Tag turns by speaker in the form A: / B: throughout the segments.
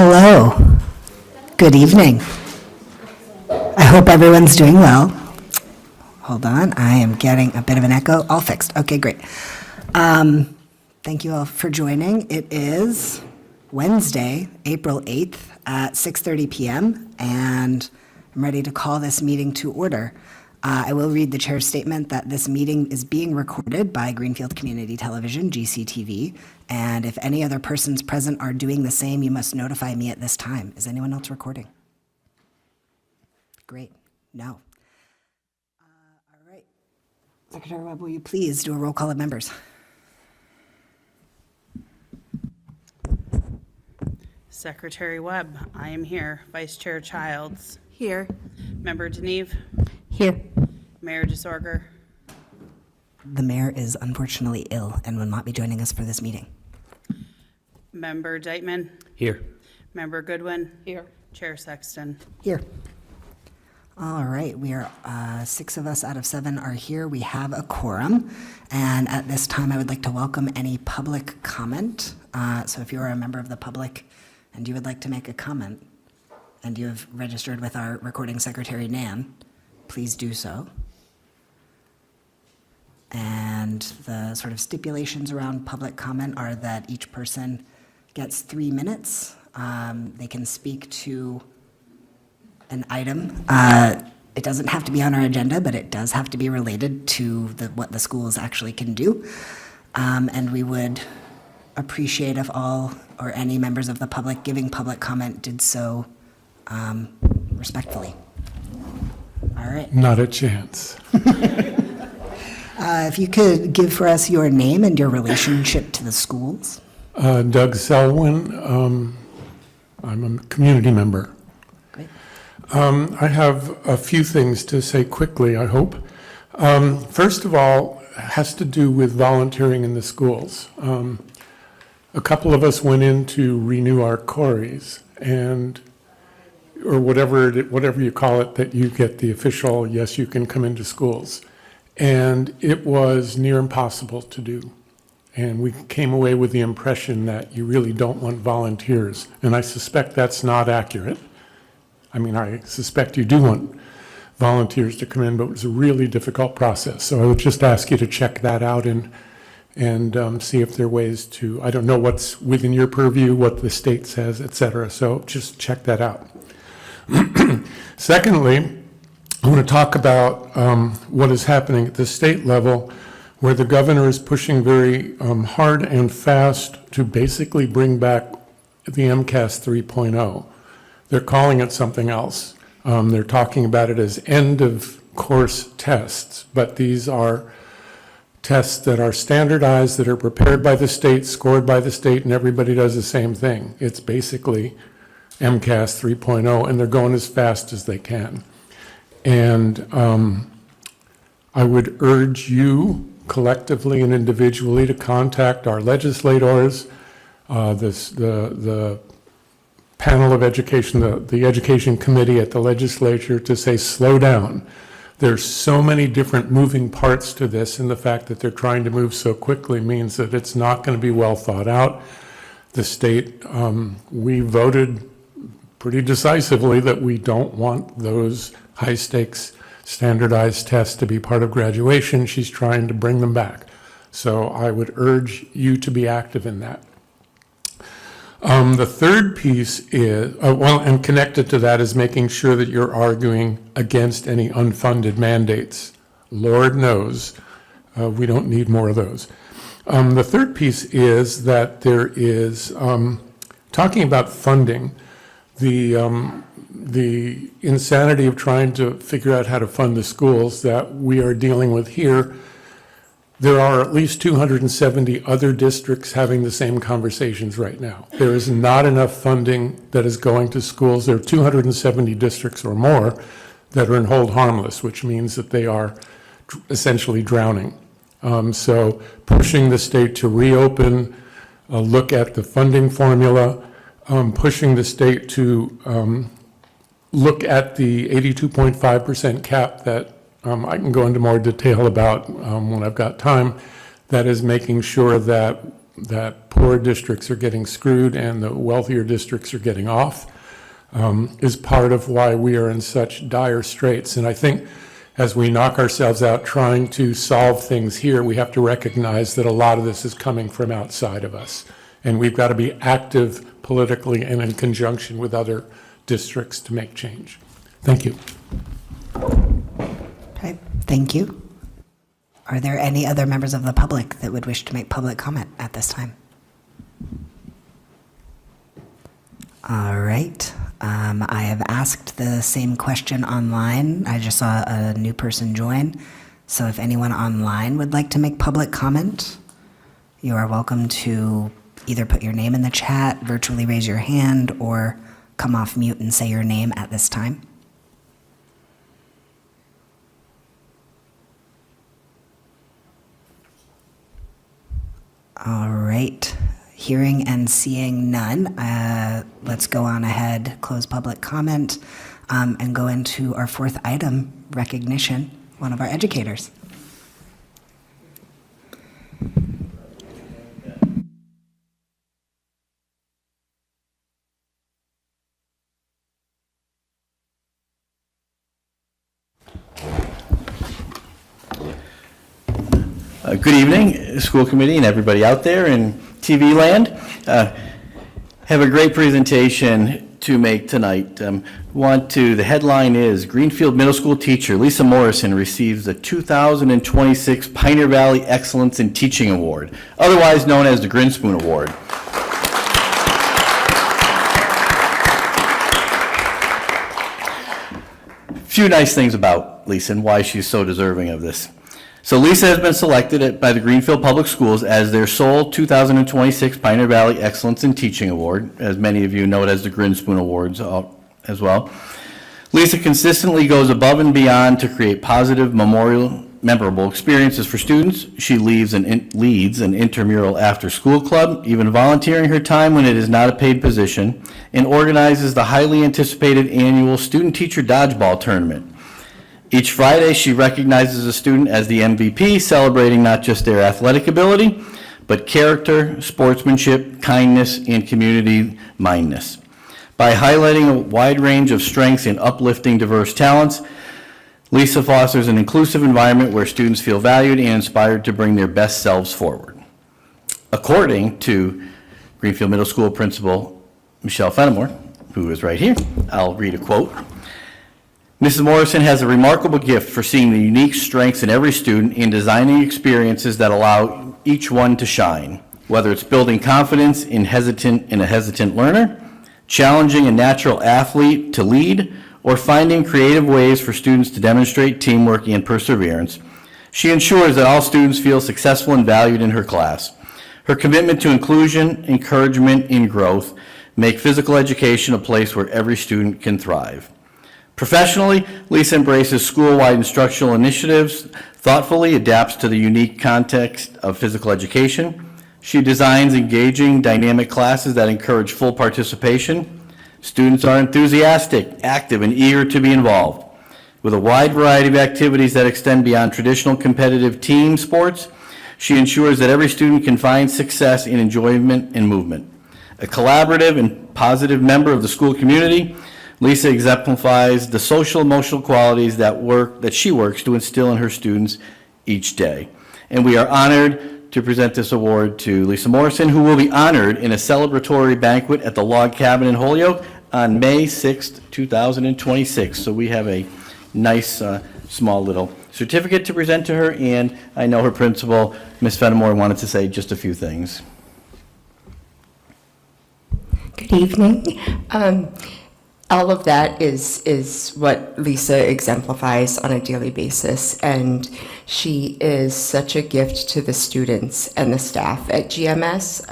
A: Hello. Good evening. I hope everyone's doing well. Hold on, I am getting a bit of an echo. All fixed. Okay, great. Thank you all for joining. It is Wednesday, April 8th at 6:30 p.m., and I'm ready to call this meeting to order. I will read the chair's statement that this meeting is being recorded by Greenfield Community Television, GCTV, and if any other persons present are doing the same, you must notify me at this time. Is anyone else recording? Great. No. All right. Secretary Webb, will you please do a roll call of members?
B: Secretary Webb, I am here. Vice Chair Childs.
C: Here.
B: Member Deneve.
C: Here.
B: Mayor DeSorger.
A: The mayor is unfortunately ill and will not be joining us for this meeting.
B: Member Deitman.
D: Here.
B: Member Goodwin. Here. Chair Sexton.
A: Here. All right, we are 6 of us out of 7 are here. We have a quorum, and at this time I would like to welcome any public comment. So if you are a member of the public and you would like to make a comment and you have registered with our recording secretary, Nan, please do so. And the sort of stipulations around public comment are that each person gets 3 minutes. They can speak to an item. It doesn't have to be on our agenda, but it does have to be related to what the schools actually can do. And we would appreciate if all or any members of the public giving public comment did so respectfully. All right.
E: Not a chance.
A: If you could give for us your name and your relationship to the schools.
E: Doug Selwyn, I'm a community member.
A: Great.
E: I have a few things to say quickly, I hope. First of all, it has to do with volunteering in the schools. A couple of us went in to renew our queries, or whatever you call it, that you get the official, yes, you can come into schools. And it was near impossible to do. And we came away with the impression that you really don't want volunteers. And I suspect that's not accurate. I mean, I suspect you do want volunteers to come in, but it was a really difficult process. So I would just ask you to check that out and see if there are ways to, I don't know what's within your purview, what the state says, et cetera. So just check that out. Secondly, I want to talk about what is happening at the state level, where the governor is pushing very hard and fast to basically bring back the MCAS 3.0. They're calling it something else. They're talking about it as end-of-course tests, but these are tests that are standardized, that are prepared by the state, scored by the state, and everybody does the same thing. It's basically MCAS 3.0, and they're going as fast as they can. And I would urge you collectively and individually to contact our legislators, the panel of education, the education committee at the legislature, to say, slow down. There's so many different moving parts to this, and the fact that they're trying to move so quickly means that it's not going to be well thought out. The state, we voted pretty decisively that we don't want those high-stakes standardized tests to be part of graduation. She's trying to bring them back. So I would urge you to be active in that. The third piece is, and connected to that, is making sure that you're arguing against any unfunded mandates. Lord knows we don't need more of those. The third piece is that there is, talking about funding, the insanity of trying to figure out how to fund the schools that we are dealing with here. There are at least 270 other districts having the same conversations right now. There is not enough funding that is going to schools. There are 270 districts or more that are in hold harmless, which means that they are essentially drowning. So pushing the state to reopen, look at the funding formula, pushing the state to look at the 82.5% cap that I can go into more detail about when I've got time, that is making sure that that poor districts are getting screwed and the wealthier districts are getting off, is part of why we are in such dire straits. And I think as we knock ourselves out trying to solve things here, we have to recognize that a lot of this is coming from outside of us. And we've got to be active politically and in conjunction with other districts to make change. Thank you.
A: Okay, thank you. Are there any other members of the public that would wish to make public comment at this time? All right. I have asked the same question online. I just saw a new person join. So if anyone online would like to make public comment, you are welcome to either put your name in the chat, virtually raise your hand, or come off mute and say your name at this time. All right. Hearing and seeing none, let's go on ahead, close public comment, and go into our fourth item, recognition, one of our educators.
C: Good evening, school committee and everybody out there in TV land. Have a great presentation to make tonight. The headline is Greenfield Middle School teacher Lisa Morrison receives the 2026 Pioneer Valley Excellence in Teaching Award, otherwise known as the Grinspoon Award. Few nice things about Lisa and why she's so deserving of this. So Lisa has been selected by the Greenfield Public Schools as their sole 2026 Pioneer Valley Excellence in Teaching Award, as many of you know it as the Grinspoon Awards as well. Lisa consistently goes above and beyond to create positive, memorable experiences for students. She leads an intramural after-school club, even volunteering her time when it is not a paid position, and organizes the highly anticipated annual student-teacher dodgeball tournament. Each Friday, she recognizes a student as the MVP, celebrating not just their athletic ability, but character, sportsmanship, kindness, and community mindedness. By highlighting a wide range of strengths and uplifting diverse talents, Lisa fosters an inclusive environment where students feel valued and inspired to bring their best selves forward. According to Greenfield Middle School Principal Michelle Fenimore, who is right here, I'll read a quote. Mrs. Morrison has a remarkable gift for seeing the unique strengths in every student and designing experiences that allow each one to shine, whether it's building confidence in a hesitant learner, challenging a natural athlete to lead, or finding creative ways for students to demonstrate teamwork and perseverance. She ensures that all students feel successful and valued in her class. Her commitment to inclusion, encouragement, and growth make physical education a place where every student can thrive. Professionally, Lisa embraces school-wide instructional initiatives, thoughtfully adapts to the unique context of physical education. She designs engaging, dynamic classes that encourage full participation. Students are enthusiastic, active, and eager to be involved. With a wide variety of activities that extend beyond traditional competitive team sports, she ensures that every student can find success in enjoyment and movement. A collaborative and positive member of the school community, Lisa exemplifies the social emotional qualities that she works to instill in her students each day. And we are honored to present this award to Lisa Morrison, who will be honored in a celebratory banquet at the Log Cabin in Holyoke on May 6th, 2026. So we have a nice small little certificate to present to her, and I know her principal, Ms. Fenimore, wanted to say just a few things.
D: Good evening. All of that is what Lisa exemplifies on a daily basis, and she is such a gift to the students and the staff at GMS.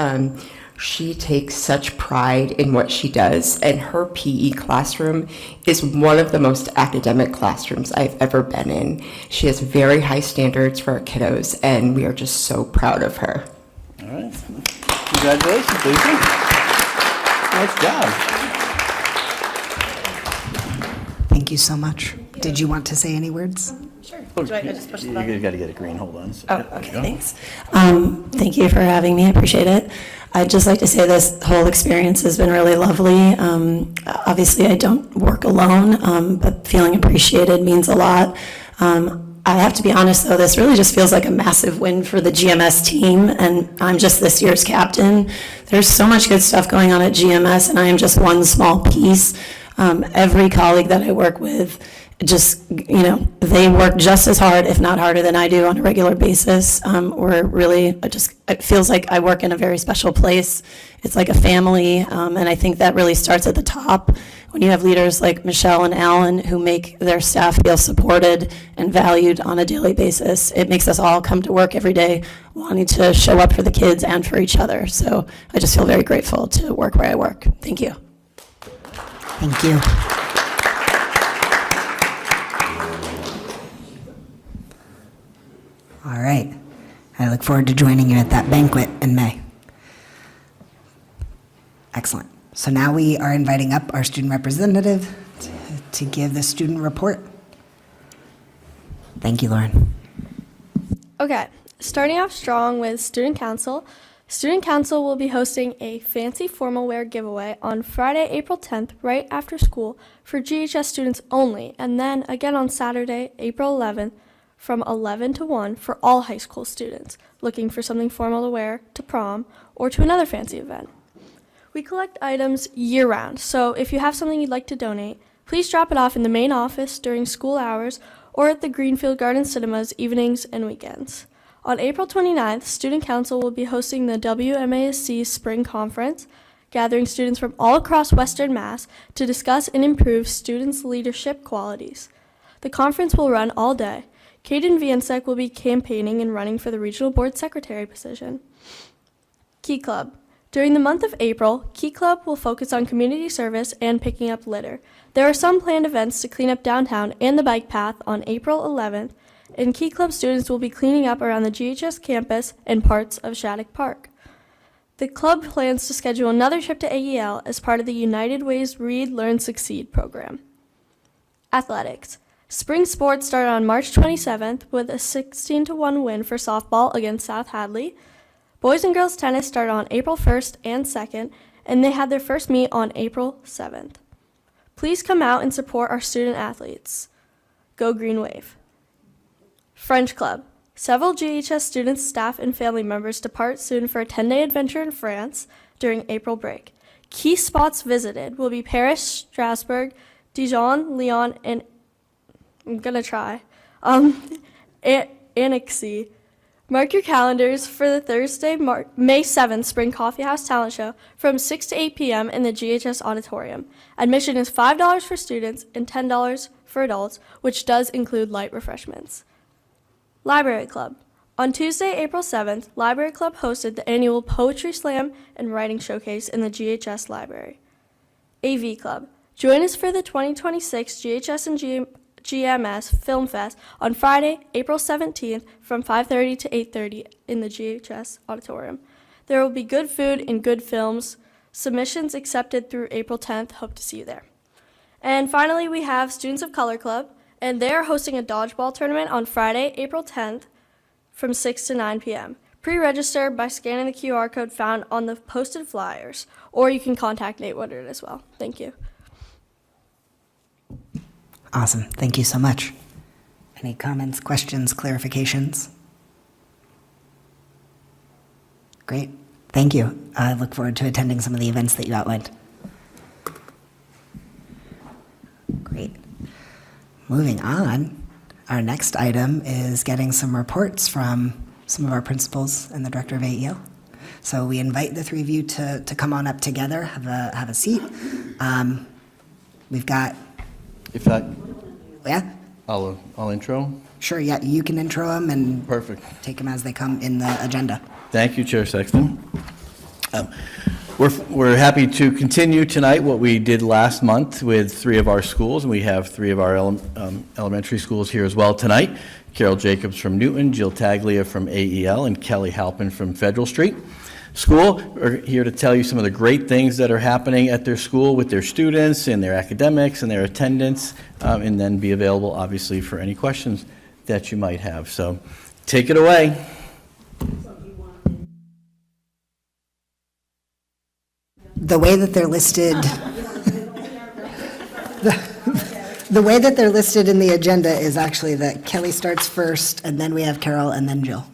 D: She takes such pride in what she does, and her PE classroom is one of the most academic classrooms I've ever been in. She has very high standards for our kiddos, and we are just so proud of her.
C: All right. Congratulations, Lisa. Nice job.
A: Thank you so much. Did you want to say any words?
F: Sure.
B: Do I just push the button?
C: You got to get it green, hold on.
F: Oh,
C: There
F: okay,
C: you go.
F: thanks. Thank you for having me, I appreciate it. I'd just like to say this whole experience has been really lovely. Obviously, I don't work alone, but feeling appreciated means a lot. I have to be honest, though, this really just feels like a massive win for the GMS team, and I'm just this year's captain. There's so much good stuff going on at GMS, and I am just one small piece. Every colleague that I work with, just, they work just as hard, if not harder than I do on a regular basis. It feels like I work in a very special place. It's like a family, and I think that really starts at the top. When you have leaders like Michelle and Alan who make their staff feel supported and valued on a daily basis, it makes us all come to work every day wanting to show up for the kids and for each other. So I just feel very grateful to work where I work. Thank you.
A: Thank you. All right. I look forward to joining you at that banquet in May. Excellent. So now we are inviting up our student representative to give the student report. Thank you, Lauren.
G: Okay, starting off strong with Student Council. Student Council will be hosting a fancy formal wear giveaway on Friday, April 10th, right after school for GHS students only, and then again on Saturday, April 11th, from 11 to 1 for all high school students looking for something formal to wear to prom or to another fancy event. We collect items year-round, so if you have something you'd like to donate, please drop it off in the main office during school hours or at the Greenfield Garden Cinemas evenings and weekends. On April 29th, Student Council will be hosting the WMASC Spring Conference, gathering students from all across Western Mass to discuss and improve students' leadership qualities. The conference will run all day. Caden Viansek will be campaigning and running for the Regional Board Secretary position. Key Club. During the month of April, Key Club will focus on community service and picking up litter. There are some planned events to clean up downtown and the bike path on April 11th, and Key Club students will be cleaning up around the GHS campus and parts of Shattuck Park. The club plans to schedule another trip to AEL as part of the United Way's Read, Learn, Succeed program. Athletics. Spring sports started on March 27th with a 16-1 win for softball against South Hadley. Boys and girls tennis started on April 1st and 2nd, and they had their first meet on April 7th. Please come out and support our student athletes. Go Green Wave. French Club. Several GHS students, staff, and family members depart soon for a 10-day adventure in France during April break. Key spots visited will be Paris, Strasbourg, Dijon, Lyon, and Annecy. Mark your calendars for the Thursday, May 7th Spring Coffee House Talent Show from 6 to 8 p.m. in the GHS Auditorium. Admission is $5 for students and $10 for adults, which does include light refreshments. Library Club. On Tuesday, April 7th, Library Club hosted the annual Poetry Slam and Writing Showcase in the GHS Library. AV Club. Join us for the 2026 GHS and GMS Film Fest on Friday, April 17th from 5:30 to 8:30 in the GHS Auditorium. There will be good food and good films. Submissions accepted through April 10th. Hope to see you there. And finally, we have Students of Color Club, and they are hosting a dodgeball tournament on Friday, April 10th from 6 to 9 p.m. Pre-register by scanning the QR code found on the posted flyers, or you can contact Nate Woodard as well. Thank you.
A: Awesome. Thank you so much. Any comments, questions, clarifications? Great. Thank you. I look forward to attending some of the events that you outlined. Great. Moving on, our next item is getting some reports from some of our principals and the director of AEL. So we invite the three of you to come on up together, have a seat. We've got, yeah?
C: I'll intro.
A: Sure, yeah, you can intro them and
C: Perfect.
A: take them as they come in the agenda.
C: Thank you, Chair Sexton. We're happy to continue tonight what we did last month with three of our schools, and we have three of our elementary schools here as well tonight. Carol Jacobs from Newton, Jill Taglia from AEL, and Kelly Halpin from Federal Street School. We're here to tell you some of the great things that are happening at their school with their students and their academics and their attendance, and then be available, obviously, for any questions that you might have. So take it away.
A: The way that they're listed, the way that they're listed in the agenda is actually that Kelly starts first, and then we have Carol, and then Jill.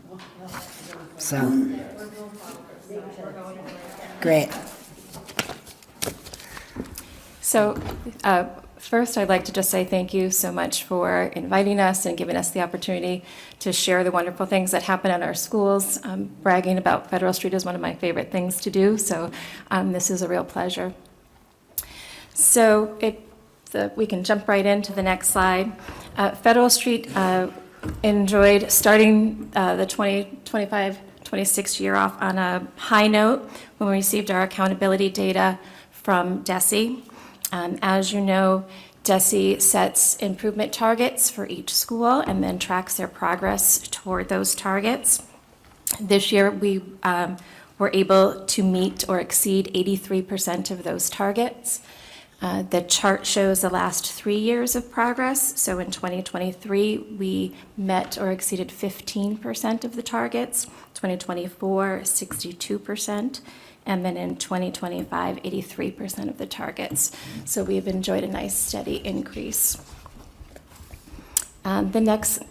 A: So, great.
H: So first, I'd like to just say thank you so much for inviting us and giving us the opportunity to share the wonderful things that happen in our schools. Bragging about Federal Street is one of my favorite things to do, so this is a real pleasure. So we can jump right into the next slide. Federal Street enjoyed starting the 2025-26 year off on a high note when we received our accountability data from DESE. As you know, DESE sets improvement targets for each school and then tracks their progress toward those targets. This year, we were able to meet or exceed 83% of those targets. The chart shows the last 3 years of progress. So in 2023, we met or exceeded 15% of the targets, 2024, 62%. And then in 2025, 83% of the targets. So we've enjoyed a nice steady increase. The next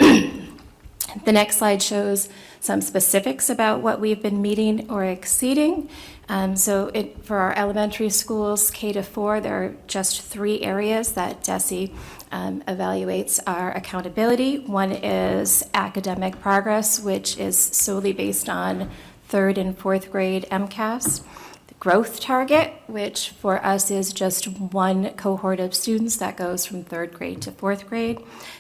H: slide shows some specifics about what we've been meeting or exceeding. For our elementary schools, K to 4, there are just 3 areas that DESE evaluates our accountability. One is academic progress, which is solely based on 3rd and 4th grade MCAS. The growth target, which for us is just one cohort of students that goes from 3rd grade to 4th grade,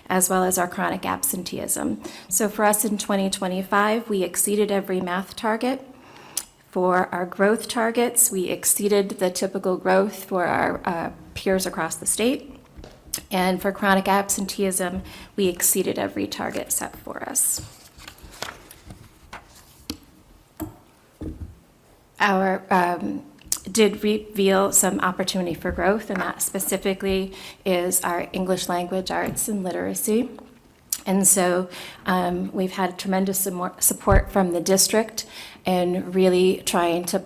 H: as well as our chronic absenteeism. So for us in 2025, we exceeded every math target. For our growth targets, we exceeded the typical growth for our peers across the state. And for chronic absenteeism, we exceeded every target set for us. Our did reveal some opportunity for growth, and that specifically is our English language arts and literacy. And so we've had tremendous support from the district in really trying to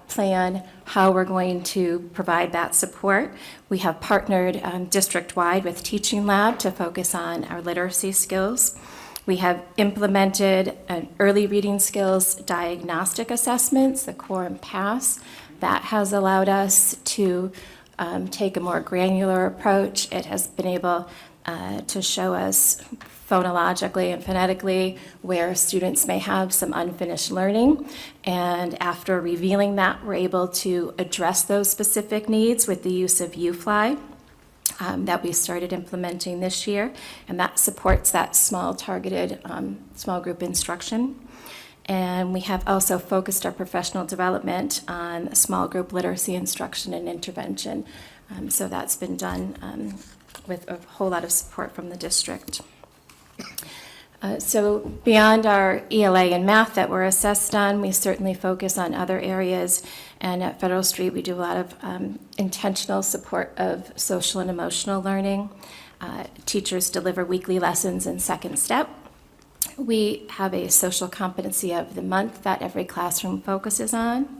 H: plan how we're going to provide that support. We have partnered district-wide with Teaching Lab to focus on our literacy skills. We have implemented an early reading skills diagnostic assessments, the CORE and PASS. That has allowed us to take a more granular approach. It has been able to show us phonologically and phonetically where students may have some unfinished learning. And after revealing that, we're able to address those specific needs with the use of UFly. That we started implementing this year, and that supports that small targeted small group instruction. And we have also focused our professional development on small group literacy instruction and intervention. So that's been done with a whole lot of support from the district. So beyond our ELA and math that we're assessed on, we certainly focus on other areas. And at Federal Street, we do a lot of intentional support of social and emotional learning. Teachers deliver weekly lessons in Second Step. We have a social competency of the month that every classroom focuses on.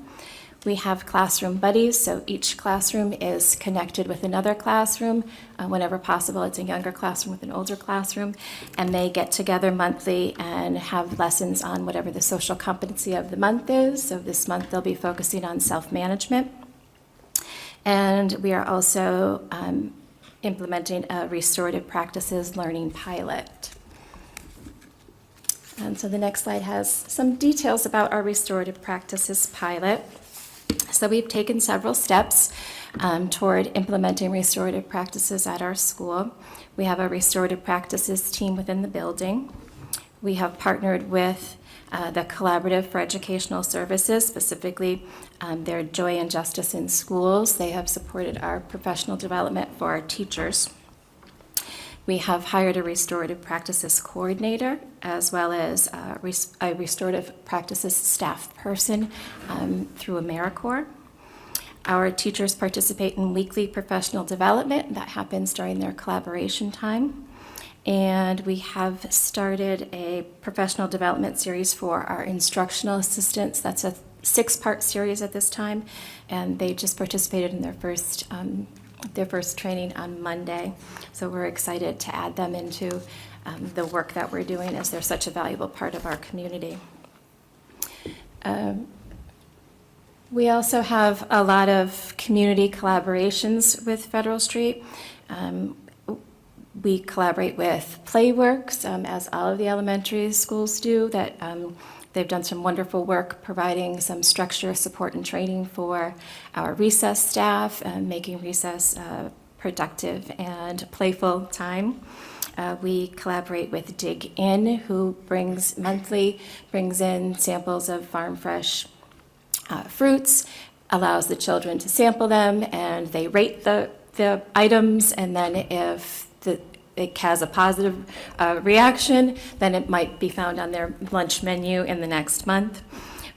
H: We have classroom buddies, so each classroom is connected with another classroom. Whenever possible, it's a younger classroom with an older classroom, and they get together monthly and have lessons on whatever the social competency of the month is. So this month they'll be focusing on self-management. And we are also implementing a restorative practices learning pilot. And so the next slide has some details about our restorative practices pilot. So we've taken several steps toward implementing restorative practices at our school. We have a restorative practices team within the building. We have partnered with the Collaborative for Educational Services, specifically their Joy and Justice in Schools. They have supported our professional development for our teachers. We have hired a restorative practices coordinator as well as a restorative practices staff person through AmeriCorps. Our teachers participate in weekly professional development that happens during their collaboration time. And we have started a professional development series for our instructional assistants. That's a 6-part series at this time, and they just participated in their first training on Monday. So we're excited to add them into the work that we're doing, as they're such a valuable part of our community. We also have a lot of community collaborations with Federal Street. We collaborate with Playworks, as all of the elementary schools do. That they've done some wonderful work providing some structure, support, and training for our recess staff, making recess productive and playful time. We collaborate with Dig In, who brings in samples of farm fresh fruits, allows the children to sample them, and they rate the items, and then if it has a positive reaction, then it might be found on their lunch menu in the next month.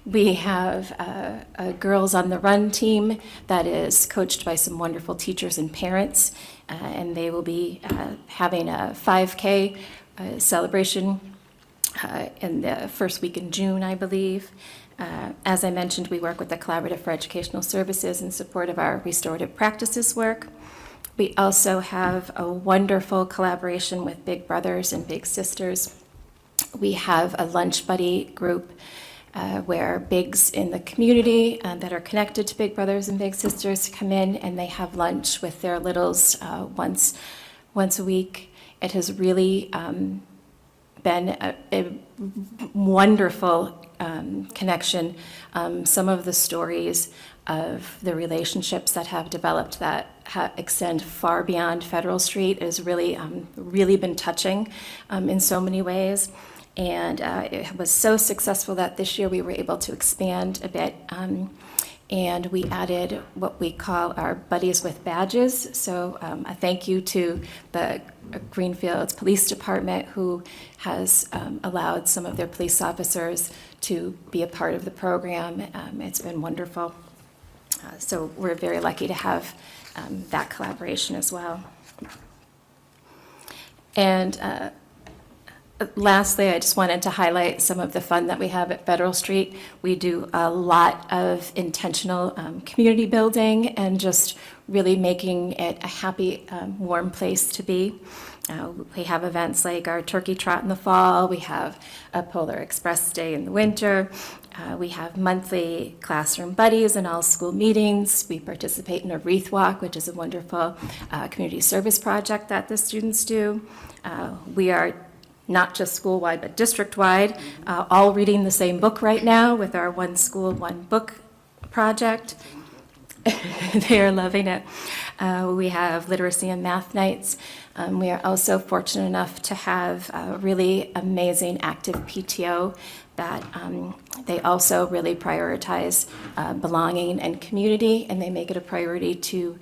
H: We have a Girls on the Run team that is coached by some wonderful teachers and parents, and they will be having a 5K celebration in the first week in June, I believe. As I mentioned, we work with the Collaborative for Educational Services in support of our restorative practices work. We also have a wonderful collaboration with Big Brothers and Big Sisters. We have a lunch buddy group where bigs in the community that are connected to Big Brothers and Big Sisters come in, and they have lunch with their littles once a week. It has really been a wonderful connection. Some of the stories of the relationships that have developed that extend far beyond Federal Street is really, really been touching in so many ways. And it was so successful that this year we were able to expand a bit. And we added what we call our Buddies with Badges. So a thank you to the Greenfield Police Department, who has allowed some of their police officers to be a part of the program. It's been wonderful. So we're very lucky to have that collaboration as well. And lastly, I just wanted to highlight some of the fun that we have at Federal Street. We do a lot of intentional community building and just really making it a happy, warm place to be. We have events like our Turkey Trot in the fall. We have a Polar Express Day in the winter. We have monthly classroom buddies and all school meetings. We participate in a wreath walk, which is a wonderful community service project that the students do. We are not just school-wide, but district-wide, all reading the same book right now with our One School, One Book project. They are loving it. We have literacy and math nights. We are also fortunate enough to have a really amazing active PTO that they also really prioritize belonging and community, and they make it a priority to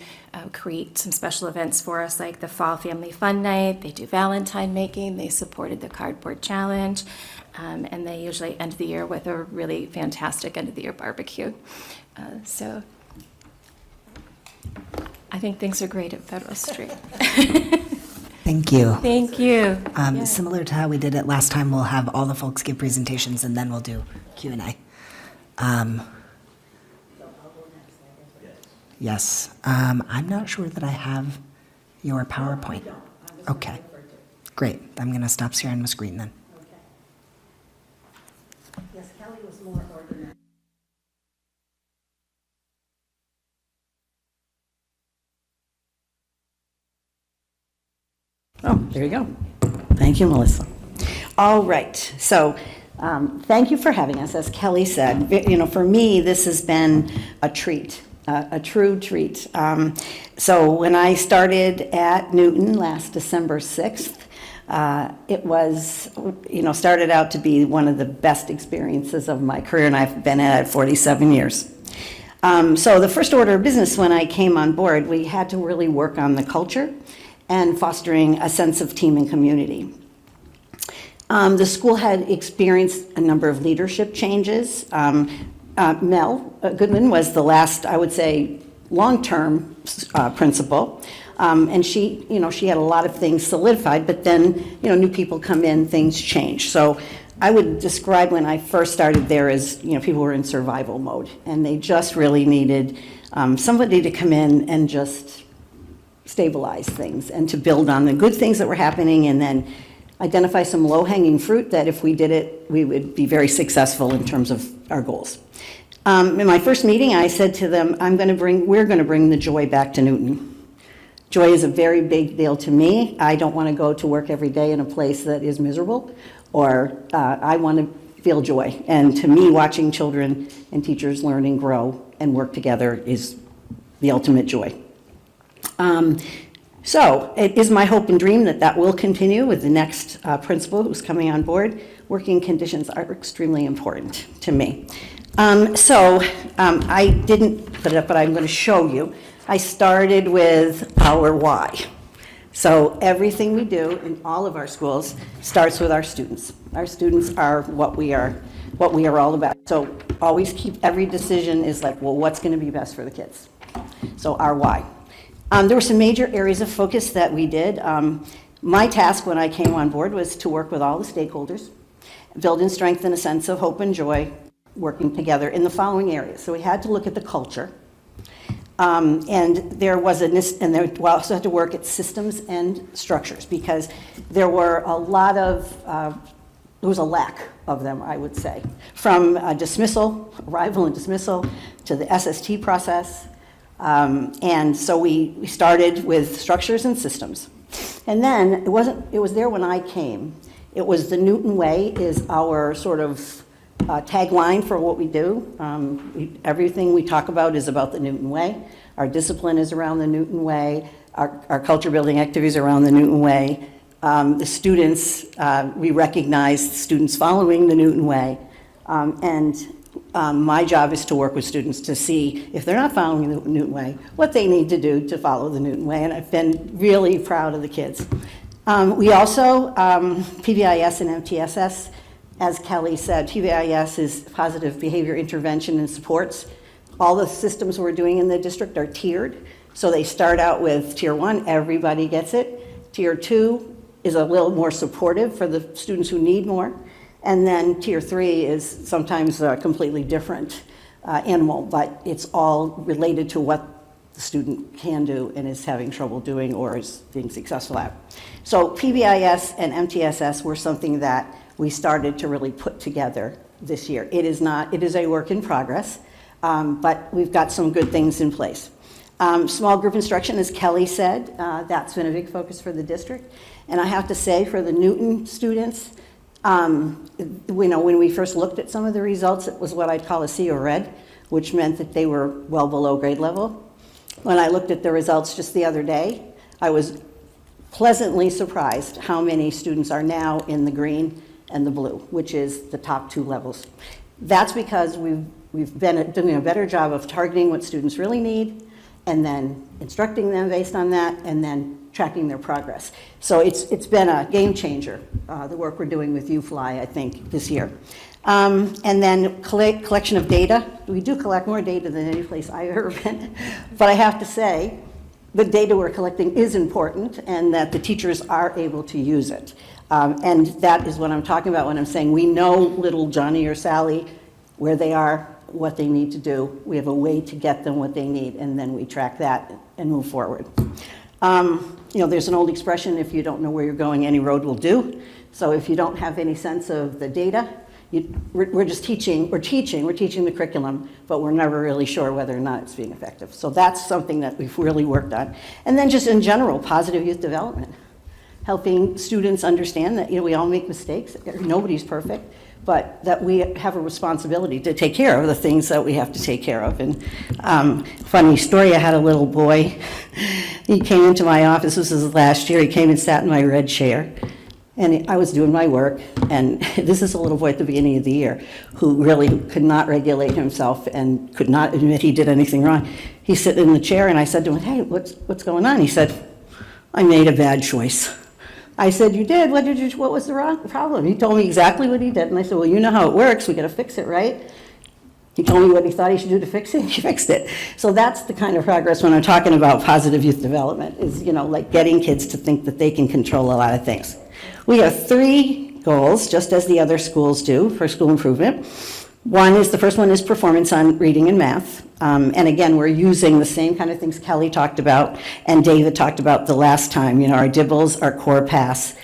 H: create some special events for us, like the Fall Family Fun Night. They do Valentine making. They supported the Cardboard Challenge, and they usually end the year with a really fantastic end of the year barbecue. So I think things are great at Federal Street.
A: Thank you.
H: Thank you. Yeah.
A: Similar to how we did it last time, we'll have all the folks give presentations and then we'll do Q&A. Yes. I'm not sure that I have your PowerPoint. Okay. Great. I'm going to stop sharing my screen then.
I: Yes, Kelly was more organized. Oh, there you go. Thank you, Melissa. All right, so thank you for having us. As Kelly said, you know, for me, this has been a treat, a true treat. So when I started at Newton last December 6th, it was, you know, started out to be one of the best experiences of my career, and I've been at it 47 years. So the first order of business when I came on board, we had to really work on the culture and fostering a sense of team and community. The school had experienced a number of leadership changes. Mel Goodman was the last, I would say, long-term principal. and she, she had a lot of things solidified, but then, new people come in, things change. So I would describe when I first started there as, people were in survival mode, and they just really needed somebody to come in and just stabilize things and to build on the good things that were happening, and then identify some low-hanging fruit that if we did it, we would be very successful in terms of our goals. In my first meeting, I said to them, we're going to bring the joy back to Newton. Joy is a very big deal to me. I don't want to go to work every day in a place that is miserable, or I want to feel joy. And to me, watching children and teachers learn and grow and work together is the ultimate joy. So it is my hope and dream that will continue with the next principal who's coming on board. Working conditions are extremely important to me. I didn't put it up, but I'm going to show you. I started with our why. So everything we do in all of our schools starts with our students. Our students are what we are all about. So always every decision is like, well, what's going to be best for the kids? So our why. There were some major areas of focus that we did. My task when I came on board was to work with all the stakeholders, build and strengthen a sense of hope and joy, working together in the following areas. So we had to look at the culture, and we also had to work at systems and structures, because there were a lot of, there was a lack of them, I would say, from arrival and dismissal, to the SST process. And so we started with structures and systems. And then it was there when I came. It was the Newton Way is our sort of tagline for what we do. Everything we talk about is about the Newton Way. Our discipline is around the Newton Way. Our culture building activities are around the Newton Way. The students, we recognize students following the Newton Way. My job is to work with students to see if they're not following the Newton Way, what they need to do to follow the Newton Way, and I've been really proud of the kids. We also, PBIS and MTSS, as Kelly said, PBIS is positive behavior intervention and supports. All the systems we're doing in the district are tiered. So they start out with tier 1, everybody gets it. Tier 2 is a little more supportive for the students who need more. And then tier 3 is sometimes a completely different animal, but it's all related to what the student can do and is having trouble doing or is being successful at. So PBIS and MTSS were something that we started to really put together this year. It is a work in progress, but we've got some good things in place. Small group instruction, as Kelly said, that's been a big focus for the district. And I have to say, for the Newton students, when we first looked at some of the results, it was what I'd call a C or red, which meant that they were well below grade level. When I looked at the results just the other day, I was pleasantly surprised how many students are now in the green and the blue, which is the top 2 levels. That's because we've been doing a better job of targeting what students really need, and then instructing them based on that, and then tracking their progress. So it's been a game changer, the work we're doing with UFly, I think, this year. And then collection of data. We do collect more data than any place I've ever been, but I have to say, the data we're collecting is important, and that the teachers are able to use it. And that is what I'm talking about when I'm saying we know little Johnny or Sally, where they are, what they need to do. We have a way to get them what they need, and then we track that and move forward. There's an old expression, if you don't know where you're going, any road will do. So if you don't have any sense of the data, we're just teaching the curriculum, but we're never really sure whether or not it's being effective. So that's something that we've really worked on. And then just in general, positive youth development, helping students understand that, we all make mistakes, nobody's perfect, but that we have a responsibility to take care of the things that we have to take care of. And funny story, I had a little boy, he came into my office, this was last year, he came and sat in my red chair, and I was doing my work, and this is a little boy at the beginning of the year who really could not regulate himself and could not admit he did anything wrong. He's sitting in the chair, and I said to him, hey, what's going on? He said, I made a bad choice. I said, you did? What was the problem? He told me exactly what he did, and I said, well, you know how it works, we gotta fix it, right? He told me what he thought he should do to fix it, he fixed it. So that's the kind of progress when I'm talking about positive youth development, is, like getting kids to think that they can control a lot of things. We have 3 goals, just as the other schools do, for school improvement. The first one is performance on reading and math. And again, we're using the same kind of things Kelly talked about and David talked about the last time, our DIBELS, our core pass,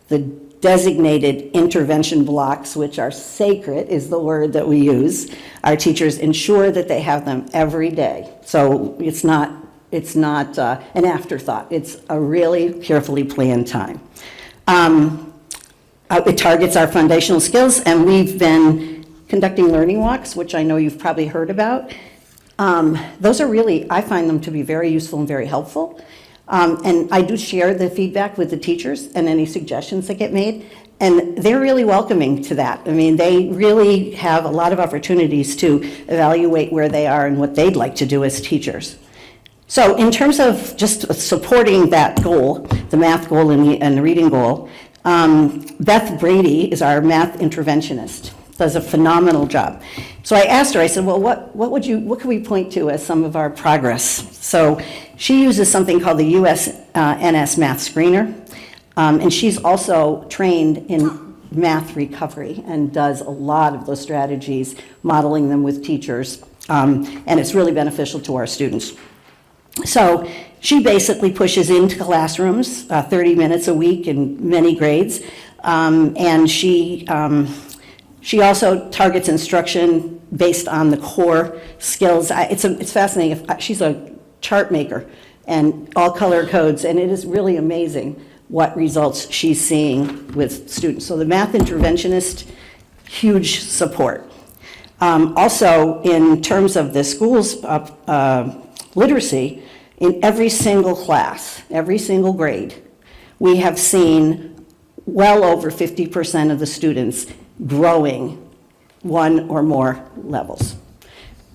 I: the designated intervention blocks, which are sacred, is the word that we use. Our teachers ensure that they have them every day. So it's not an afterthought. It's a really carefully planned time. It targets our foundational skills, and we've been conducting learning walks, which I know you've probably heard about. Those are really, I find them to be very useful and very helpful. And I do share the feedback with the teachers and any suggestions that get made, and they're really welcoming to that. I mean, they really have a lot of opportunities to evaluate where they are and what they'd like to do as teachers. So in terms of just supporting that goal, the math goal and the reading goal, Beth Brady is our math interventionist, does a phenomenal job. So I asked her, I said, well, what can we point to as some of our progress? So she uses something called the USNS Math Screener, and she's also trained in math recovery and does a lot of those strategies, modeling them with teachers, and it's really beneficial to our students. So she basically pushes into classrooms 30 minutes a week in many grades, and she also targets instruction based on the core skills. It's fascinating. She's a chart maker and all color codes, and it is really amazing what results she's seeing with students. So the math interventionist, huge support. Also, in terms of the school's literacy, in every single class, every single grade, we have seen well over 50% of the students growing 1 or more levels.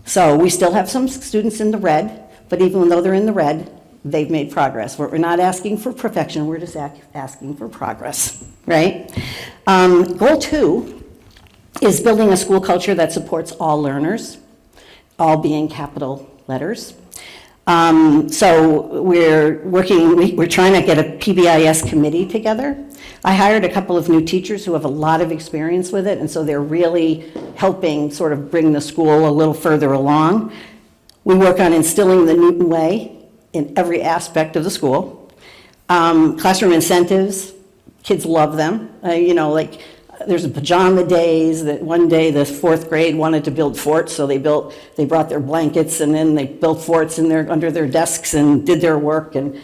I: So we still have some students in the red, but even though they're in the red, they've made progress. We're not asking for perfection, we're just asking for progress, right? Goal 2 is building a school culture that supports all learners, all being capital letters. So we're trying to get a PBIS committee together. I hired a couple of new teachers who have a lot of experience with it, and so they're really helping sort of bring the school a little further along. We work on instilling the Newton way in every aspect of the school. Classroom incentives, kids love them. There's a pajama days that one day the 4th grade wanted to build forts, so they brought their blankets and then they built forts under their desks and did their work. And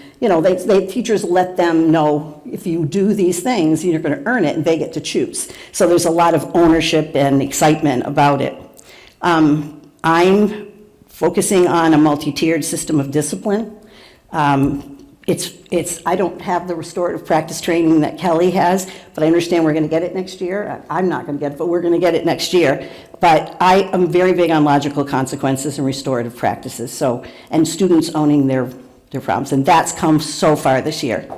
I: teachers let them know, if you do these things, you're going to earn it, and they get to choose. So there's a lot of ownership and excitement about it. I'm focusing on a multi-tiered system of discipline. I don't have the restorative practice training that Kelly has, but I understand we're going to get it next year. I'm not going to get it, but we're going to get it next year. But I am very big on logical consequences and restorative practices, and students owning their problems, and that's come so far this year.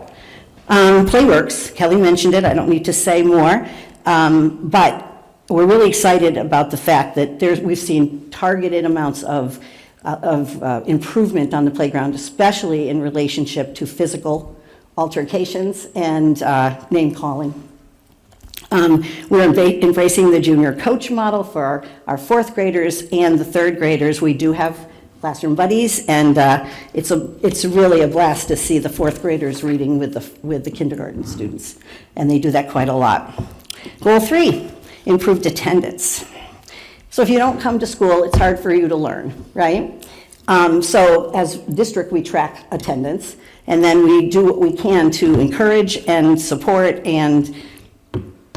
I: Playworks, Kelly mentioned it, I don't need to say more, but we're really excited about the fact that we've seen targeted amounts of improvement on the playground, especially in relationship to physical altercations and name calling. We're embracing the junior coach model for our 4th graders and the 3rd graders. We do have classroom buddies, and it's really a blast to see the 4th graders reading with the kindergarten students, and they do that quite a lot. Goal 3, improved attendance. So if you don't come to school, it's hard for you to learn, right? So as district, we track attendance, and then we do what we can to encourage and support and,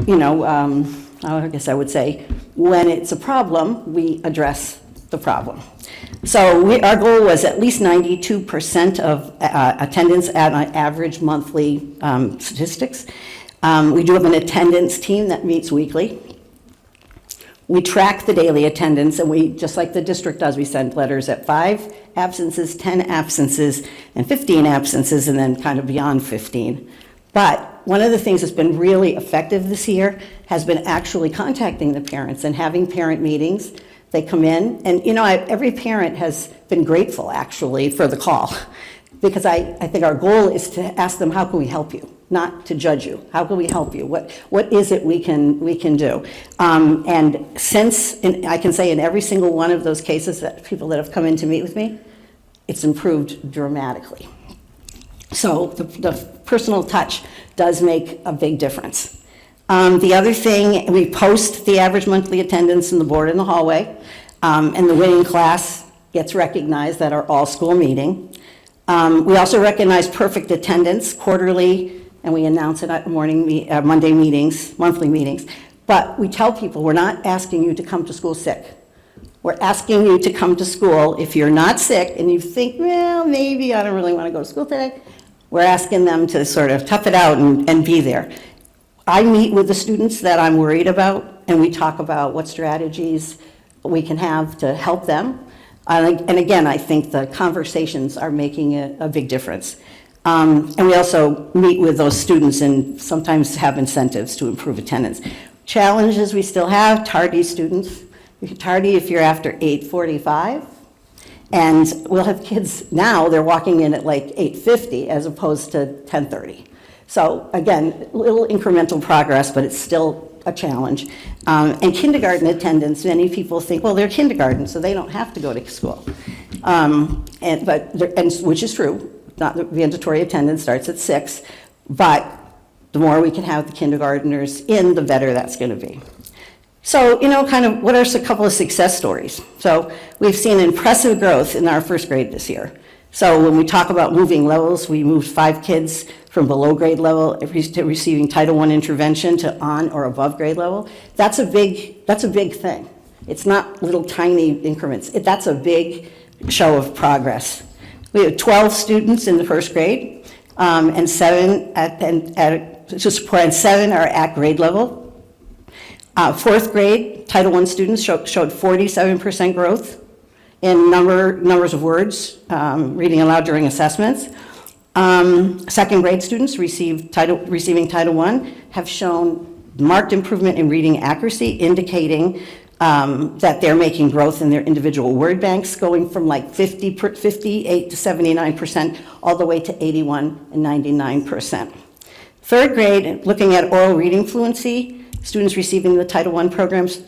I: I guess I would say, when it's a problem, we address the problem. So our goal was at least 92% of attendance at an average monthly statistics. We do have an attendance team that meets weekly. We track the daily attendance, and we, just like the district does, we send letters at 5 absences, 10 absences, and 15 absences, and then kind of beyond 15. But one of the things that's been really effective this year has been actually contacting the parents and having parent meetings. They come in, and every parent has been grateful, actually, for the call, because I think our goal is to ask them, how can we help you? Not to judge you. How can we help you? What is it we can do? And I can say in every single one of those cases that people that have come in to meet with me, it's improved dramatically. So the personal touch does make a big difference. The other thing, we post the average monthly attendance in the board in the hallway, and the winning class gets recognized at our all-school meeting. We also recognize perfect attendance quarterly, and we announce it at Monday meetings, monthly meetings. But we tell people, we're not asking you to come to school sick. We're asking you to come to school if you're not sick and you think, well, maybe I don't really want to go to school today. We're asking them to sort of tough it out and be there. I meet with the students that I'm worried about, and we talk about what strategies we can have to help them. And again, I think the conversations are making a big difference. And we also meet with those students and sometimes have incentives to improve attendance. Challenges we still have, tardy students. You're tardy if you're after 8:45. And we'll have kids now, they're walking in at like 8:50 as opposed to 10:30. So again, little incremental progress, but it's still a challenge. And kindergarten attendance, many people think, well, they're kindergarten, so they don't have to go to school. Which is true. Not the mandatory attendance starts at 6, but the more we can have the kindergartners in, the better that's going to be. So, kind of what are a couple of success stories? So we've seen impressive growth in our first grade this year. So when we talk about moving levels, we moved 5 kids from below grade level to receiving Title I intervention to on or above grade level. That's a big thing. It's not little tiny increments. That's a big show of progress. We have 12 students in the first grade, and 7 are at grade level. Fourth grade, Title I students showed 47% growth in numbers of words, reading aloud during assessments. Second grade students receiving Title I have shown marked improvement in reading accuracy, indicating that they're making growth in their individual word banks, going from like 58 to 79%, all the way to 81 and 99%. Third grade, looking at oral reading fluency, students receiving the Title I programs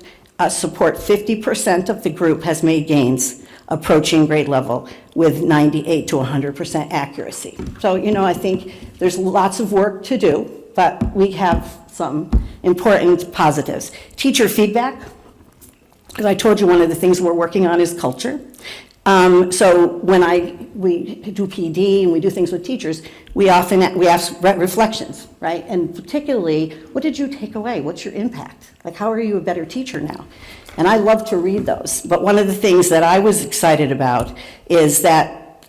I: support 50% of the group has made gains approaching grade level with 98 to 100% accuracy. So, I think there's lots of work to do, but we have some important positives. Teacher feedback. As I told you, one of the things we're working on is culture. So when we do PD and we do things with teachers, we ask reflections, right? And particularly, what did you take away? What's your impact? Like, how are you a better teacher now? And I love to read those. But one of the things that I was excited about is that,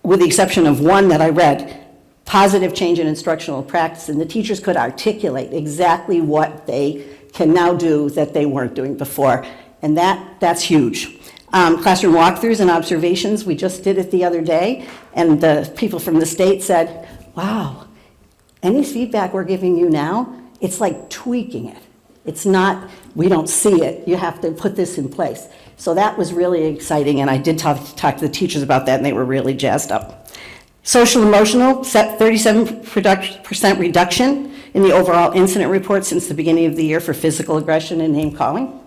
I: with the exception of one that I read, positive change in instructional practice, and the teachers could articulate exactly what they can now do that they weren't doing before. And that's huge. Classroom walkthroughs and observations, we just did it the other day, and the people from the state said, wow, any feedback we're giving you now, it's like tweaking it. It's not, we don't see it, you have to put this in place. So that was really exciting, and I did talk to the teachers about that, and they were really jazzed up. Social emotional, 37% reduction in the overall incident report since the beginning of the year for physical aggression and name calling.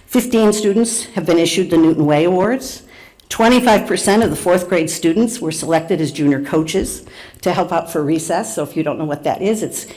I: 15 students have been issued the Newton Way Awards. 25% of the fourth grade students were selected as junior coaches to help out for recess. So if you don't know what that is, it's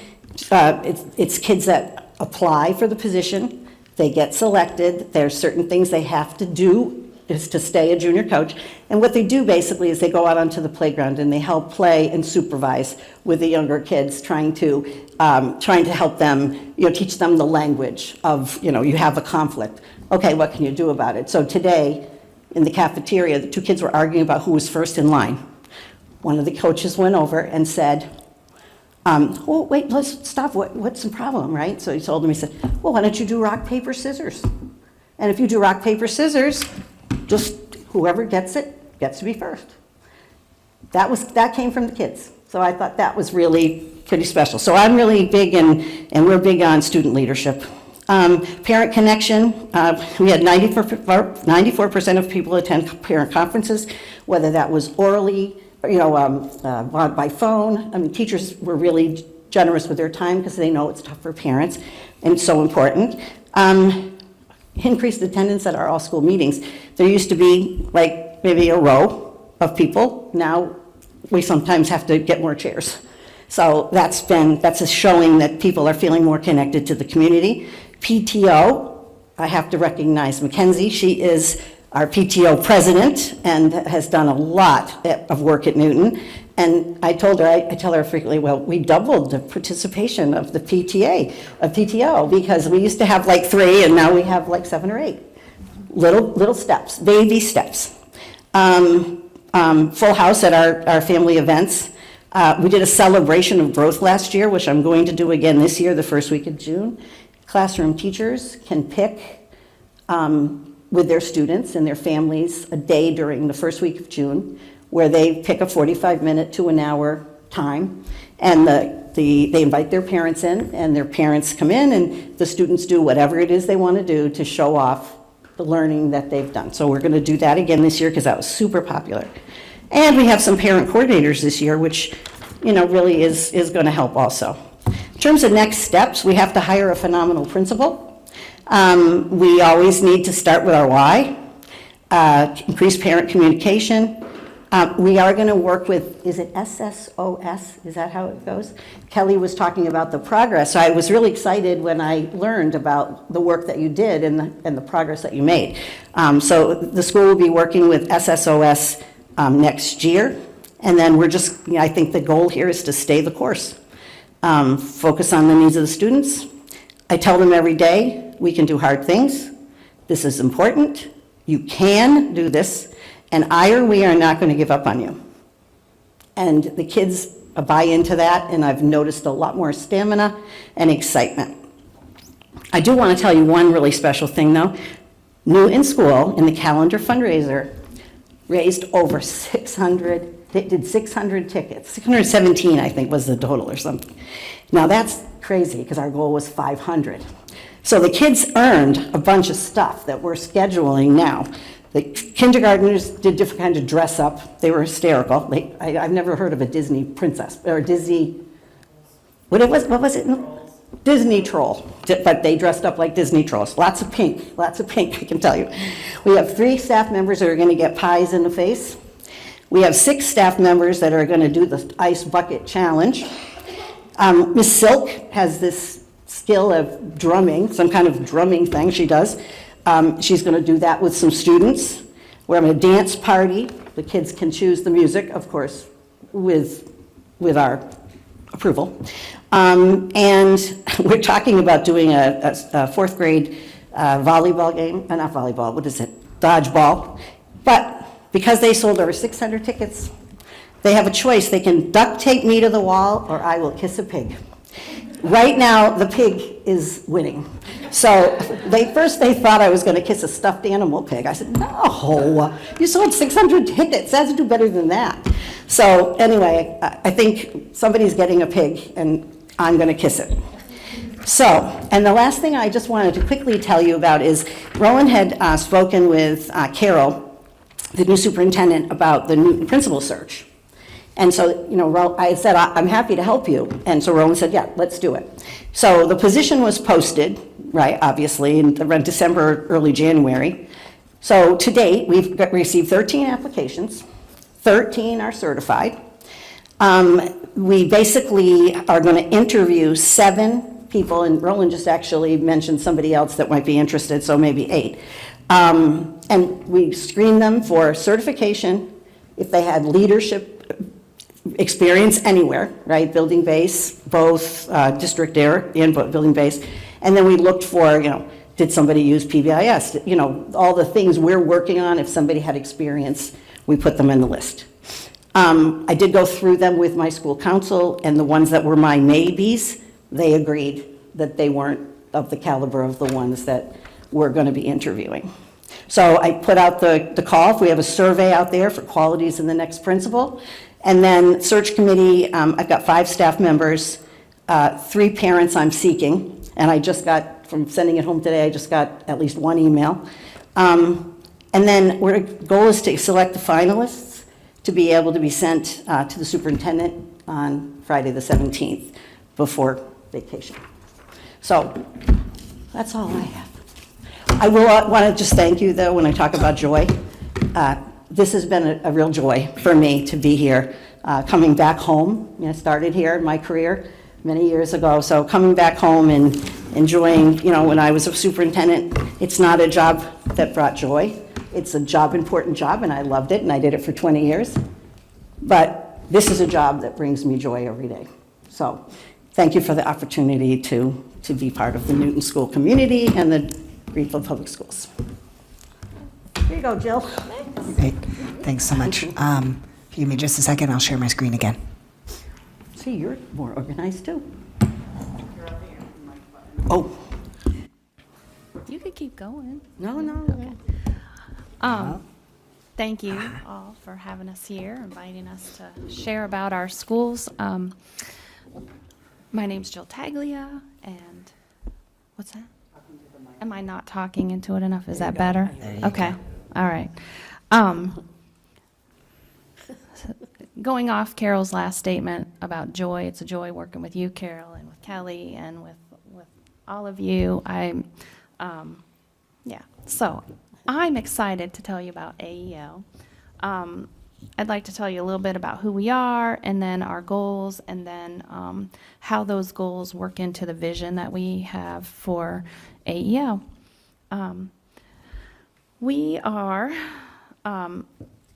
I: kids that apply for the position, they get selected, there's certain things they have to do is to stay a junior coach. And what they do basically is they go out onto the playground and they help play and supervise with the younger kids, trying to help them, teach them the language of, you have a conflict. Okay, what can you do about it? So today, in the cafeteria, the 2 kids were arguing about who was first in line. One of the coaches went over and said, well, wait, let's stop. What's the problem, right? So he told them, he said, well, why don't you do rock, paper, scissors? And if you do rock, paper, scissors, just whoever gets it gets to be first. That came from the kids. So I thought that was really pretty special. So I'm really big and we're big on student leadership. Parent connection, we had 94% of people attend parent conferences, whether that was orally, by phone. I mean, teachers were really generous with their time because they know it's tough for parents and so important. Increased attendance at our all-school meetings. There used to be like maybe a row of people. Now we sometimes have to get more chairs. So that's a showing that people are feeling more connected to the community. PTO, I have to recognize Mackenzie. She is our PTO president and has done a lot of work at Newton. And I tell her frequently, well, we doubled the participation of the PTO, because we used to have like 3 and now we have like 7 or 8. Little steps, baby steps. Full house at our family events. We did a celebration of growth last year, which I'm going to do again this year, the first week of June. Classroom teachers can pick with their students and their families a day during the first week of June where they pick a 45-minute to an hour time, and they invite their parents in, and their parents come in, and the students do whatever it is they want to do to show off the learning that they've done. So we're going to do that again this year because that was super popular. And we have some parent coordinators this year, which really is going to help also. In terms of next steps, we have to hire a phenomenal principal. We always need to start with our why, increase parent communication. We are going to work with, is it SSOS? Is that how it goes? Kelly was talking about the progress. So I was really excited when I learned about the work that you did and the progress that you made. So the school will be working with SSOS next year. And then I think the goal here is to stay the course. Focus on the needs of the students. I tell them every day, we can do hard things. This is important. You can do this. And we are not going to give up on you. And the kids buy into that, and I've noticed a lot more stamina and excitement. I do want to tell you one really special thing, though. Newton School, in the calendar fundraiser, raised over 600, they did 600 tickets. 617, I think, was the total or something. Now, that's crazy, because our goal was 500. So the kids earned a bunch of stuff that we're scheduling now. The kindergartners did different kinds of dress up. They were hysterical. I've never heard of a Disney princess, or Disney, what was it? Disney troll, but they dressed up like Disney trolls. Lots of pink, I can tell you. We have 3 staff members that are going to get pies in the face. We have 6 staff members that are going to do the ice bucket challenge. Miss Silk has this skill of drumming, some kind of drumming thing she does. She's going to do that with some students. We're having a dance party. The kids can choose the music, of course, with our approval. And we're talking about doing a 4th grade volleyball game. Not volleyball, what is it? Dodgeball. But because they sold over 600 tickets, they have a choice. They can duct tape me to the wall, or I will kiss a pig. Right now, the pig is winning. So they thought I was going to kiss a stuffed animal pig. I said, no, you sold 600 tickets. That's do better than that. So anyway, I think somebody's getting a pig, and I'm going to kiss it. So, and the last thing I just wanted to quickly tell you about is Rowan had spoken with Carol, the new superintendent, about the new principal search. And so, I said, I'm happy to help you. And so Rowan said, yeah, let's do it. So the position was posted, right, obviously, in around December, early January. So to date, we've received 13 applications. 13 are certified. We basically are going to interview 7 people, and Roland just actually mentioned somebody else that might be interested, so maybe 8. And we screen them for certification, if they had leadership experience anywhere, right? Building base, both district air and building base. And then we looked for, did somebody use PBIS? All the things we're working on, if somebody had experience, we put them in the list. I did go through them with my school council, and the ones that were my maybes, they agreed that they weren't of the caliber of the ones that we're going to be interviewing. So I put out the call. If we have a survey out there for qualities in the next principal. And then search committee, I've got 5 staff members, 3 parents I'm seeking, and I just got from sending it home today, I just got at least one email. And then our goal is to select the finalists to be able to be sent to the superintendent on Friday the 17th before vacation. So that's all I have. I will want to just thank you, though, when I talk about joy. This has been a real joy for me to be here, coming back home. I started here in my career many years ago, so coming back home and enjoying, when I was a superintendent, it's not a job that brought joy. It's a important job, and I loved it, and I did it for 20 years. But this is a job that brings me joy every day. So thank you for the opportunity to be part of the Newton School community and the Greenfield Public Schools. Here you go, Jill.
A: Great. Thanks so much. If you give me just a second, I'll share my screen again.
I: See, you're more organized, too. Oh,
J: You could keep going.
I: no.
J: Thank you all for having us here, inviting us to share about our schools. My name's Jill Taglia, and what's that? Am I not talking into it enough? Is that better? Okay, all right. Going off Carol's last statement about joy, it's a joy working with you, Carol, and with Kelly, and with all of you. So I'm excited to tell you about AEL. I'd like to tell you a little bit about who we are, and then our goals, and then how those goals work into the vision that we have for AEL. We are,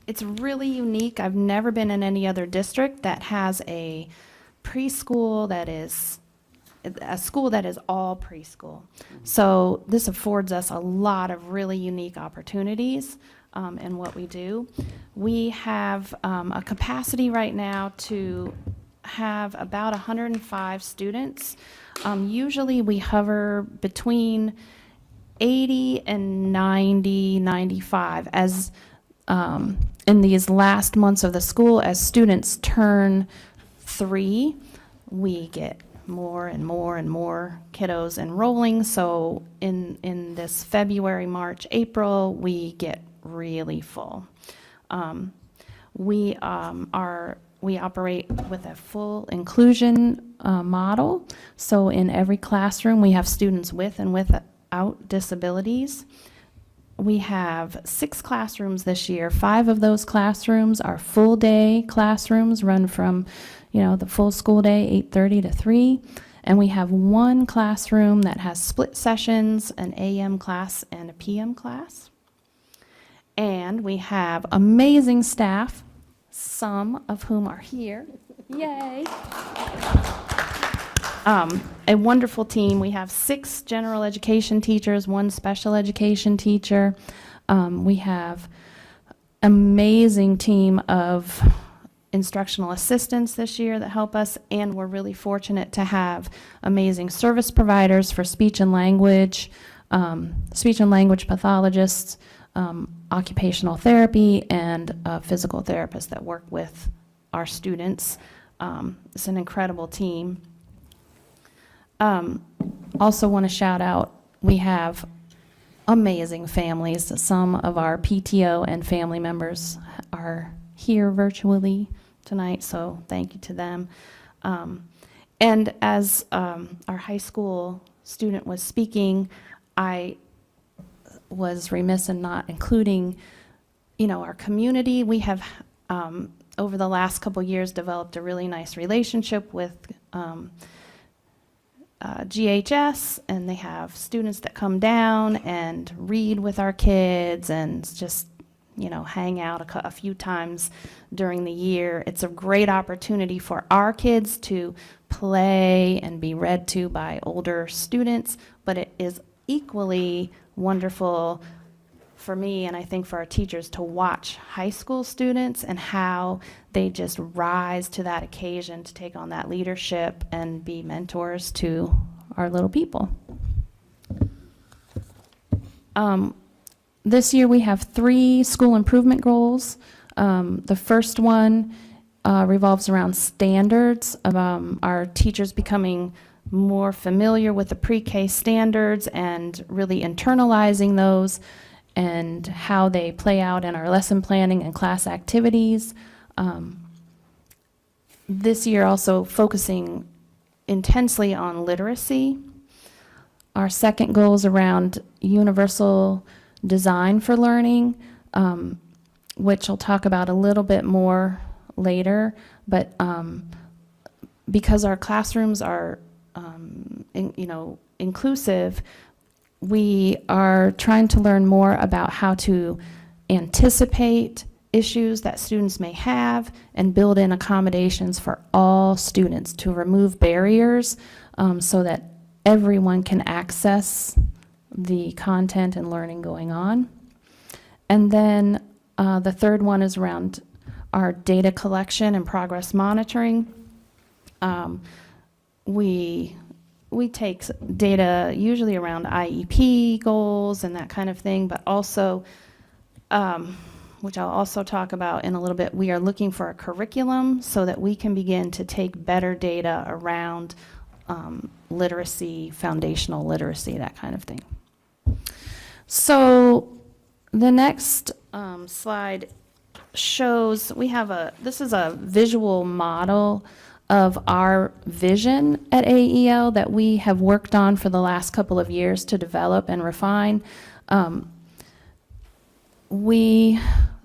J: it's really unique. I've never been in any other district that has a preschool that is a school that is all preschool. So this affords us a lot of really unique opportunities in what we do. We have a capacity right now to have about 105 students. Usually we hover between 80 and 90, 95 as in these last months of the school. As students turn 3, we get more and more and more kiddos enrolling. So in this February, March, April, we get really full. We operate with a full inclusion model. So in every classroom, we have students with and without disabilities. We have 6 classrooms this year. 5 of those classrooms are full-day classrooms, run from the full school day, 8:30 to 3. And we have 1 classroom that has split sessions, an AM class and a PM class. And we have amazing staff, some of whom are here. Yay! A wonderful team. We have 6 general education teachers, 1 special education teacher. We have amazing team of instructional assistants this year that help us, and we're really fortunate to have amazing service providers for speech and language pathologists, occupational therapy, and physical therapists that work with our students. It's an incredible team. Also want to shout out, we have amazing families. Some of our PTO and family members are here virtually tonight, so thank you to them. And as our high school student was speaking, I was remiss in not including, our community. We have, over the last couple years, developed a really nice relationship with GHS, and they have students that come down and read with our kids and just hang out a few times during the year. It's a great opportunity for our kids to play and be read to by older students, but it is equally wonderful for me, and I think for our teachers, to watch high school students and how they just rise to that occasion to take on that leadership and be mentors to our little people. This year we have 3 school improvement goals. The first one revolves around standards of our teachers becoming more familiar with the pre-K standards and really internalizing those and how they play out in our lesson planning and class activities. This year also focusing intensely on literacy. Our second goal is around universal design for learning, which I'll talk about a little bit more later, but because our classrooms are inclusive, we are trying to learn more about how to anticipate issues that students may have and build in accommodations for all students to remove barriers so that everyone can access the content and learning going on. And then the third one is around our data collection and progress monitoring. We take data usually around IEP goals and that kind of thing, but also, which I'll also talk about in a little bit, we are looking for a curriculum so that we can begin to take better data around literacy, foundational literacy, that kind of thing. So the next slide shows, this is a visual model of our vision at AEL that we have worked on for the last couple of years to develop and refine. We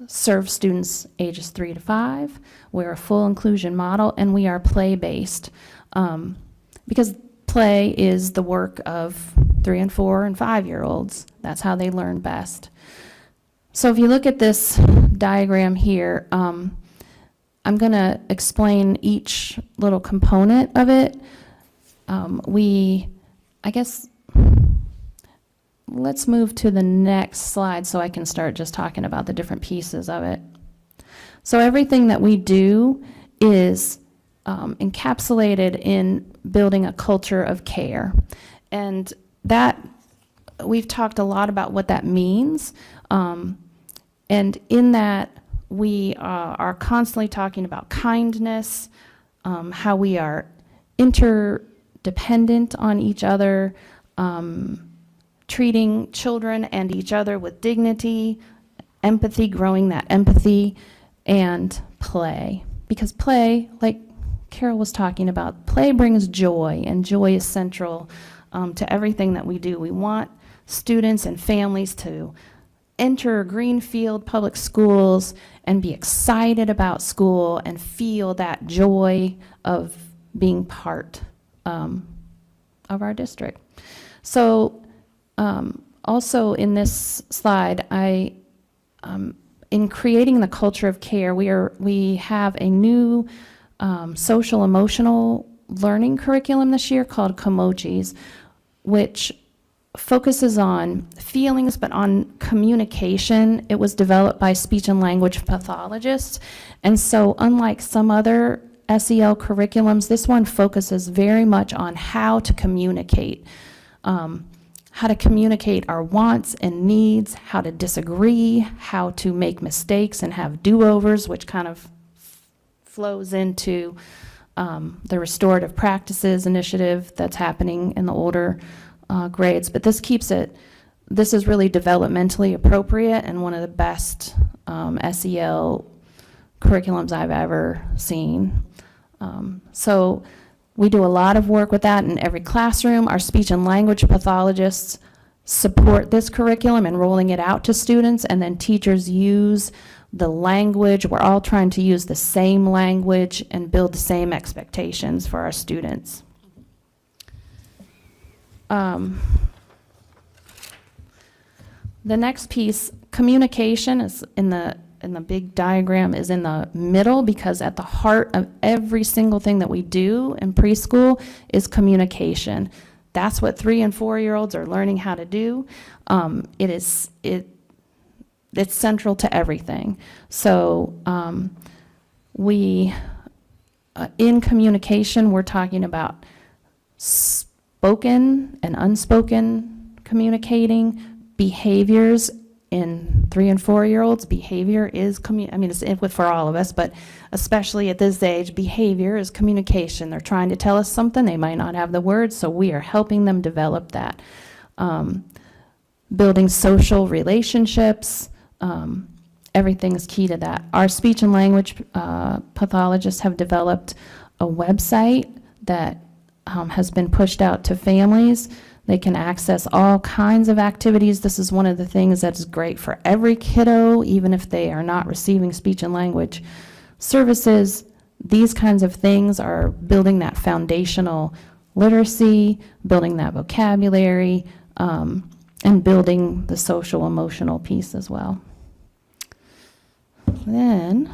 J: serve students ages 3 to 5. We're a full inclusion model, and we are play-based because play is the work of 3 and 4 and 5-year-olds. That's how they learn best. So if you look at this diagram here, I'm going to explain each little component of it. Let's move to the next slide so I can start just talking about the different pieces of it. So everything that we do is encapsulated in building a culture of care. And that, we've talked a lot about what that means. And in that, we are constantly talking about kindness, how we are interdependent on each other, treating children and each other with dignity, empathy, growing that empathy, and play. Because play, like Carol was talking about, play brings joy, and joy is central to everything that we do. We want students and families to enter Greenfield Public Schools and be excited about school and feel that joy of being part of our district. So also in this slide, in creating the culture of care, we have a new social emotional learning curriculum this year called Komochis, which focuses on feelings but on communication. It was developed by speech and language pathologists, and so unlike some other SEL curriculums, this one focuses very much on how to communicate our wants and needs, how to disagree, how to make mistakes and have do-overs, which kind of flows into the restorative practices initiative that's happening in the older grades. But this is really developmentally appropriate and one of the best SEL curriculums I've ever seen. So we do a lot of work with that in every classroom. Our speech and language pathologists support this curriculum and rolling it out to students, and then teachers use the language. We're all trying to use the same language and build the same expectations for our students. The next piece, communication, is in the big diagram, is in the middle, because at the heart of every single thing that we do in preschool is communication. That's what 3 and 4-year-olds are learning how to do. It's central to everything. So in communication, we're talking about spoken and unspoken communicating, behaviors in 3 and 4-year-olds, behavior is, I mean, it's for all of us, but especially at this age, behavior is communication. They're trying to tell us something, they might not have the words, so we are helping them develop that. Building social relationships, everything is key to that. Our speech and language pathologists have developed a website that has been pushed out to families. They can access all kinds of activities. This is one of the things that is great for every kiddo, even if they are not receiving speech and language services. These kinds of things are building that foundational literacy, building that vocabulary, and building the social emotional piece as well. Then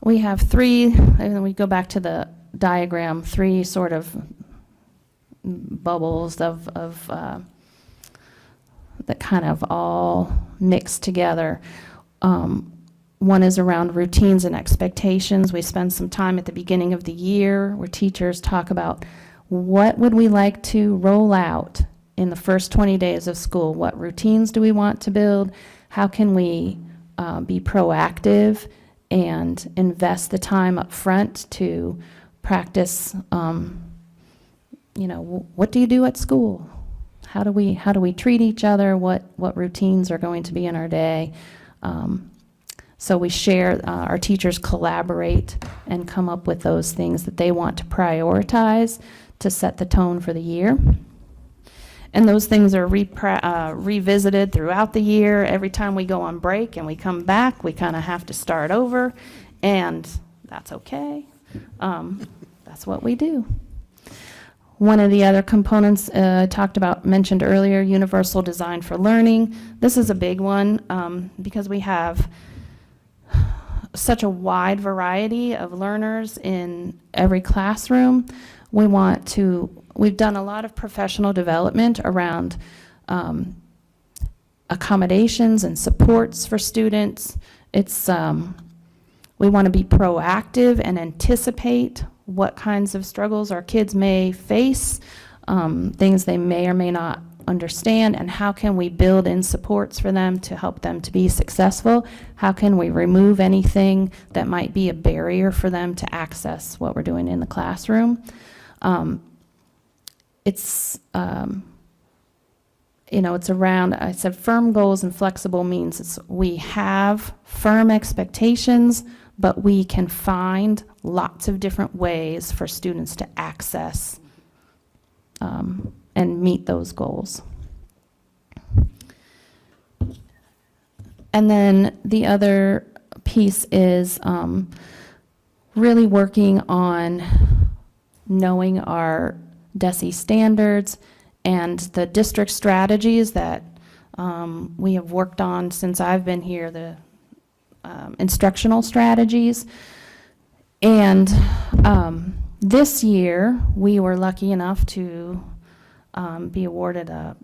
J: we have 3, and then we go back to the diagram, 3 sort of bubbles of that kind of all mixed together. One is around routines and expectations. We spend some time at the beginning of the year where teachers talk about what would we like to roll out in the first 20 days of school? What routines do we want to build? How can we be proactive and invest the time up front to practice, what do you do at school? How do we treat each other? What routines are going to be in our day? So we share, our teachers collaborate and come up with those things that they want to prioritize to set the tone for the year. And those things are revisited throughout the year. Every time we go on break and we come back, we kind of have to start over, and that's okay. That's what we do. One of the other components mentioned earlier, universal design for learning. This is a big one because we have such a wide variety of learners in every classroom. We've done a lot of professional development around accommodations and supports for students. We want to be proactive and anticipate what kinds of struggles our kids may face, things they may or may not understand, and how can we build in supports for them to help them to be successful? How can we remove anything that might be a barrier for them to access what we're doing in the classroom? It's around, I said firm goals and flexible means. We have firm expectations, but we can find lots of different ways for students to access and meet those goals. And then the other piece is really working on knowing our DESE standards and the district strategies that we have worked on since I've been here, the instructional strategies. And this year, we were lucky enough to be awarded a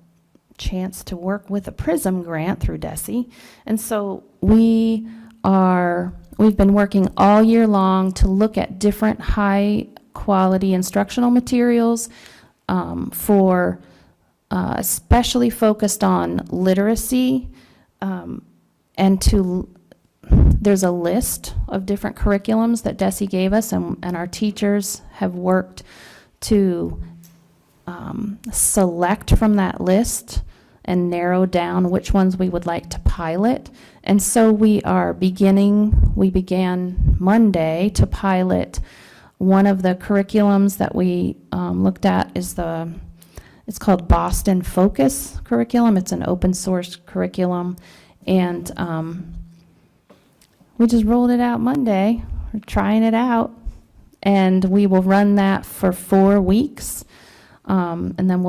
J: chance to work with a PRISM grant through DESE. And so we've been working all year long to look at different high quality instructional materials for especially focused on literacy, and there's a list of different curriculums that DESE gave us, and our teachers have worked to select from that list and narrow down which ones we would like to pilot. And so we began Monday to pilot one of the curriculums that we looked at it's called Boston Focus curriculum. It's an open source curriculum, and we just rolled it out Monday. We're trying it out, and we will run that for 4 weeks, and then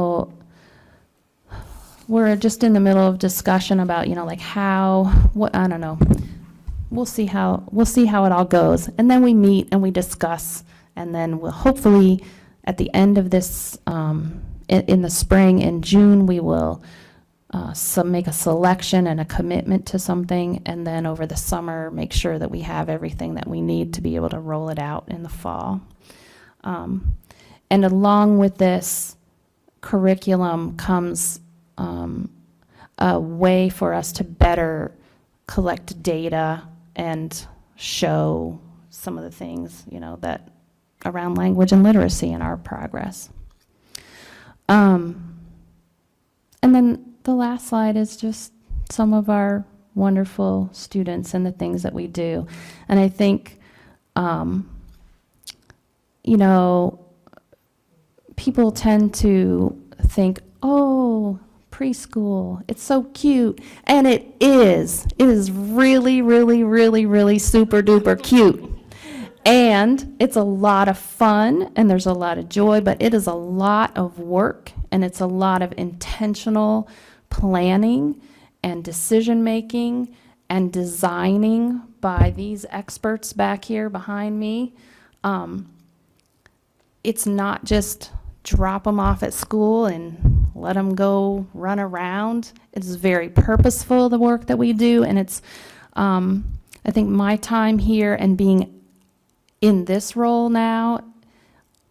J: we're just in the middle of discussion about, I don't know. We'll see how it all goes, and then we meet and we discuss, and then we'll hopefully at the end of this, in the spring, in June, we will make a selection and a commitment to something, and then over the summer, make sure that we have everything that we need to be able to roll it out in the fall. And along with this curriculum comes a way for us to better collect data and show some of the things, that around language and literacy and our progress. And then the last slide is just some of our wonderful students and the things that we do. And I think, people tend to think, oh, preschool, it's so cute. And it is. It is really, really, really, really super duper cute. And it's a lot of fun, and there's a lot of joy, but it is a lot of work, and it's a lot of intentional planning and decision-making and designing by these experts back here behind me. It's not just drop them off at school and let them go run around. It's very purposeful, the work that we do, and it's, I think my time here and being in this role now,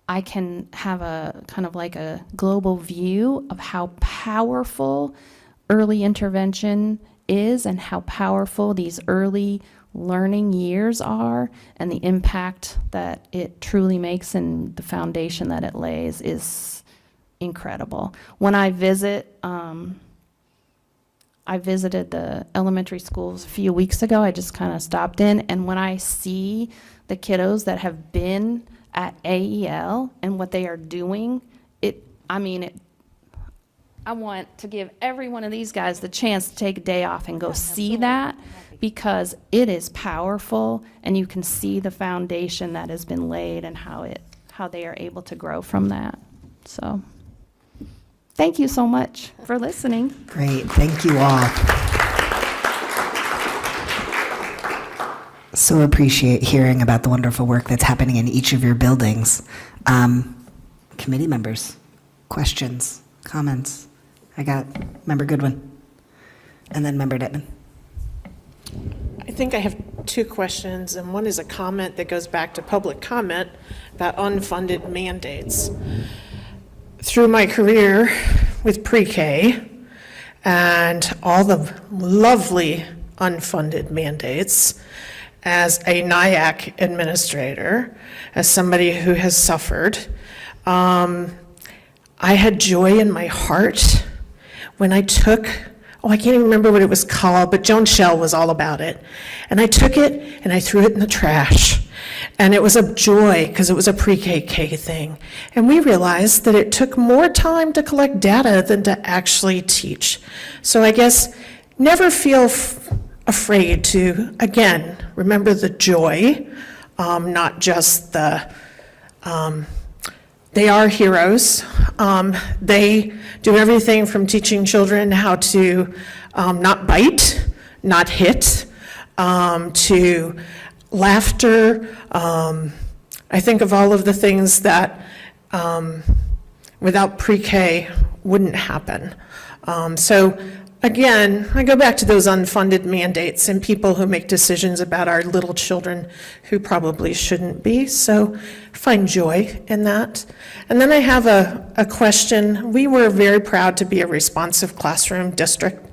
J: I can have a kind of like a global view of how powerful early intervention is and how powerful these early learning years are, and the impact that it truly makes and the foundation that it lays is incredible. When I visit, I visited the elementary schools a few weeks ago. I just kind of stopped in, and when I see the kiddos that have been at AEL and what they are doing, I want to give every one of these guys the chance to take a day off and go see that, because it is powerful, and you can see the foundation that has been laid and how they are able to grow from that. So thank you so much for listening.
A: Great, thank you all. So appreciate hearing about the wonderful work that's happening in each of your buildings. Committee members, questions, comments? I got Member Goodwin, and then Member Dittman.
K: I think I have two questions, and one is a comment that goes back to public comment about unfunded mandates. Through my career with pre-K and all the lovely unfunded mandates, as a NIAC administrator, as somebody who has suffered, I had joy in my heart when I took, I can't even remember what it was called, but Joan Shell was all about it. And I took it and I threw it in the trash. And it was a joy because it was a pre-KK thing. And we realized that it took more time to collect data than to actually teach. So I guess never feel afraid to, again, remember the joy, not just the, they are heroes. They do everything from teaching children how to not bite, not hit, to laughter. I think of all of the things that without pre-K wouldn't happen. So again, I go back to those unfunded mandates and people who make decisions about our little children who probably shouldn't be. So find joy in that. And then I have a question. We were very proud to be a responsive classroom district.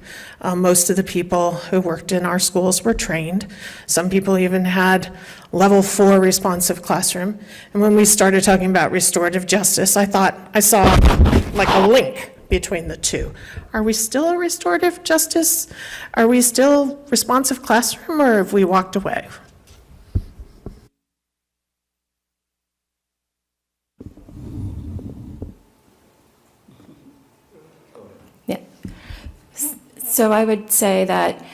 K: Most of the people who worked in our schools were trained. Some people even had level 4 responsive classroom. And when we started talking about restorative justice, I thought I saw like a link between the two. Are we still a restorative justice? Are we still responsive classroom, or have we walked away?
H: Yeah. So I would say that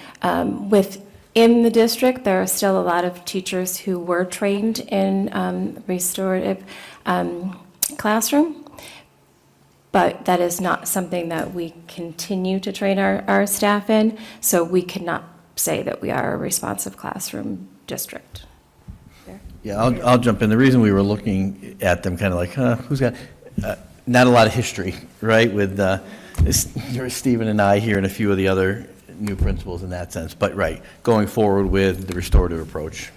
H: within the district, there are still a lot of teachers who were trained in restorative classroom. But that is not something that we continue to train our staff in, so we cannot say that we are a responsive classroom district.
C: Yeah, I'll jump in. The reason we were looking at them kind of like, who's got, not a lot of history, right, with Stephen and I here and a few of the other new principals in that sense, but right, going forward with the restorative approach.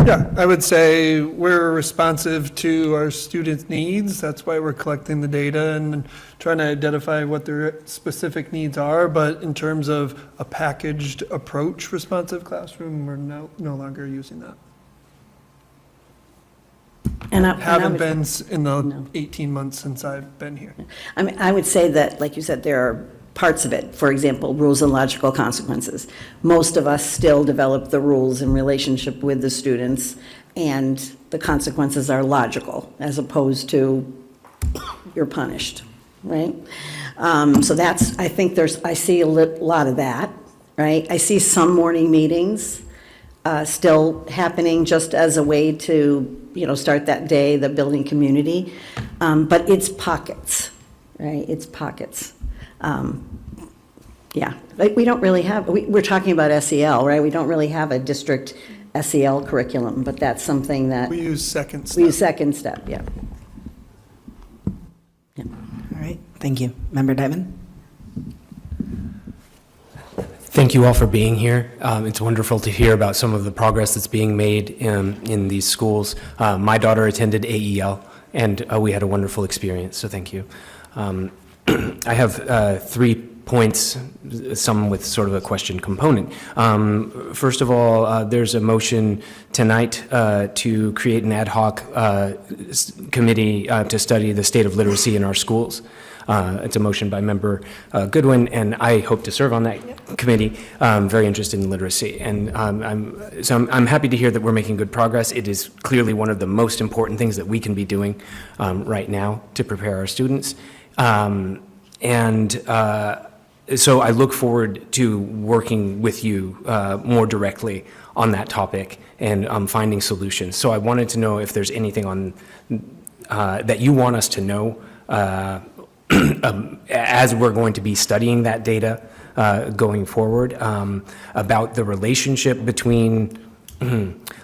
L: Yeah, I would say we're responsive to our students' needs. That's why we're collecting the data and trying to identify what their specific needs are. But in terms of a packaged approach, responsive classroom, we're no longer using that.
I: And I
L: Haven't
I: would-
L: been in the
I: No.
L: 18 months since I've been here.
I: I mean, I would say that, like you said, there are parts of it. For example, rules and logical consequences. Most of us still develop the rules in relationship with the students, and the consequences are logical, as opposed to you're punished, right? So that's, I think I see a lot of that, right? I see some morning meetings still happening just as a way to, start that day, the building community. But it's pockets, right? It's pockets. Yeah, like we don't really have, we're talking about SEL, right? We don't really have a district SEL curriculum, but that's something that.
L: We use second step.
I: We use second step, yeah.
A: All right, thank you. Member Diamond?
M: Thank you all for being here. It's wonderful to hear about some of the progress that's being made in these schools. My daughter attended AEL, and we had a wonderful experience, so thank you. I have 3 points, some with sort of a question component. First of all, there's a motion tonight to create an ad hoc committee to study the state of literacy in our schools. It's a motion by Member Goodwin, and I hope to serve on that committee. I'm very interested in literacy, and I'm happy to hear that we're making good progress. It is clearly one of the most important things that we can be doing right now to prepare our students. So I look forward to working with you more directly on that topic and finding solutions. So I wanted to know if there's anything on that you want us to know as we're going to be studying that data going forward about the relationship between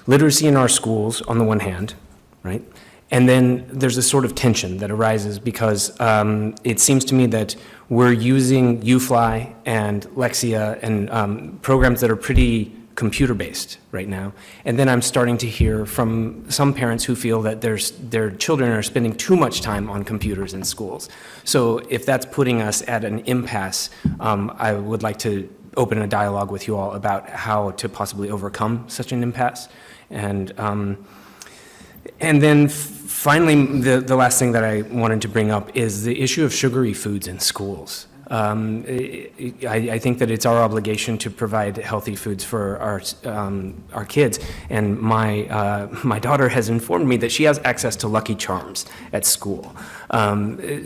M: literacy in our schools on the one hand, right? And then there's a sort of tension that arises because it seems to me that we're using UFly and Lexia and programs that are pretty computer-based right now. And then I'm starting to hear from some parents who feel that their children are spending too much time on computers in schools. So if that's putting us at an impasse, I would like to open a dialogue with you all about how to possibly overcome such an impasse. And then finally, the last thing that I wanted to bring up is the issue of sugary foods in schools. I think that it's our obligation to provide healthy foods for our kids, and my daughter has informed me that she has access to Lucky Charms at school.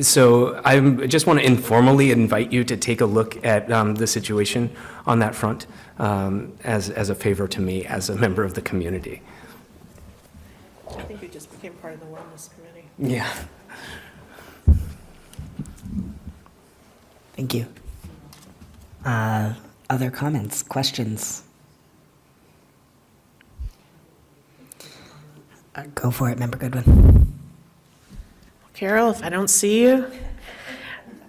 M: So I just want to informally invite you to take a look at the situation on that front as a favor to me as a member of the community.
K: I think you just became part of the wellness committee.
M: Yeah.
A: Thank you. Other comments, questions? Go for it, Member Goodwin.
K: Carol, if I don't see you,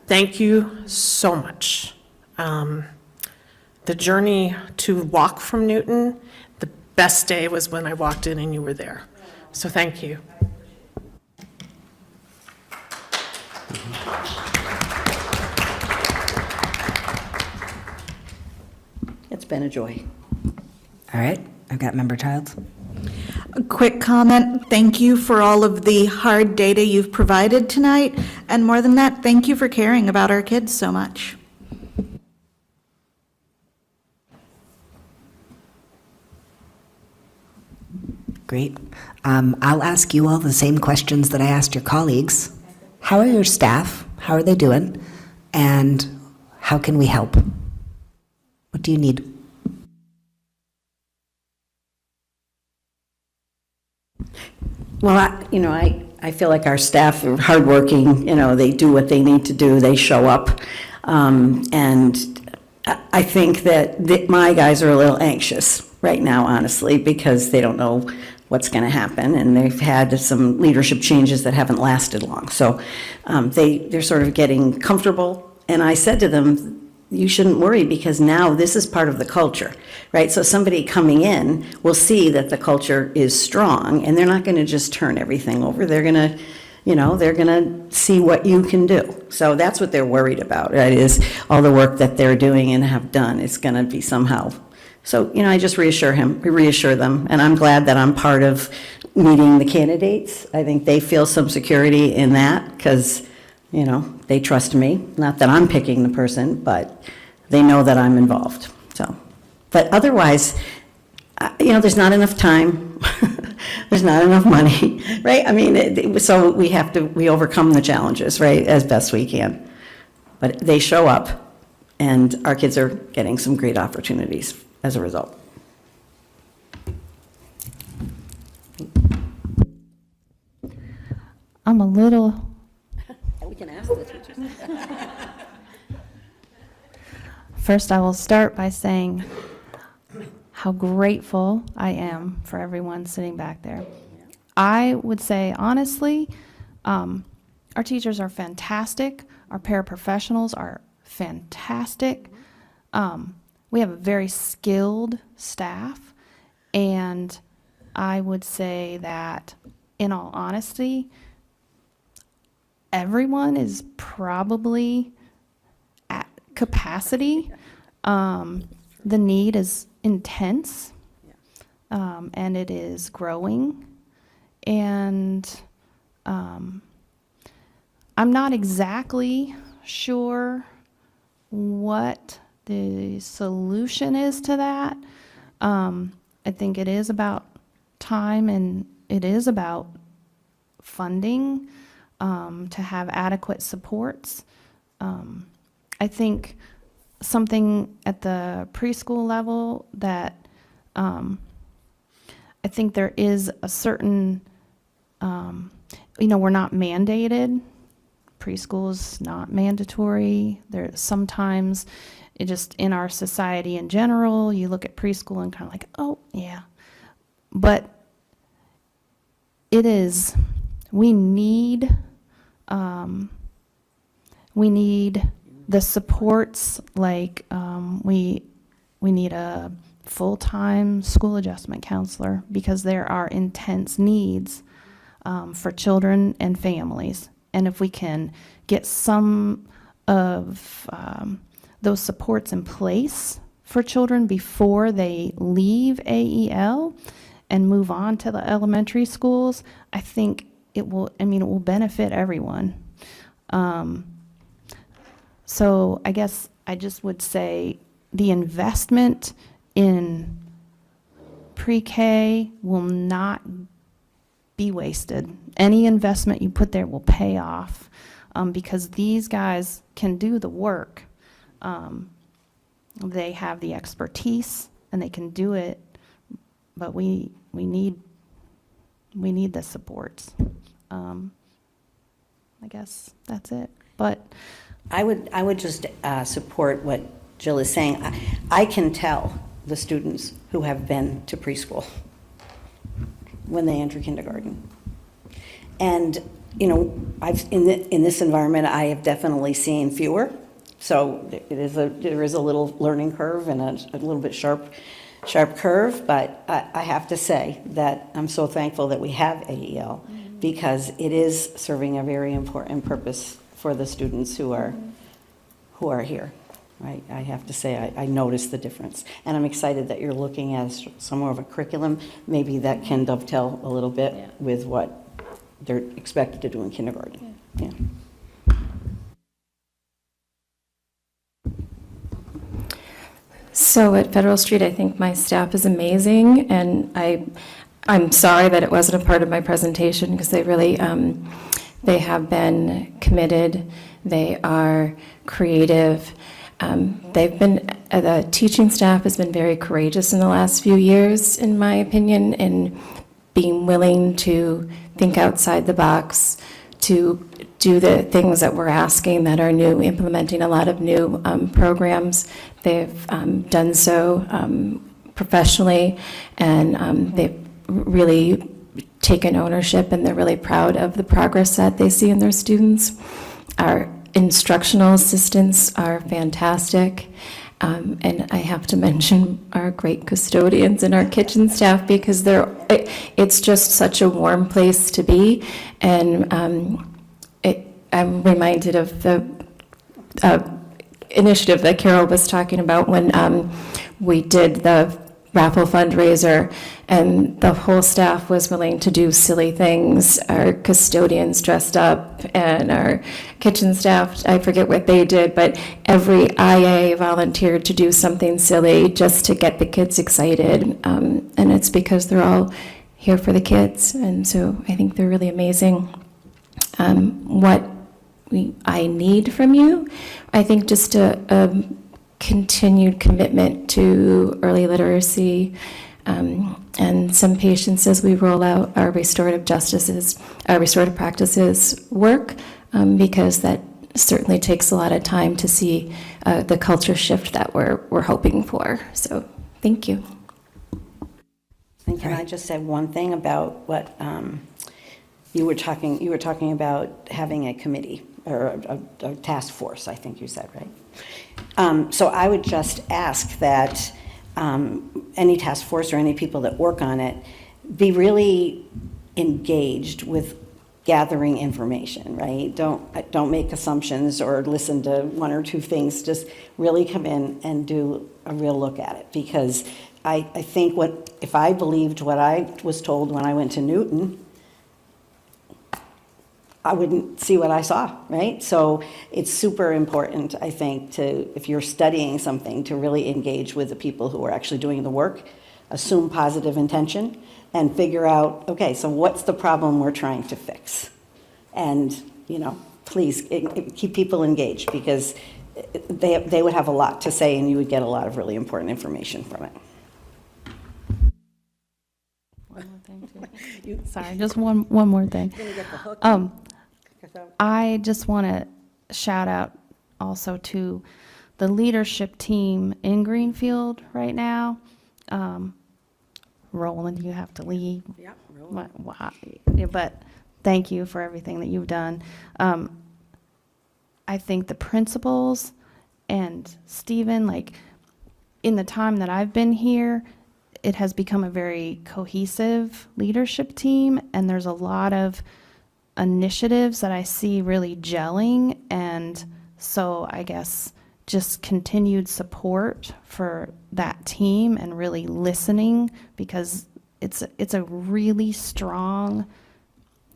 K: thank you so much. The journey to walk from Newton, the best day was when I walked in and you were there. So thank you.
I: It's been a joy.
A: All right, I've got Member Childs.
N: A quick comment. Thank you for all of the hard data you've provided tonight. And more than that, thank you for caring about our kids so much.
A: Great. I'll ask you all the same questions that I asked your colleagues. How are your staff? How are they doing? And how can we help? What do you need?
I: Well, I feel like our staff are hardworking, they do what they need to do, they show up. And I think that my guys are a little anxious right now, honestly, because they don't know what's going to happen, and they've had some leadership changes that haven't lasted long. So they're sort of getting comfortable, and I said to them, you shouldn't worry, because now this is part of the culture, right? So somebody coming in will see that the culture is strong, and they're not going to just turn everything over. They're going to, they're going to see what you can do. So that's what they're worried about, right? Is all the work that they're doing and have done is going to be somehow. So, I just reassure them, and I'm glad that I'm part of meeting the candidates. I think they feel some security in that, because, they trust me. Not that I'm picking the person, but they know that I'm involved. So, but otherwise, there's not enough time. There's not enough money, right? I mean, so we overcome the challenges, right, as best we can. But they show up, and our kids are getting some great opportunities as a result.
J: I'm a little,
I: We can ask the teachers.
J: first I will start by saying how grateful I am for everyone sitting back there. I would say, honestly, our teachers are fantastic. Our paraprofessionals are fantastic. We have a very skilled staff, and I would say that, in all honesty, everyone is probably at capacity. The need is intense, and it is growing. And I'm not exactly sure what the solution is to that. I think it is about time, and it is about funding to have adequate supports. I think something at the preschool level that I think there is a certain, we're not mandated. Preschool is not mandatory. There's sometimes it just, in our society in general, you look at preschool and kind of like, oh yeah, but it is, we need the supports, like we need a full-time school adjustment counselor, because there are intense needs for children and families. And if we can get some of those supports in place for children before they leave AEL and move on to the elementary schools, I think it will benefit everyone. So I guess I just would say the investment in pre-K will not be wasted. Any investment you put there will pay off, because these guys can do the work. They have the expertise and they can do it, but we need the supports. I guess that's it. But
I: I would just support what Jill is saying. I can tell the students who have been to preschool when they enter kindergarten. And, in this environment, I have definitely seen fewer. So there is a little learning curve and a little bit sharp curve. But I have to say that I'm so thankful that we have AEL, because it is serving a very important purpose for the students who are here. Right? I have to say, I noticed the difference. And I'm excited that you're looking at some more of a curriculum, maybe that can dovetail a little bit with what they're expected to do in kindergarten. Yeah.
H: So at Federal Street, I think my staff is amazing, and I'm sorry that it wasn't a part of my presentation, because they really, they have been committed. They are creative. The teaching staff has been very courageous in the last few years, in my opinion, in being willing to think outside the box, to do the things that we're asking that are new, implementing a lot of new programs. They've done so professionally, and they've really taken ownership, and they're really proud of the progress that they see in their students. Our instructional assistants are fantastic. And I have to mention our great custodians and our kitchen staff, because it's just such a warm place to be. And I'm reminded of the initiative that Carol was talking about when we did the raffle fundraiser, and the whole staff was willing to do silly things. Our custodians dressed up, and our kitchen staff, I forget what they did, but every IA volunteered to do something silly just to get the kids excited. And it's because they're all here for the kids, and so I think they're really amazing. What I need from you, I think just a continued commitment to early literacy, and some patience as we roll out our restorative practices work, because that certainly takes a lot of time to see the culture shift that we're hoping for. So thank you.
I: And can I just say one thing about what you were talking about having a committee or a task force, I think you said, right? So I would just ask that any task force or any people that work on it be really engaged with gathering information, right? Don't make assumptions or listen to one or two things. Just really come in and do a real look at it, because I think if I believed what I was told when I went to Newton, I wouldn't see what I saw, right? So it's super important, I think, if you're studying something, to really engage with the people who are actually doing the work, assume positive intention, and figure out, okay, so what's the problem we're trying to fix? And, please keep people engaged, because they would have a lot to say, and you would get a lot of really important information from it.
J: One more thing, too. Sorry, just one more thing. I just want to shout out also to the leadership team in Greenfield right now. Roland, you have to leave.
A: Yep,
J: But thank you for everything that you've done. I think the principals and Stephen, in the time that I've been here, it has become a very cohesive leadership team, and there's a lot of initiatives that I see really gelling, and so I guess just continued support for that team and really listening, because it's a really strong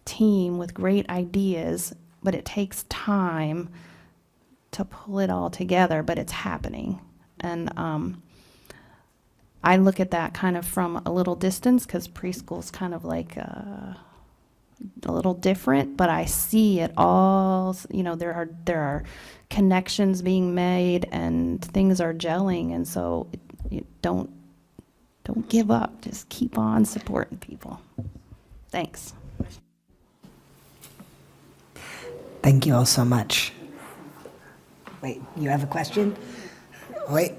J: team with great ideas, but it takes time to pull it all together, but it's happening. And I look at that kind of from a little distance, because preschool's kind of like a little different, but I see it all. There are connections being made and things are gelling, and so don't give up. Just keep on supporting people. Thanks.
A: Thank you all so much. Wait, you have a question? Wait.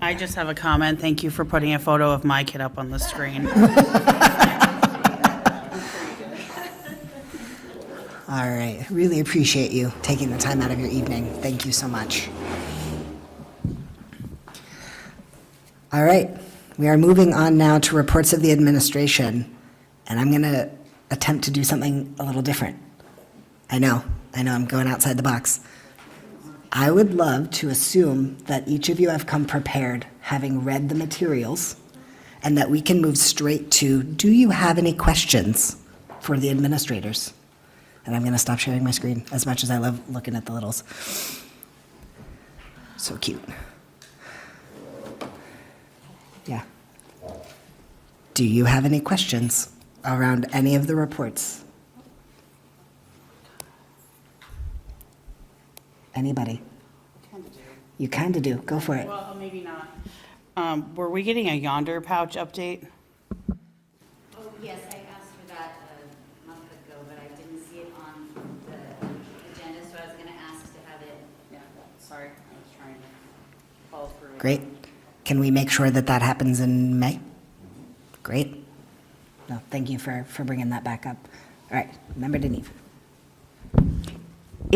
B: I just have a comment. Thank you for putting a photo of my kid up on the screen.
A: All right, really appreciate you taking the time out of your evening. Thank you so much. All right, we are moving on now to reports of the administration, and I'm going to attempt to do something a little different. I know, I'm going outside the box. I would love to assume that each of you have come prepared, having read the materials, and that we can move straight to, do you have any questions for the administrators? And I'm going to stop sharing my screen, as much as I love looking at the littles. So cute. Yeah. Do you have any questions around any of the reports? Anybody? You kind of do. Go for it.
B: Well, maybe not. Were we getting a Yonder pouch update?
O: Oh, yes, I asked for that a month ago, but I didn't see it on the agenda, so I was going to ask to have it.
B: Yeah, sorry. I was trying to follow through.
A: Great. Can we make sure that that happens in May? Great. No, thank you for bringing that back up. All right, Member Deneve.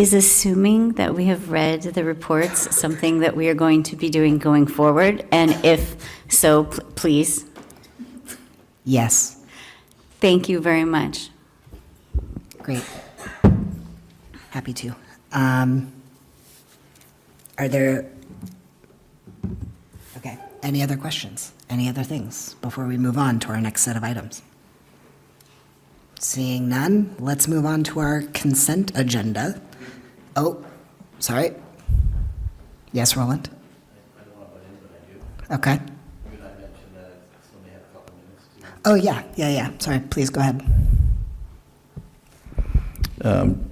O: is assuming that we have read the reports something that we are going to be doing going forward? And if so, please.
A: Yes.
O: Thank you very much.
A: Great. Happy to. Are there, okay, any other questions? Any other things before we move on to our next set of items? Seeing none, let's move on to our consent agenda. Oh, sorry. Yes, Roland? Okay. Oh, yeah. Sorry, please go ahead.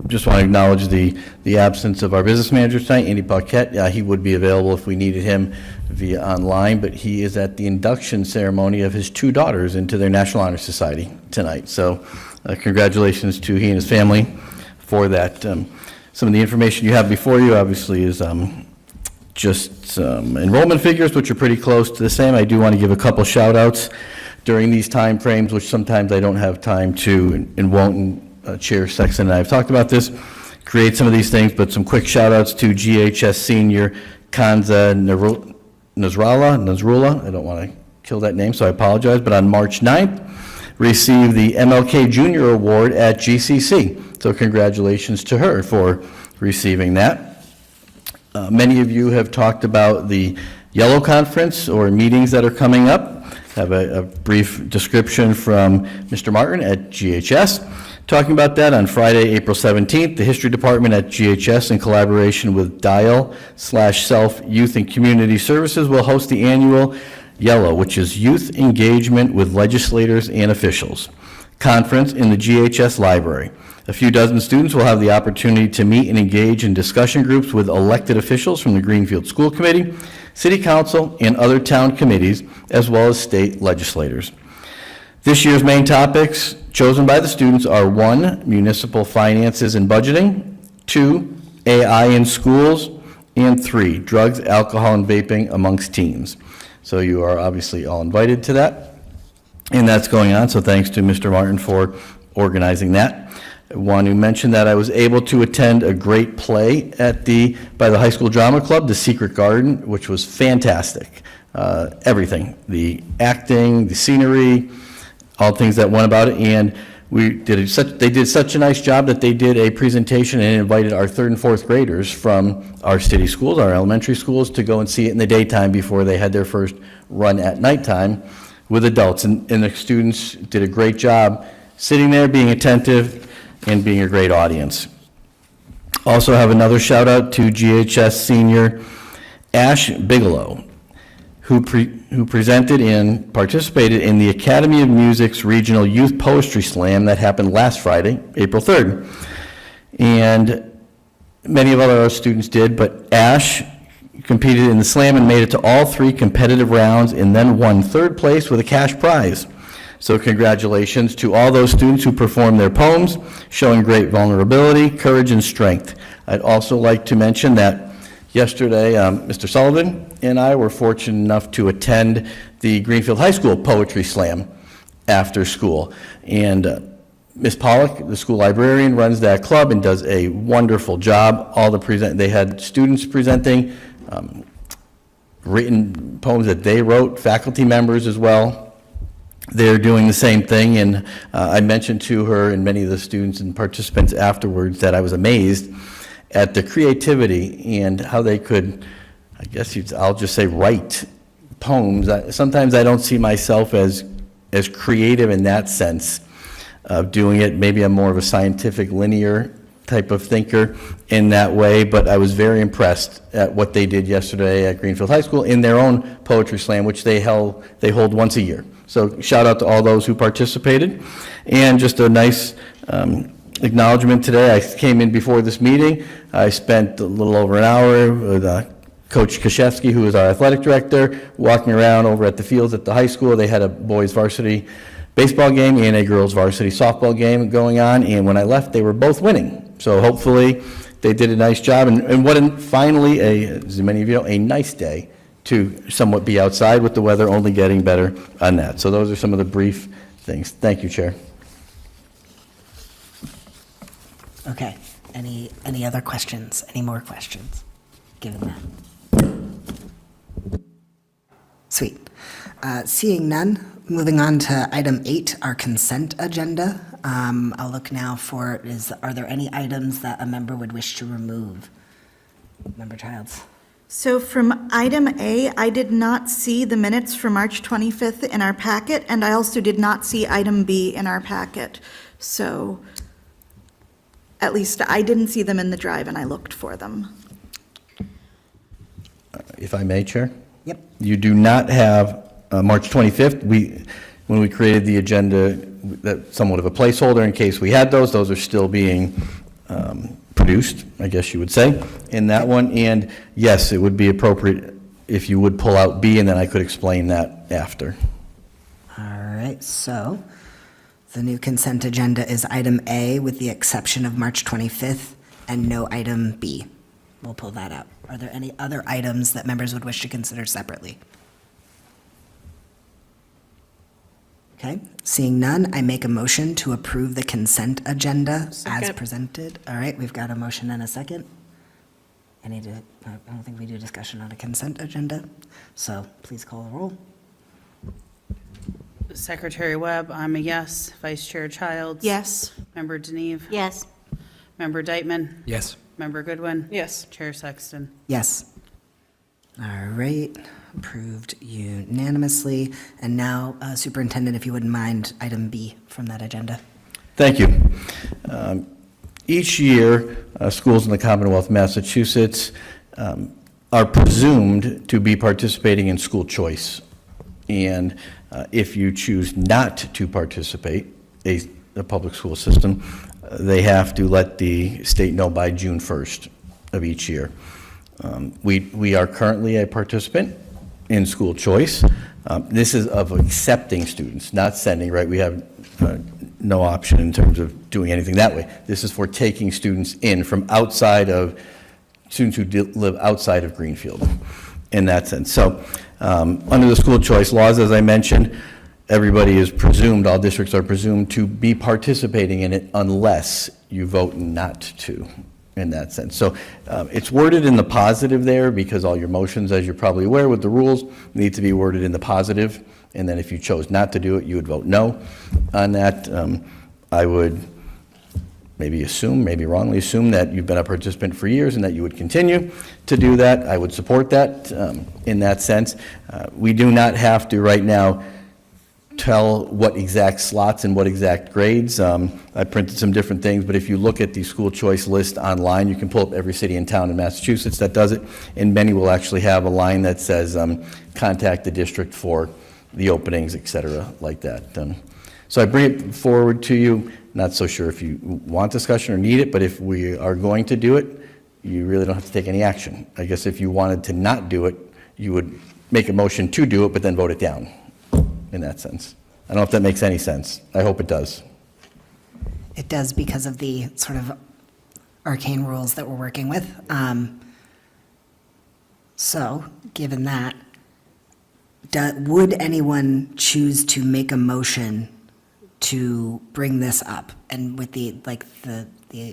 C: Just want to acknowledge the absence of our business manager tonight, Andy Paquette. He would be available if we needed him via online, but he is at the induction ceremony of his 2 daughters into their National Honor Society tonight. So congratulations to he and his family for that. Some of the information you have before you obviously is just enrollment figures, which are pretty close to the same. I do want to give a couple shout outs during these time frames, which sometimes I don't have time to and won't. Chair Sexton and I have talked about this, create some of these things, but some quick shout outs to GHS senior Kanza Nasrullah. I don't want to kill that name, so I apologize, but on March 9th, received the MLK Junior Award at GCC. So congratulations to her for receiving that. Many of you have talked about the Yellow Conference or meetings that are coming up. I have a brief description from Mr. Martin at GHS. Talking about that on Friday, April 17th, the History Department at GHS, in collaboration with Dial/Self Youth and Community Services, will host the annual YELLOW, which is Youth Engagement with Legislators and Officials, conference in the GHS Library. A few dozen students will have the opportunity to meet and engage in discussion groups with elected officials from the Greenfield School Committee, City Council, and other town committees, as well as state legislators. This year's main topics chosen by the students are 1, municipal finances and budgeting, 2, AI in schools, and 3, drugs, alcohol, and vaping amongst teens. So you are obviously all invited to that, and that's going on, so thanks to Mr. Martin for organizing that. I want to mention that I was able to attend a great play by the High School Drama Club, The Secret Garden, which was fantastic. Everything, the acting, the scenery, all things that went about it, and they did such a nice job that they did a presentation and invited our 3rd and 4th graders from our city schools, our elementary schools, to go and see it in the daytime before they had their first run at nighttime with adults. And the students did a great job sitting there, being attentive, and being a great audience. Also have another shout out to GHS senior Ash Bigelow, who presented and participated in the Academy of Music's Regional Youth Poetry Slam that happened last Friday, April 3rd. And many of our students did, but Ash competed in the slam and made it to all 3 competitive rounds and then won 3rd place with a cash prize. So congratulations to all those students who performed their poems, showing great vulnerability, courage, and strength. I'd also like to mention that yesterday, Mr. Sullivan and I were fortunate enough to attend the Greenfield High School Poetry Slam after school. And Ms. Pollock, the school librarian, runs that club and does a wonderful job. They had students presenting written poems that they wrote, faculty members as well. They're doing the same thing, and I mentioned to her and many of the students and participants afterwards that I was amazed at the creativity and how they could, I'll just say, write poems. Sometimes I don't see myself as creative in that sense of doing it. Maybe I'm more of a scientific, linear type of thinker in that way, but I was very impressed at what they did yesterday at Greenfield High School in their own poetry slam, which they hold once a year. So shout out to all those who participated. And just a nice acknowledgement today. I came in before this meeting. I spent a little over an hour with Coach Kashevsky, who is our athletic director, walking around over at the fields at the high school. They had a boys varsity baseball game and a girls varsity softball game going on, and when I left, they were both winning. So hopefully they did a nice job, and finally, as many of you know, a nice day to somewhat be outside with the weather only getting better on that. So those are some of the brief things. Thank you, Chair.
A: Okay, any other questions? Any more questions, given that? Sweet. Seeing none, moving on to item 8, our consent agenda. I'll look now for, are there any items that a member would wish to remove? Member Childs.
N: So from item A, I did not see the minutes for March 25th in our packet, and I also did not see item B in our packet. So at least I didn't see them in the drive, and I looked for them.
C: If I may, Chair?
A: Yep.
C: You do not have March 25th. When we created the agenda, that's somewhat of a placeholder in case we had those. Those are still being produced, I guess you would say, in that one. And yes, it would be appropriate if you would pull out B, and then I could explain that after.
A: All right, so the new consent agenda is item A with the exception of March 25th and no item B. We'll pull that out. Are there any other items that members would wish to consider separately? Okay, seeing none, I make a motion to approve the consent agenda as
K: Second.
A: presented. All right, we've got a motion and a second. I don't think we do discussion on a consent agenda, so please call the roll.
B: Secretary Webb, I'm a yes. Vice Chair Childs?
N: Yes.
B: Member Deneve?
O: Yes.
B: Member Deitman?
M: Yes.
B: Member Goodwin?
K: Yes.
B: Chair Sexton?
A: Yes. All right, approved unanimously. And now, Superintendent, if you wouldn't mind, item B from that agenda.
C: Thank you. Each year, schools in the Commonwealth of Massachusetts are presumed to be participating in school choice. And if you choose not to participate, a public school system, they have to let the state know by June 1st of each year. We are currently a participant in school choice. This is of accepting students, not sending, right? We have no option in terms of doing anything that way. This is for taking students in from outside of, students who live outside of Greenfield in that sense. So under the school choice laws, as I mentioned, everybody is presumed, all districts are presumed to be participating in it unless you vote not to, in that sense. So it's worded in the positive there because all your motions, as you're probably aware with the rules, need to be worded in the positive. And then if you chose not to do it, you would vote no on that. I would maybe assume, maybe wrongly assume that you've been a participant for years and that you would continue to do that. I would support that in that sense. We do not have to right now tell what exact slots and what exact grades. I printed some different things, but if you look at the school choice list online, you can pull up every city and town in Massachusetts that does it, and many will actually have a line that says, contact the district for the openings, et cetera, like that. So I bring it forward to you. Not so sure if you want discussion or need it, but if we are going to do it, you really don't have to take any action. I guess if you wanted to not do it, you would make a motion to do it, but then vote it down in that sense. I don't know if that makes any sense. I hope it does.
A: It does because of the sort of arcane rules that we're working with. So, given that, would anyone choose to make a motion to bring this up? And with the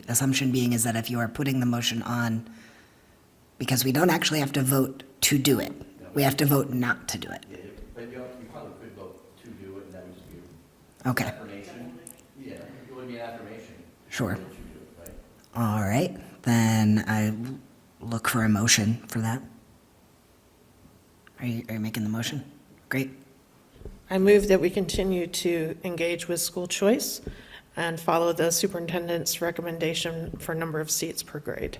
A: assumption being is that if you are putting the motion on, because we don't actually have to vote to do it, we have to vote not to do it.
C: But you probably could vote to do it, and that would just be
A: Okay.
C: affirmation. Yeah, it would be an affirmation.
A: Sure. All right, then I look for a motion for that. Are you making the motion? Great.
K: I move that we continue to engage with school choice and follow the superintendent's recommendation for number of seats per grade.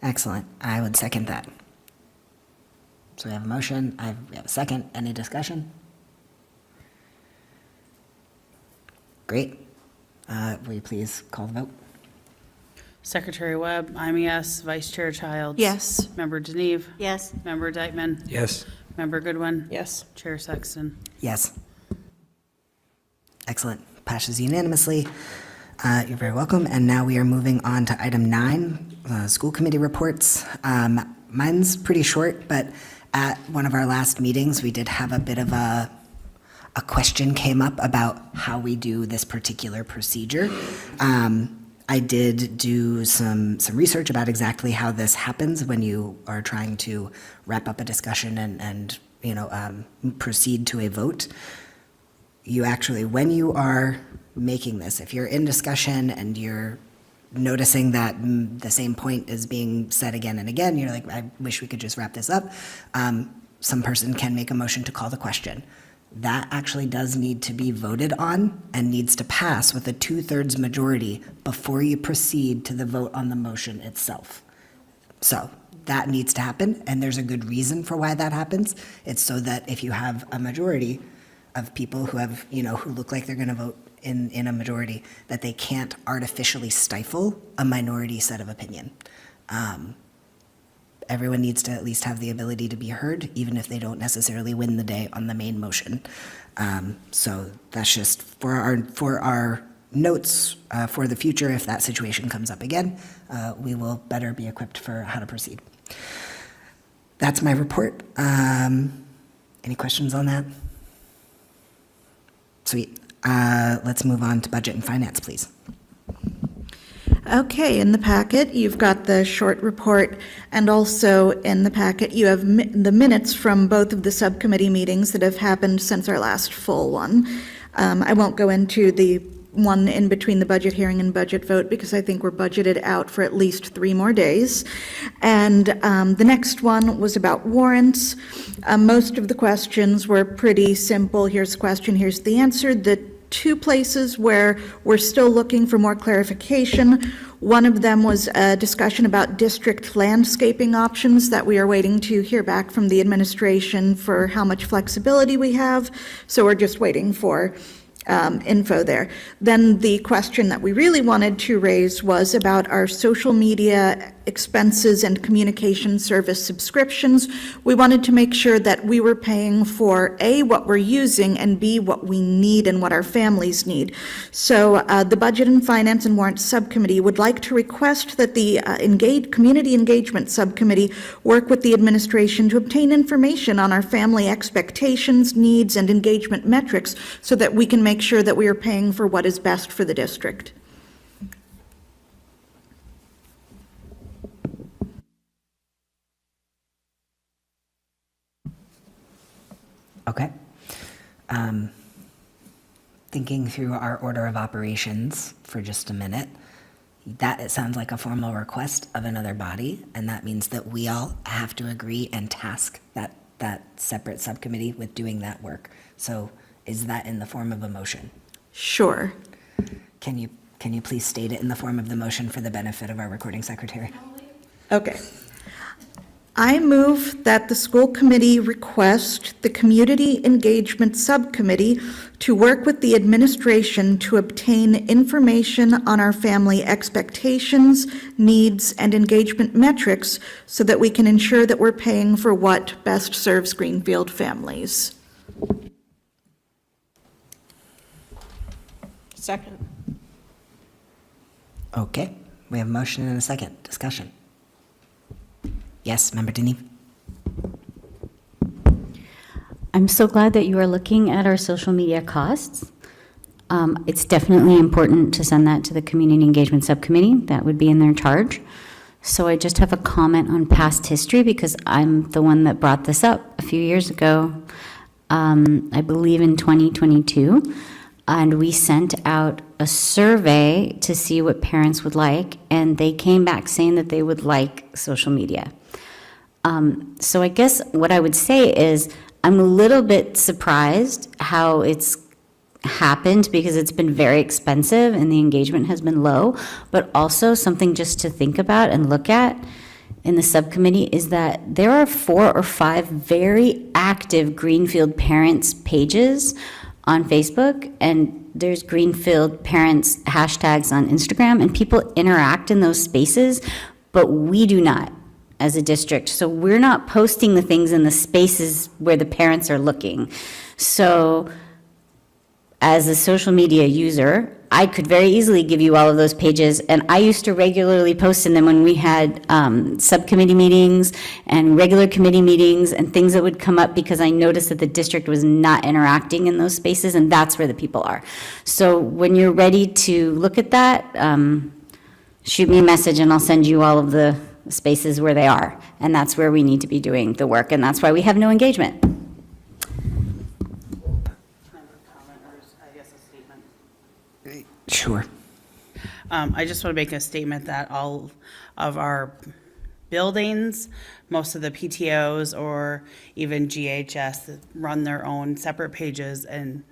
A: Excellent. I would second that. So we have a motion, we have a second. Any discussion? Great. Will you please call the vote?
B: Secretary Webb, I'm a yes. Vice Chair Childs?
N: Yes.
B: Member Deneve?
O: Yes.
B: Member Deitman?
M: Yes.
B: Member Goodwin?
K: Yes.
B: Chair Sexton?
A: Yes. Excellent. Passes unanimously. You're very welcome. And now we are moving on to item 9, school committee reports. Mine's pretty short, but at one of our last meetings, we did have a bit of a a question came up about how we do this particular procedure. I did do some research about exactly how this happens when you are trying to wrap up a discussion and proceed to a vote. You actually, when you are making this, if you're in discussion and you're noticing that the same point is being said again and again, you're like, I wish we could just wrap this up. Some person can make a motion to call the question. That actually does need to be voted on and needs to pass with a 2/3 majority before you proceed to the vote on the motion itself. So that needs to happen, and there's a good reason for why that happens. It's so that if you have a majority of people who have, who look like they're going to vote in a majority, that they can't artificially stifle a minority set of opinion. Everyone needs to at least have the ability to be heard, even if they don't necessarily win the day on the main motion. So that's just for our notes for the future. If that situation comes up again, we will better be equipped for how to proceed. That's my report. Any questions on that? Sweet. Let's move on to budget and finance, please.
N: Okay, in the packet, you've got the short report, and also in the packet, you have the minutes from both of the subcommittee meetings that have happened since our last full one. I won't go into the one in between the budget hearing and budget vote because I think we're budgeted out for at least 3 more days. And the next one was about warrants. Most of the questions were pretty simple. Here's the question, here's the answer. The 2 places where we're still looking for more clarification. One of them was a discussion about district landscaping options that we are waiting to hear back from the administration for how much flexibility we have. So we're just waiting for info there. Then the question that we really wanted to raise was about our social media expenses and communication service subscriptions. We wanted to make sure that we were paying for A, what we're using, and B, what we need and what our families need. So the Budget and Finance and Warrant Subcommittee would like to request that the Community Engagement Subcommittee work with the administration to obtain information on our family expectations, needs, and engagement metrics so that we can make sure that we are paying for what is best for the district.
A: Okay. Thinking through our order of operations for just a minute, that it sounds like a formal request of another body, and that means that we all have to agree and task that separate subcommittee with doing that work. So is that in the form of a motion?
N: Sure.
A: Can you please state it in the form of the motion for the benefit of our recording secretary?
N: Okay. I move that the school committee request the Community Engagement Subcommittee to work with the administration to obtain information on our family expectations, needs, and engagement metrics so that we can ensure that we're paying for what best serves Greenfield families.
K: Second.
A: Okay, we have a motion and a second. Discussion. Yes, Member Deneve.
O: I'm so glad that you are looking at our social media costs. It's definitely important to send that to the Community Engagement Subcommittee. That would be in their charge. So I just have a comment on past history because I'm the one that brought this up a few years ago, I believe in 2022. And we sent out a survey to see what parents would like, and they came back saying that they would like social media. So I guess what I would say is I'm a little bit surprised how it's happened because it's been very expensive and the engagement has been low, but also something just to think about and look at in the subcommittee is that there are 4 or 5 very active Greenfield parents pages on Facebook, and there's Greenfield parents hashtags on Instagram, and people interact in those spaces, but we do not as a district. So we're not posting the things in the spaces where the parents are looking. So as a social media user, I could very easily give you all of those pages, and I used to regularly post in them when we had subcommittee meetings and regular committee meetings and things that would come up because I noticed that the district was not interacting in those spaces, and that's where the people are. So when you're ready to look at that, shoot me a message and I'll send you all of the spaces where they are, and that's where we need to be doing the work, and that's why we have no engagement.
A: Sure.
B: I just want to make a statement that all of our buildings, most of the PTOs or even GHS run their own separate pages, and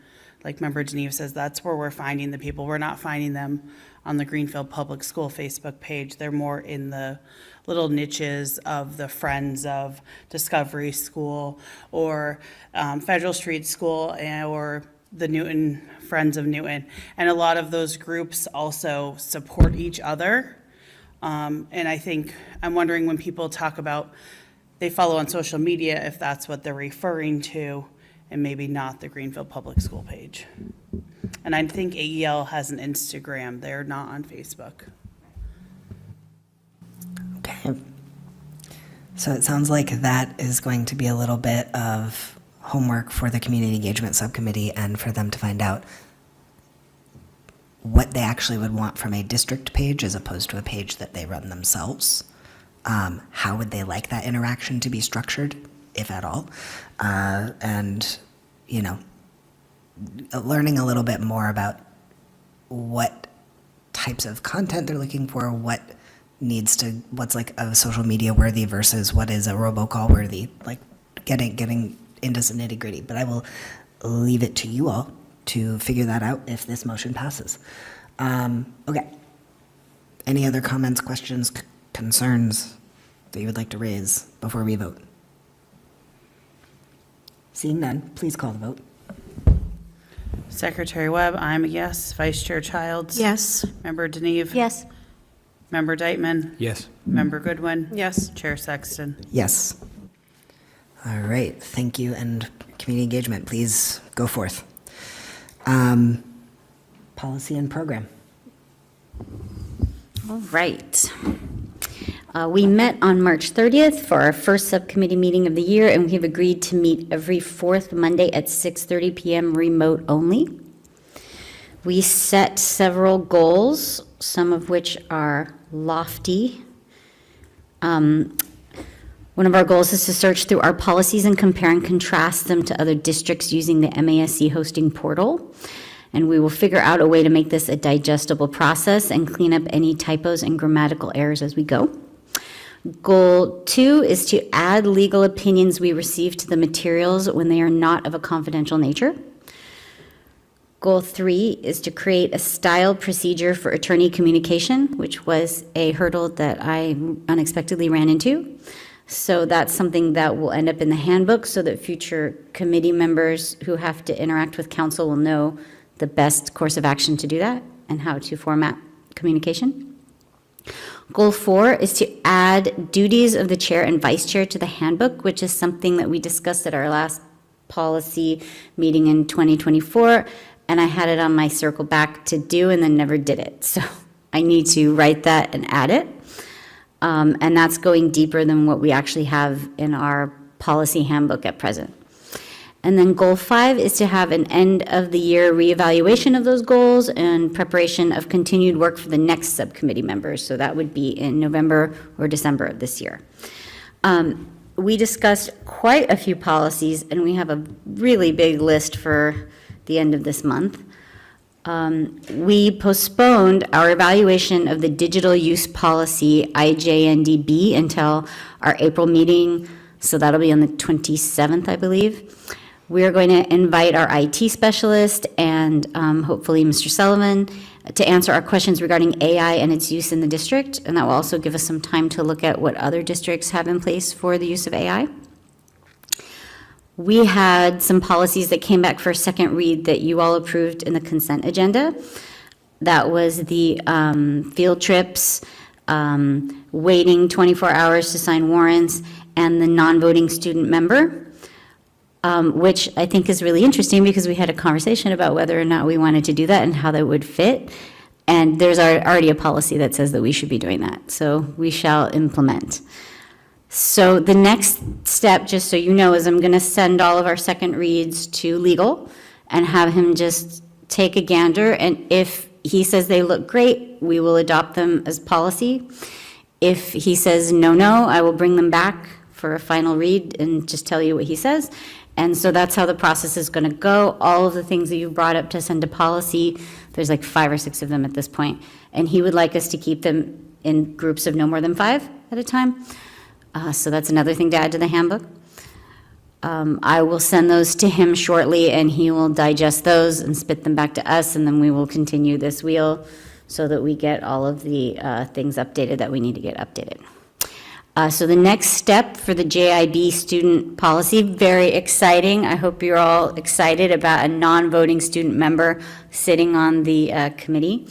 B: like Member Geneve says, that's where we're finding the people. We're not finding them on the Greenfield Public School Facebook page. They're more in the little niches of the Friends of Discovery School or Federal Street School or the Newton Friends of Newton. And a lot of those groups also support each other. And I think, I'm wondering when people talk about they follow on social media, if that's what they're referring to, and maybe not the Greenfield Public School page. And I think AEL has an Instagram. They're not on Facebook.
A: Okay. So it sounds like that is going to be a little bit of homework for the Community Engagement Subcommittee and for them to find out what they actually would want from a district page as opposed to a page that they run themselves. How would they like that interaction to be structured, if at all? And, you know, learning a little bit more about what types of content they're looking for, what's like a social media worthy versus what is a robocall worthy, like getting into some nitty gritty. But I will leave it to you all to figure that out if this motion passes. Okay. Any other comments, questions, concerns that you would like to raise before we vote? Seeing none, please call the vote.
B: Secretary Webb, I'm a yes. Vice Chair Childs?
N: Yes.
B: Member Deneve?
O: Yes.
B: Member Deitman?
M: Yes.
B: Member Goodwin?
K: Yes.
B: Chair Sexton?
A: Yes. All right, thank you. And community engagement, please go forth. Policy and program.
O: All right. We met on March 30th for our first subcommittee meeting of the year, and we have agreed to meet every fourth Monday at 6:30 p.m. remote only. We set several goals, some of which are lofty. One of our goals is to search through our policies and compare and contrast them to other districts using the MASC hosting portal. And we will figure out a way to make this a digestible process and clean up any typos and grammatical errors as we go. Goal 2 is to add legal opinions we receive to the materials when they are not of a confidential nature. Goal 3 is to create a style procedure for attorney communication, which was a hurdle that I unexpectedly ran into. So that's something that will end up in the handbook so that future committee members who have to interact with council will know the best course of action to do that and how to format communication. Goal 4 is to add duties of the chair and vice chair to the handbook, which is something that we discussed at our last policy meeting in 2024, and I had it on my circle back to do and then never did it. So I need to write that and add it. And that's going deeper than what we actually have in our policy handbook at present. And then goal 5 is to have an end of the year reevaluation of those goals and preparation of continued work for the next subcommittee members. So that would be in November or December of this year. We discussed quite a few policies, and we have a really big list for the end of this month. We postponed our evaluation of the digital use policy, IJNDB, until our April meeting, so that'll be on the 27th, I believe. We are going to invite our IT specialist and hopefully Mr. Sullivan to answer our questions regarding AI and its use in the district, and that will also give us some time to look at what other districts have in place for the use of AI. We had some policies that came back for a second read that you all approved in the consent agenda. That was the field trips, waiting 24 hours to sign warrants, and the non-voting student member. which I think is really interesting because we had a conversation about whether or not we wanted to do that and how that would fit. And there's already a policy that says that we should be doing that. So we shall implement. So the next step, just so you know, is I'm going to send all of our second reads to legal and have him just take a gander. And if he says they look great, we will adopt them as policy. If he says no, I will bring them back for a final read and just tell you what he says. And so that's how the process is going to go. All of the things that you've brought up to send to policy, there's like 5 or 6 of them at this point. And he would like us to keep them in groups of no more than 5 at a time. So that's another thing to add to the handbook. I will send those to him shortly, and he will digest those and spit them back to us, and then we will continue this wheel so that we get all of the things updated that we need to get updated. So the next step for the JIB student policy, very exciting. I hope you're all excited about a non-voting student member sitting on the committee.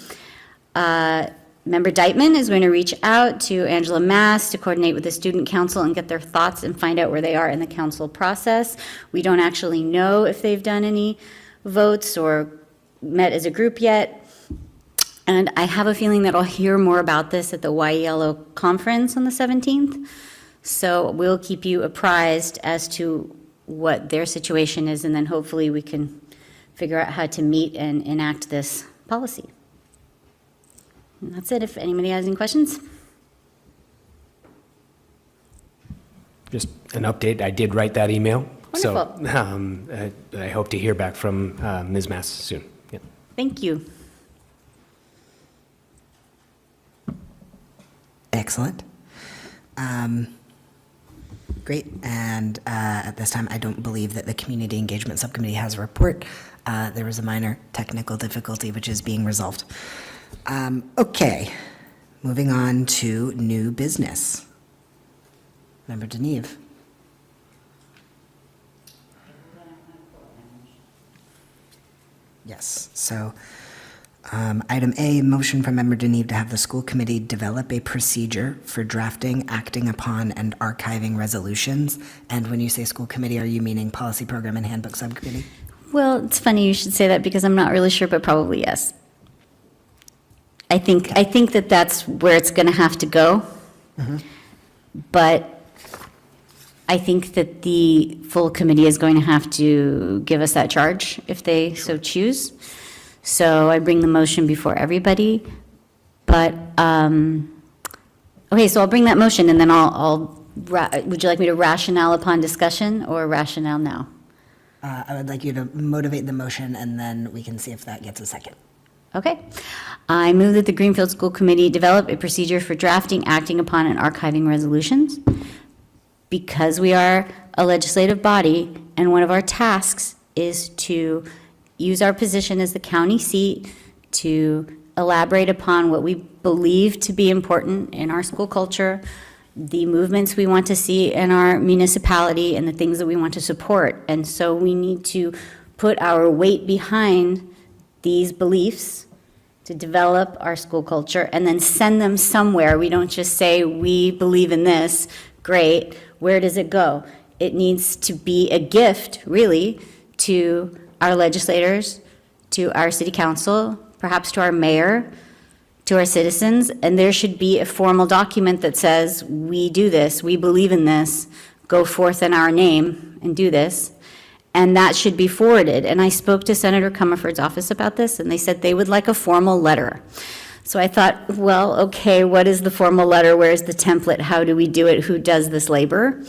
O: Member Deitman is going to reach out to Angela Mass to coordinate with the student council and get their thoughts and find out where they are in the council process. We don't actually know if they've done any votes or met as a group yet. And I have a feeling that I'll hear more about this at the YELO conference on the 17th. So we'll keep you apprised as to what their situation is, and then hopefully we can figure out how to meet and enact this policy. And that's it, if anybody has any questions.
M: Just an update, I did write that email.
O: Wonderful.
M: So I hope to hear back from Ms. Mass soon. Yeah.
O: Thank you.
A: Excellent. Great. And at this time, I don't believe that the Community Engagement Subcommittee has a report. There was a minor technical difficulty, which is being resolved. Okay. Moving on to new business. Member Deneve. Yes. So item A, motion from Member Deneve to have the school committee develop a procedure for drafting, acting upon, and archiving resolutions. And when you say school committee, are you meaning policy, program, and handbook subcommittee?
O: Well, it's funny you should say that because I'm not really sure, but probably yes. I think that that's where it's going to have to go.
A: Mm-hmm.
O: But I think that the full committee is going to have to give us that charge if they so choose. So I bring the motion before everybody. But, okay, so I'll bring that motion and then would you like me to rationale upon discussion or rationale now?
A: I would like you to motivate the motion, and then we can see if that gets a second.
O: Okay. I move that the Greenfield School Committee develop a procedure for drafting, acting upon, and archiving resolutions. Because we are a legislative body, and one of our tasks is to use our position as the county seat to elaborate upon what we believe to be important in our school culture, the movements we want to see in our municipality, and the things that we want to support. And so we need to put our weight behind these beliefs to develop our school culture and then send them somewhere. We don't just say, we believe in this, great, where does it go? It needs to be a gift, really, to our legislators, to our city council, perhaps to our mayor, to our citizens, and there should be a formal document that says, we do this, we believe in this, go forth in our name and do this. And that should be forwarded. And I spoke to Senator Comerford's office about this, and they said they would like a formal letter. So I thought, well, okay, what is the formal letter? Where's the template? How do we do it? Who does this labor?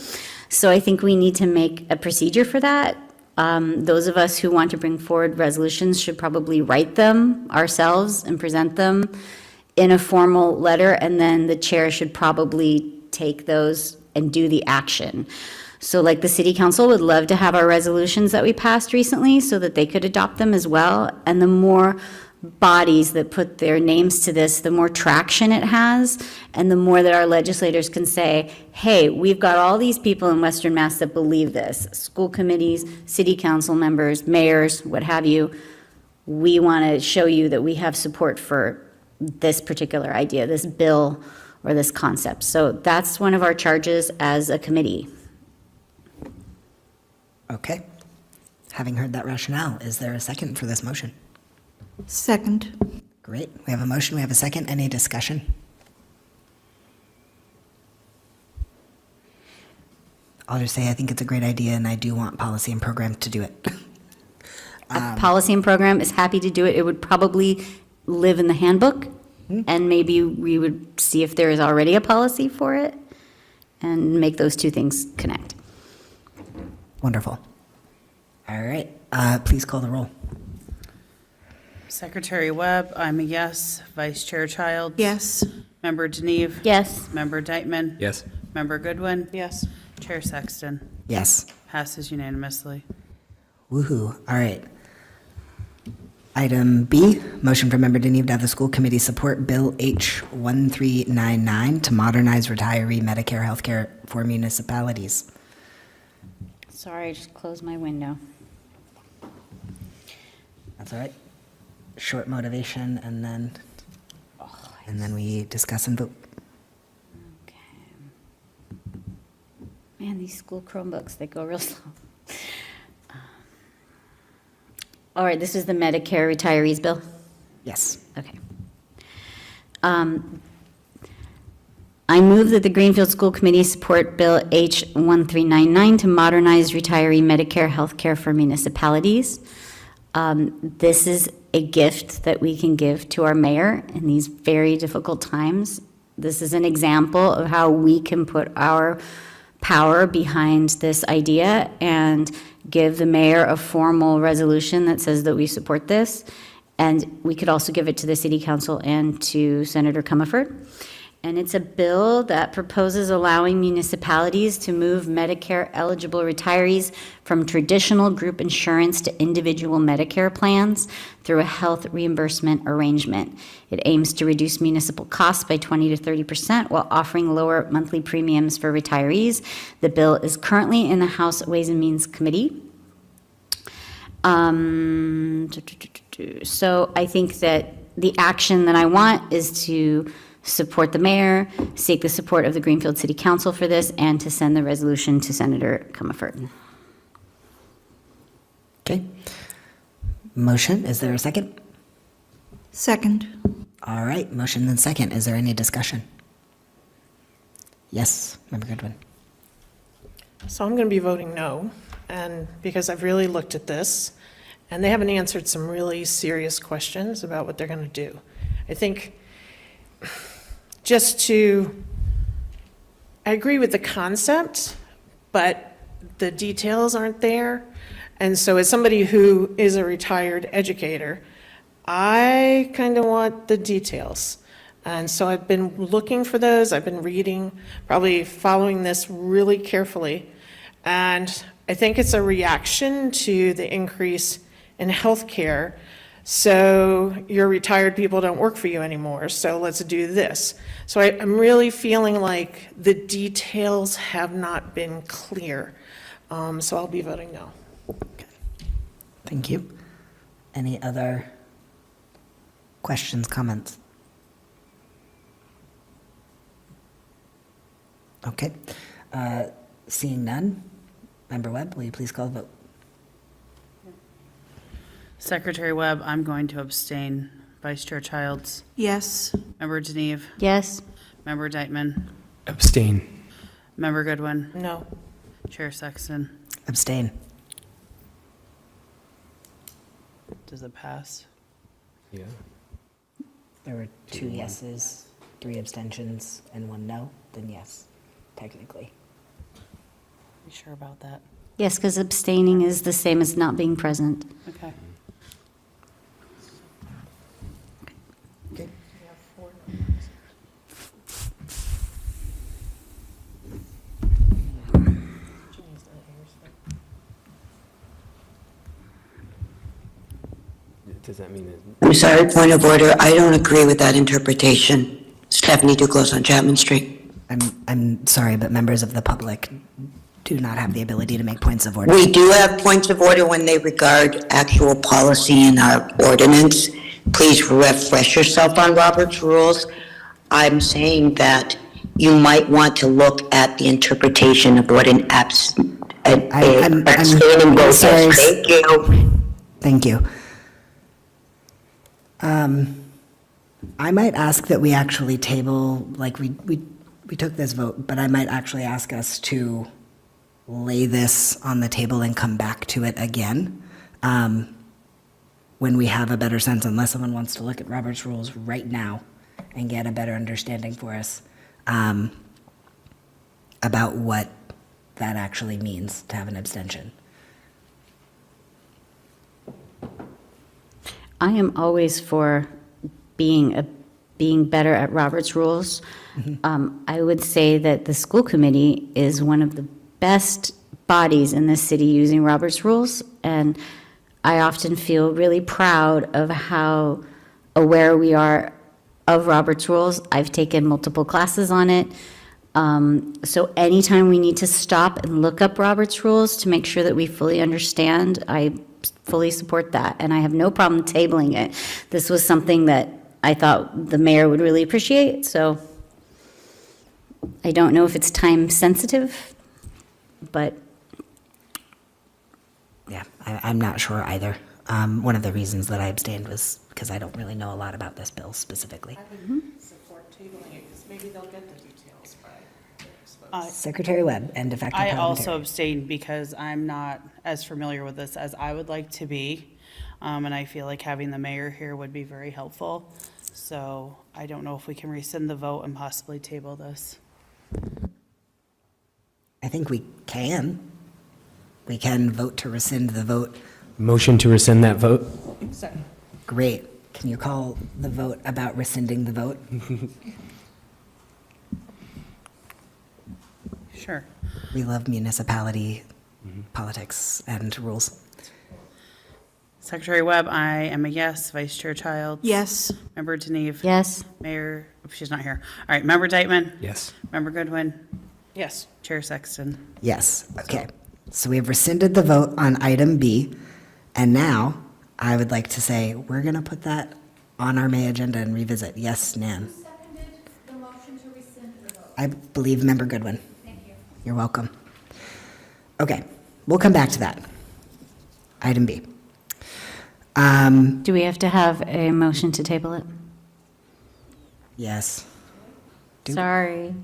O: So I think we need to make a procedure for that. Those of us who want to bring forward resolutions should probably write them ourselves and present them in a formal letter, and then the chair should probably take those and do the action. So like the city council would love to have our resolutions that we passed recently so that they could adopt them as well. And the more bodies that put their names to this, the more traction it has, and the more that our legislators can say, hey, we've got all these people in Western Mass that believe this, school committees, city council members, mayors, what have you. We want to show you that we have support for this particular idea, this bill, or this concept. So that's one of our charges as a committee.
A: Okay, Having heard that rationale, is there a second for this motion?
N: Second.
A: Great. We have a motion. We have a second. Any discussion? I'll just say I think it's a great idea, and I do want policy and programs to do it.
O: Policy and program is happy to do it. It would probably live in the handbook, and maybe we would see if there is already a policy for it and make those two things connect.
A: Wonderful. All right. Please call the roll.
B: Secretary Webb, I'm a yes. Vice Chair Childs?
N: Yes.
B: Member Deneve?
O: Yes.
B: Member Deitman?
M: Yes.
B: Member Goodwin?
K: Yes.
B: Chair Sexton?
A: Yes.
B: Passes unanimously.
A: Woohoo. All right. Item B, motion for Member Deneve to have the school committee support Bill H1399 to modernize retiree Medicare healthcare for municipalities.
O: Sorry, I just closed my window.
A: That's all right. Short motivation, and then we discuss and vote.
O: Okay. Man, these school Chromebooks, they go real slow. All right, this is the Medicare retirees bill?
A: Yes.
O: Okay. I move that the Greenfield School Committee support Bill H1399 to modernize retiree Medicare healthcare for municipalities. This is a gift that we can give to our mayor in these very difficult times. This is an example of how we can put our power behind this idea and give the mayor a formal resolution that says that we support this. And we could also give it to the city council and to Senator Comerford. And it's a bill that proposes allowing municipalities to move Medicare-eligible retirees from traditional group insurance to individual Medicare plans through a health reimbursement arrangement. It aims to reduce municipal costs by 20 to 30% while offering lower monthly premiums for retirees. The bill is currently in the House Ways and Means Committee. So I think that the action that I want is to support the mayor, seek the support of the Greenfield City Council for this, and to send the resolution to Senator Comerford.
A: Okay. Motion, is there a second?
N: Second.
A: All right, motion and second. Is there any discussion? Yes, Member Goodwin.
K: So I'm going to be voting no, and because I've really looked at this, and they haven't answered some really serious questions about what they're going to do. I think I agree with the concept, but the details aren't there. And so as somebody who is a retired educator, I kind of want the details. And so I've been looking for those. I've been reading, probably following this really carefully. And I think it's a reaction to the increase in healthcare. So your retired people don't work for you anymore, so let's do this. So I'm really feeling like the details have not been clear. So I'll be voting no.
A: Thank you. Any other questions, comments? Okay. Seeing none, Member Webb, will you please call the vote?
B: Secretary Webb, I'm going to abstain. Vice Chair Childs?
N: Yes.
B: Member Deneve?
O: Yes.
B: Member Deitman?
M: Abstain.
B: Member Goodwin?
K: No.
B: Chair Sexton?
A: Abstain.
B: Does it pass?
M: Yeah.
A: There were 2 yeses, 3 abstentions, and 1 no, then yes, technically.
B: You sure about that?
O: Yes, because abstaining is the same as not being present.
B: Okay.
A: Okay.
M: Does that mean that?
P: I'm sorry, point of order. I don't agree with that interpretation. Stephanie Duclos on Chapman Street.
A: I'm sorry, but members of the public do not have the ability to make points of order.
P: We do have points of order when they regard actual policy in our ordinance. Please refresh yourself on Robert's rules. I'm saying that you might want to look at the interpretation of what an
A: I'm
P: Abstaining vote,
A: sorry.
P: yes, thank you.
A: Thank you. I might ask that we actually table, like, we took this vote, but I might actually ask us to lay this on the table and come back to it again when we have a better sense, unless someone wants to look at Robert's rules right now and get a better understanding for us about what that actually means to have an abstention.
O: I am always for being better at Robert's rules. I would say that the school committee is one of the best bodies in this city using Robert's rules, and I often feel really proud of how aware we are of Robert's rules. I've taken multiple classes on it. So anytime we need to stop and look up Robert's rules to make sure that we fully understand, I fully support that, and I have no problem tabling it. This was something that I thought the mayor would really appreciate, so I don't know if it's time sensitive, but.
A: Yeah, I'm not sure either. One of the reasons that I abstained was because I don't really know a lot about this bill specifically.
K: Support tabling it, because maybe they'll get the details by.
A: Secretary Webb and de facto
B: I also
A: parliamentarian.
B: abstained because I'm not as familiar with this as I would like to be. And I feel like having the mayor here would be very helpful. So I don't know if we can rescind the vote and possibly table this.
A: I think we can. We can vote to rescind the vote.
M: Motion to rescind that vote?
A: Great. Can you call the vote about rescinding the vote?
B: Sure.
A: We love municipality politics and rules.
B: Secretary Webb, I am a yes. Vice Chair Childs?
N: Yes.
B: Member Deneve?
O: Yes.
B: Mayor, she's not here. All right, Member Diteman?
M: Yes.
B: Member Goodwin?
K: Yes.
B: Chair Sexton?
A: Yes, okay. So we have rescinded the vote on item B, and now I would like to say, we're going to put that on our May agenda and revisit. Yes, Nan?
G: Who seconded the motion to rescind the vote?
A: I believe Member Goodwin.
G: Thank you.
A: You're welcome. Okay, we'll come back to that. Item B.
O: Do we have to have a motion to table it?
A: Yes.
O: Sorry.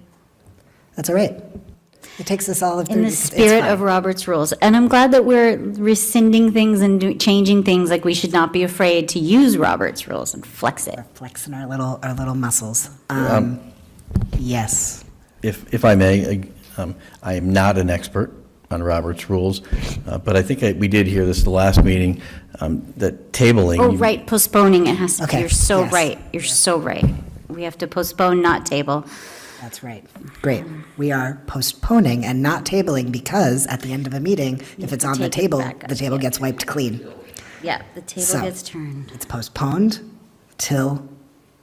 A: That's all right. It takes us all of 30.
O: In the
A: it's
O: spirit
A: fine.
O: of Robert's rules. And I'm glad that we're rescinding things and changing things, like we should not be afraid to use Robert's rules and flex it.
A: We're flexing our little muscles. Yes.
C: If I may, I am not an expert on Robert's rules, but I think we did hear this at the last meeting, that tabling.
O: Oh, right, postponing, it has to,
A: Okay,
O: you're so
A: yes.
O: right, you're so right. We have to postpone, not table.
A: That's right. Great. We are postponing and not tabling because at the end of a meeting, if it's on the
O: take it
A: table,
O: back up,
A: the table
O: yeah.
A: gets wiped clean.
O: Yeah, the table
A: So-
O: gets turned.
A: It's postponed till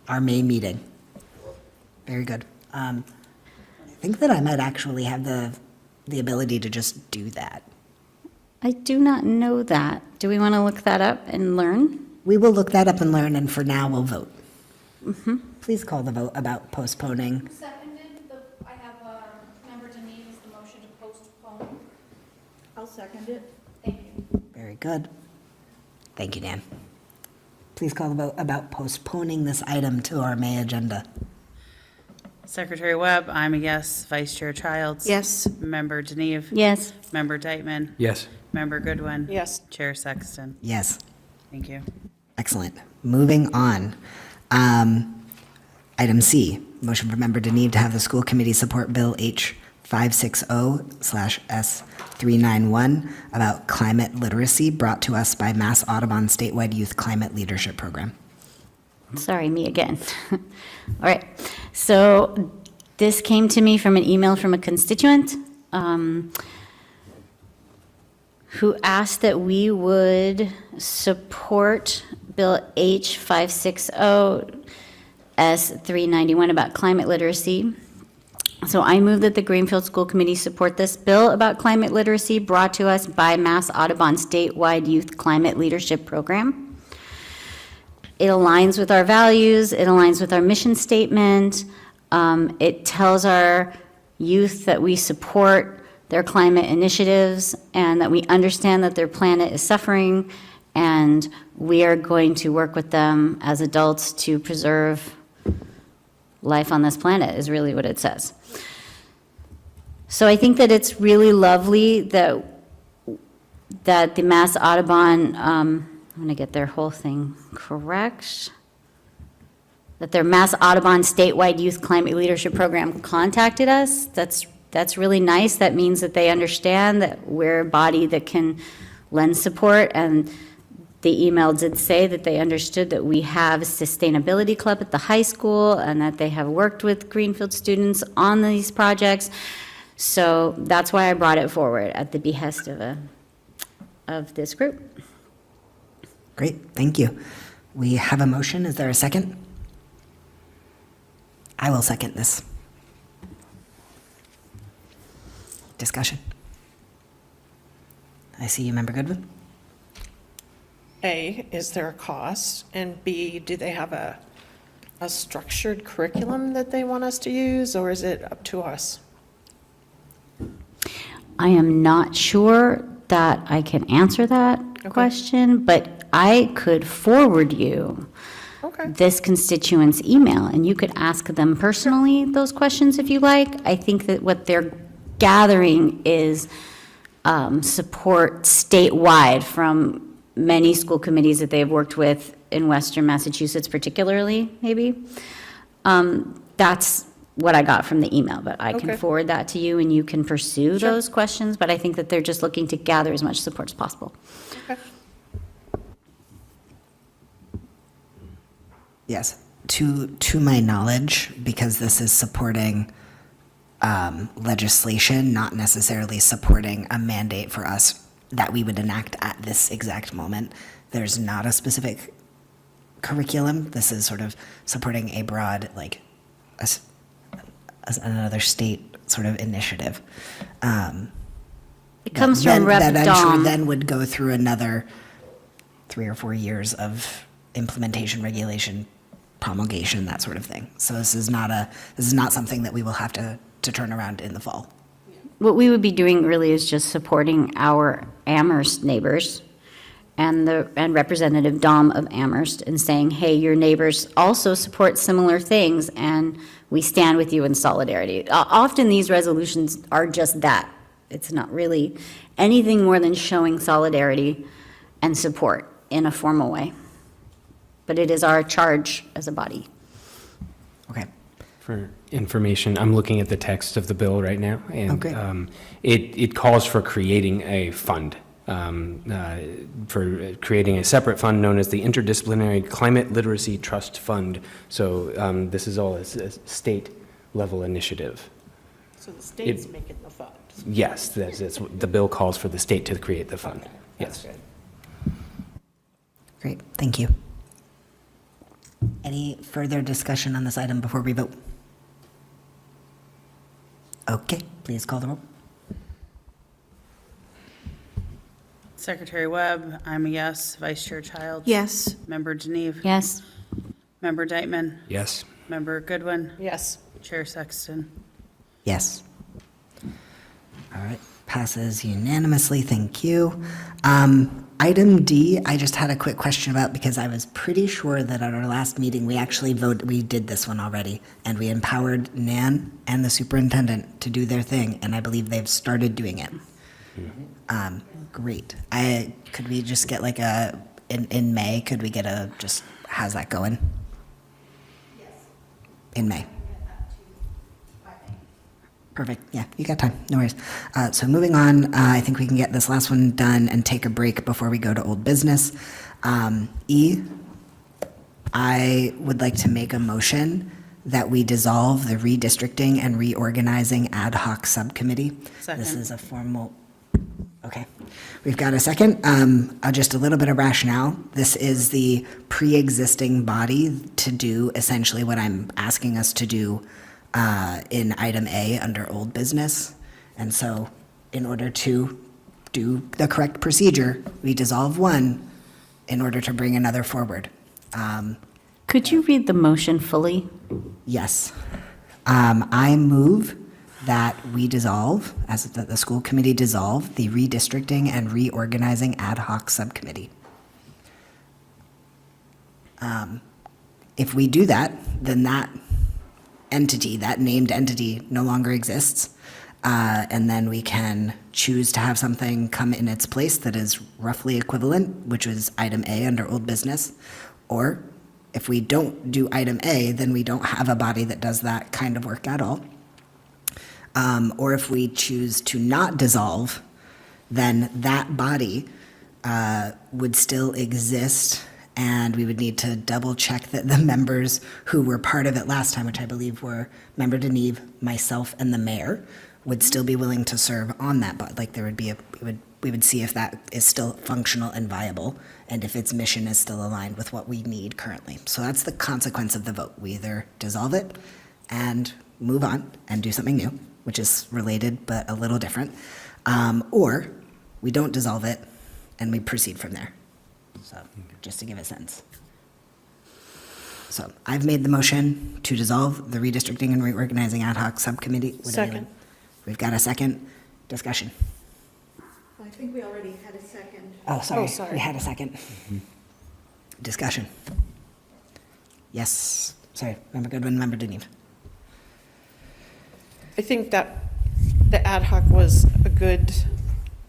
A: our May meeting. Very good. I think that I might actually have the ability to just do that.
O: I do not know that. Do we want to look that up and learn?
A: We will look that up and learn, and for now, we'll vote. Please call the vote about postponing.
G: Who seconded I have Member Deneve as the motion to postpone.
N: I'll second it.
G: Thank you.
A: Very good. Thank you, Dan. Please call the vote about postponing this item to our May agenda.
B: Secretary Webb, I'm a yes. Vice Chair Childs?
N: Yes.
B: Member Deneve?
O: Yes.
B: Member Diteman?
M: Yes.
B: Member Goodwin?
K: Yes.
B: Chair Sexton?
A: Yes.
B: Thank you.
A: Excellent. Moving on. Item C, motion for Member Deneve to have the school committee support Bill H 560/S391 about climate literacy brought to us by Mass Audubon Statewide Youth Climate Leadership Program.
O: Sorry, me again. All right, so this came to me from an email from a constituent who asked that we would support Bill H 560/S391 about climate literacy. So I move that the Greenfield School Committee support this bill about climate literacy brought to us by Mass Audubon Statewide Youth Climate Leadership Program. It aligns with our values, it aligns with our mission statement. It tells our youth that we support their climate initiatives, and that we understand that their planet is suffering, and we are going to work with them as adults to preserve life on this planet, is really what it says. So I think that it's really lovely that the Mass Audubon, I'm going to get their whole thing correct, that their Mass Audubon statewide youth climate leadership program contacted us. That's really nice. That means that they understand that we're a body that can lend support, and the email did say that they understood that we have a sustainability club at the high school and that they have worked with Greenfield students on these projects. So that's why I brought it forward at the behest of this group.
A: Great, thank you. We have a motion. Is there a second? I will second this. Discussion. I see you, Member Goodwin.
K: A, is there a cost? And B, do they have a structured curriculum that they want us to use, or is it up to us?
O: I am not sure that I can answer that question, but I could forward you this constituent's email, and you could ask them personally those questions if you like. I think that what they're gathering is support statewide from many school committees that they've worked with in Western Massachusetts particularly, maybe. That's what I got from the email, but I can forward that to you and you can pursue those questions, but I think that they're just looking to gather as much support as possible.
K: Okay.
A: Yes, to my knowledge, because this is supporting legislation, not necessarily supporting a mandate for us that we would enact at this exact moment. There's not a specific curriculum. This is sort of supporting a broad, like, as another state sort of initiative.
O: It comes from Rep.
A: That I'm sure
O: Dom.
A: then would go through another 3 or 4 years of implementation, regulation, promulgation, that sort of thing. So this is not something that we will have to turn around in the fall.
O: What we would be doing really is just supporting our Amherst neighbors and Representative Dom of Amherst and saying, hey, your neighbors also support similar things and we stand with you in solidarity. Often these resolutions are just that. It's not really anything more than showing solidarity and support in a formal way. But it is our charge as a body.
A: Okay.
M: For information, I'm looking at the text of the bill right now, and
A: Okay.
M: it calls for creating a fund, for creating a separate fund known as the Interdisciplinary Climate Literacy Trust Fund. So this is all a state-level initiative.
K: So the state's making the fund.
M: Yes, that's what the bill calls for the state to create the fund. Yes.
A: Great, thank you. Any further discussion on this item before we vote? Okay, please call the roll.
B: Secretary Webb, I'm a yes. Vice Chair Childs?
N: Yes.
B: Member Geneve?
O: Yes?
B: Member Deitman?
M: Yes.
B: Member Goodwin?
K: Yes.
B: Chair Sexton?
A: Yes. All right, passes unanimously, thank you. Item D, I just had a quick question about, because I was pretty sure that at our last meeting, we actually we did this one already, and we empowered Nan and the superintendent to do their thing, and I believe they've started doing it. Great. Could we just get like in May, could we get just, how's that going? Yes. In May. Perfect, yeah, you got time, no worries. So moving on, I think we can get this last one done and take a break before we go to old business. E, I would like to make a motion that we dissolve the redistricting and reorganizing ad hoc subcommittee.
B: Second.
A: This is a formal, okay. We've got a second, just a little bit of rationale. This is the pre-existing body to do essentially what I'm asking us to do in item A under old business. And so in order to do the correct procedure, we dissolve one in order to bring another forward.
O: Could you read the motion fully?
A: Yes. I move that we dissolve, that the school committee dissolve the redistricting and reorganizing ad hoc subcommittee. If we do that, then that entity, that named entity, no longer exists. And then we can choose to have something come in its place that is roughly equivalent, which is item A under old business. Or if we don't do item A, then we don't have a body that does that kind of work at all. Or if we choose to not dissolve, then that body would still exist, and we would need to double check that the members who were part of it last time, which I believe were Member Deneve, myself, and the mayor, would still be willing to serve on that, but like there would be we would see if that is still functional and viable, and if its mission is still aligned with what we need currently. So that's the consequence of the vote. We either dissolve it and move on and do something new, which is related but a little different, or we don't dissolve it and we proceed from there. So just to give a sense. So I've made the motion to dissolve the redistricting and reorganizing ad hoc subcommittee.
K: Second.
A: We've got a second discussion.
N: I think we already had a second.
A: Oh, sorry.
K: Oh, sorry.
A: We had a second. Discussion. Yes. Sorry, Member Goodwin, Member Deneve.
K: I think that the ad hoc was a good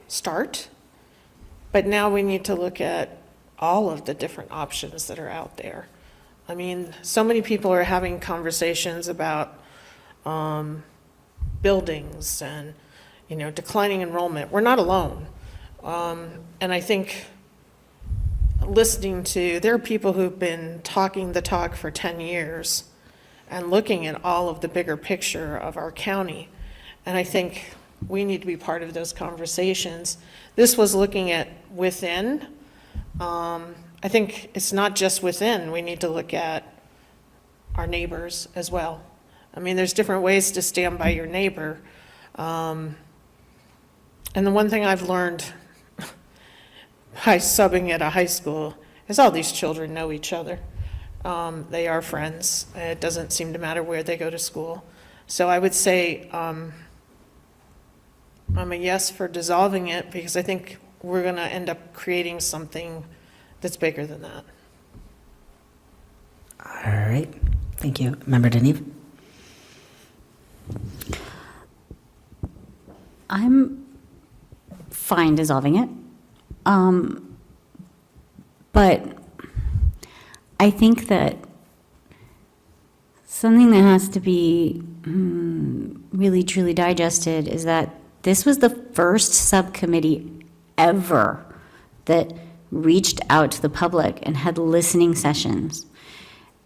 K: start, but now we need to look at all of the different options that are out there. I mean, so many people are having conversations about buildings and, declining enrollment. We're not alone. And I think there are people who've been talking the talk for 10 years and looking at all of the bigger picture of our county. And I think we need to be part of those conversations. This was looking at within. I think it's not just within. We need to look at our neighbors as well. I mean, there's different ways to stand by your neighbor. And the one thing I've learned by subbing at a high school is all these children know each other. They are friends. It doesn't seem to matter where they go to school. So I would say I'm a yes for dissolving it, because I think we're going to end up creating something that's bigger than that.
A: All right. Thank you. Member Deneve?
O: I'm fine dissolving it. But I think that something that has to be really truly digested is that this was the first subcommittee ever that reached out to the public and had listening sessions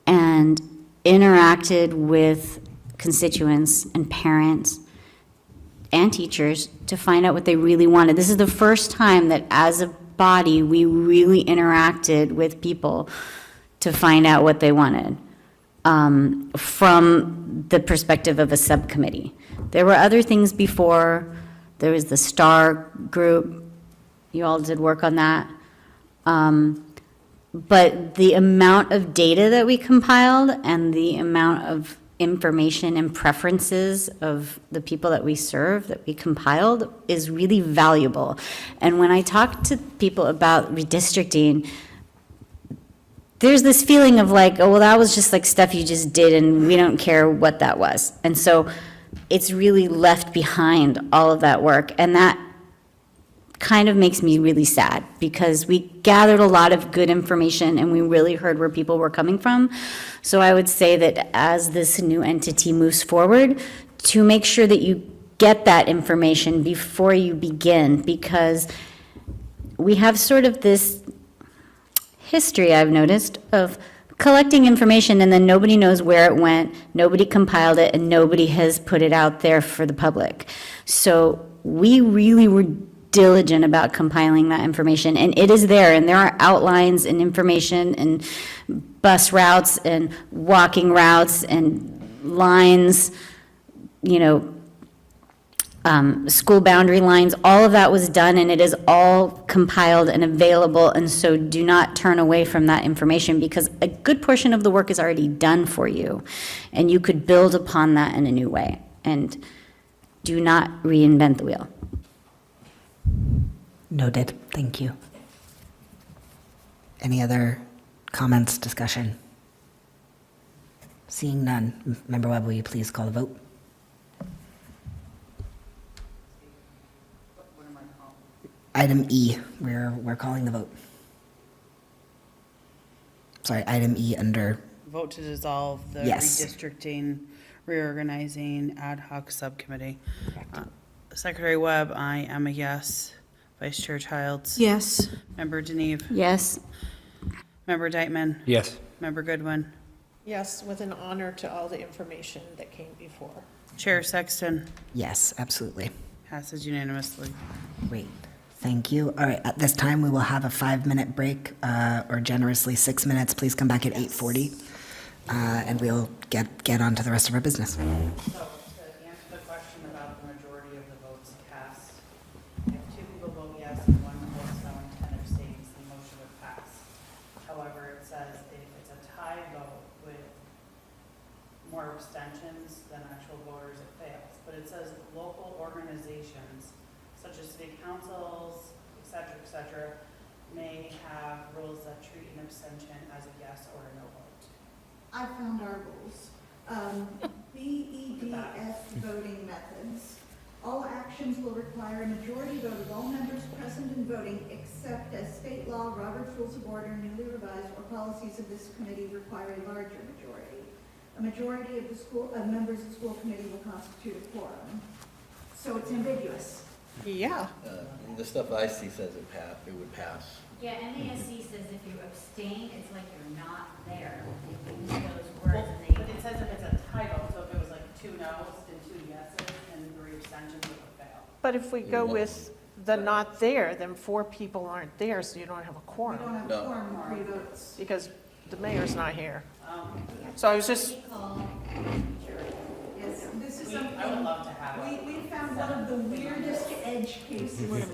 O: and interacted with constituents and parents and teachers to find out what they really wanted. This is the first time that as a body, we really interacted with people to find out what they wanted from the perspective of a subcommittee. There were other things before. There was the STAR group. You all did work on that. But the amount of data that we compiled and the amount of information and preferences of the people that we serve that we compiled is really valuable. And when I talk to people about redistricting, there's this feeling of like, oh, well, that was just like stuff you just did and we don't care what that was. And so it's really left behind all of that work. And that kind of makes me really sad, because we gathered a lot of good information and we really heard where people were coming from. So I would say that as this new entity moves forward, to make sure that you get that information before you begin, because we have sort of this history, I've noticed, of collecting information and then nobody knows where it went, nobody compiled it, and nobody has put it out there for the public. So we really were diligent about compiling that information, and it is there, and there are outlines and information and bus routes and walking routes and lines, school boundary lines. All of that was done, and it is all compiled and available, and so do not turn away from that information, because a good portion of the work is already done for you, and you could build upon that in a new way. And Do not reinvent the wheel.
A: Noted. Thank you. Any other comments, discussion? Seeing none. Member Webb, will you please call the vote? Item E, we're calling the vote. Sorry, item E under,
B: Vote to dissolve the
A: Yes.
B: redistricting, reorganizing ad hoc subcommittee. Secretary Webb, I am a yes. Vice Chair Childs?
N: Yes.
B: Member Deneve?
O: Yes.
B: Member Deitman?
M: Yes.
B: Member Goodwin?
K: Yes, with an honor to all the information that came before.
B: Chair Sexton?
A: yes, absolutely.
B: Passes unanimously.
A: Great. Thank you. All right, at this time, we will have a 5-minute break, or generously 6 minutes. Please come back at 8:40, and we'll get on to the rest of our business.
B: So to answer the question about the majority of the votes cast, if 2 people vote yes and 1 votes no and 10 abstains, the motion would pass. However, it says if it's a tie vote with more abstentions than actual voters, it fails. But it says local organizations such as city councils, et cetera, may have rules that treat an abstention as a yes or a no vote.
N: I found our rules. BEDS voting methods. All actions will require a majority vote of all members present and voting, except as state law, Robert's Rules of Order, newly revised, or policies of this committee require a larger majority. A majority of members of the school committee will constitute a quorum. So it's ambiguous.
K: Yeah.
C: The stuff I see says it would pass.
O: Yeah, NASC says if you abstain, it's like you're not there. They use those words and they.
B: But it says if it's a tie vote, so if it was like 2 no's and 2 yeses and 3 abstentions, it would fail.
K: But if we go with the not there, then 4 people aren't there, so you don't have a
N: We
K: quorum,
N: don't have a quorum of 3 votes.
K: because the mayor's not here. So I was just,
N: Yes, this is
B: I
N: something.
B: would love to have it.
N: We found one of the weirdest edge cases.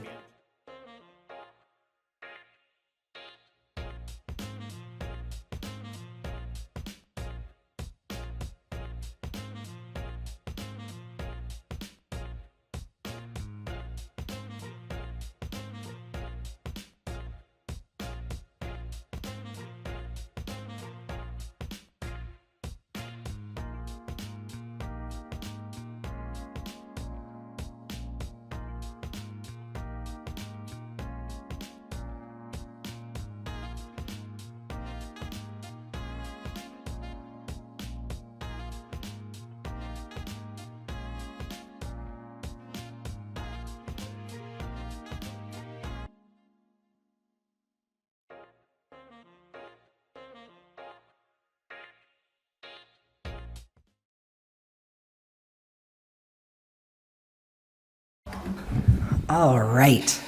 A: All right.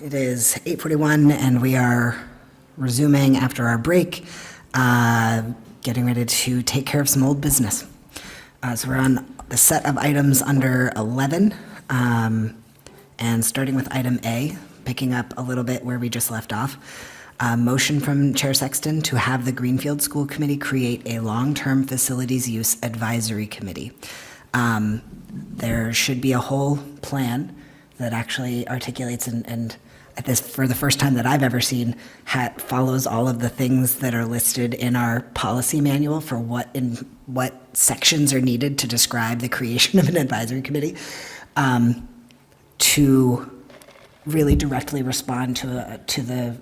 A: It is 8:41, and we are resuming after our break, getting ready to take care of some old business. So we're on the set of items under 11, and starting with item A, picking up a little bit where we just left off. Motion from Chair Sexton to have the Greenfield School Committee create a long-term facilities use advisory committee. There should be a whole plan that actually articulates and at this, for the first time that I've ever seen, follows all of the things that are listed in our policy manual for what sections are needed to describe the creation of an advisory committee, to really directly respond to the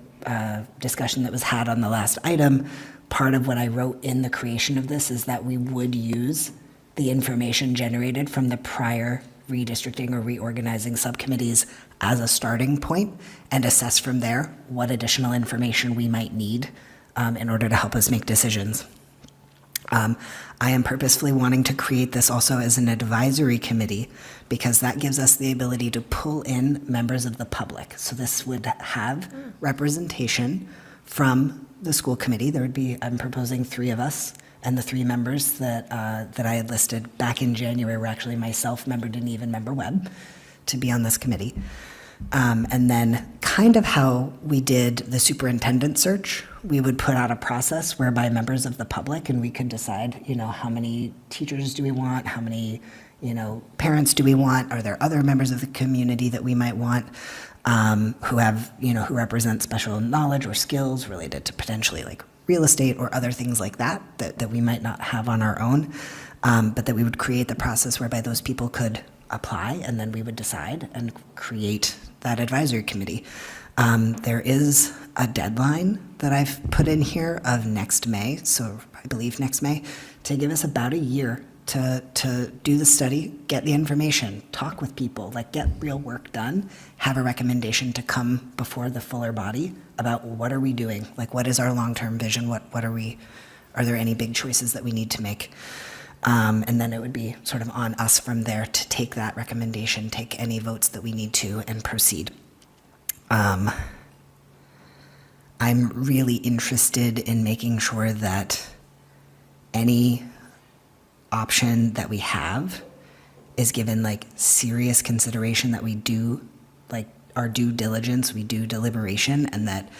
A: discussion that was had on the last item. Part of what I wrote in the creation of this is that we would use the information generated from the prior redistricting or reorganizing subcommittees as a starting point and assess from there what additional information we might need in order to help us make decisions. I am purposefully wanting to create this also as an advisory committee because that gives us the ability to pull in members of the public. So this would have representation from the school committee. There would be, I'm proposing 3 of us, and the 3 members that I had listed back in January were actually myself, Member Deneve, and Member Webb to be on this committee. And then kind of how we did the superintendent search, we would put out a process whereby members of the public, and we could decide, how many teachers do we want, how many, parents do we want, are there other members of the community that we might want who have, who represent special knowledge or skills related to potentially like real estate or other things like that we might not have on our own, but that we would create the process whereby those people could apply, and then we would decide and create that advisory committee. There is a deadline that I've put in here of next May, so I believe next May, to give us about a year to do the study, get the information, talk with people, like get real work done, have a recommendation to come before the fuller body about what are we doing, like what is our long-term vision, what are there any big choices that we need to make? And then it would be sort of on us from there to take that recommendation, take any votes that we need to, and proceed. I'm really interested in making sure that any option that we have is given like serious consideration, that we do like our due diligence, we do deliberation, and that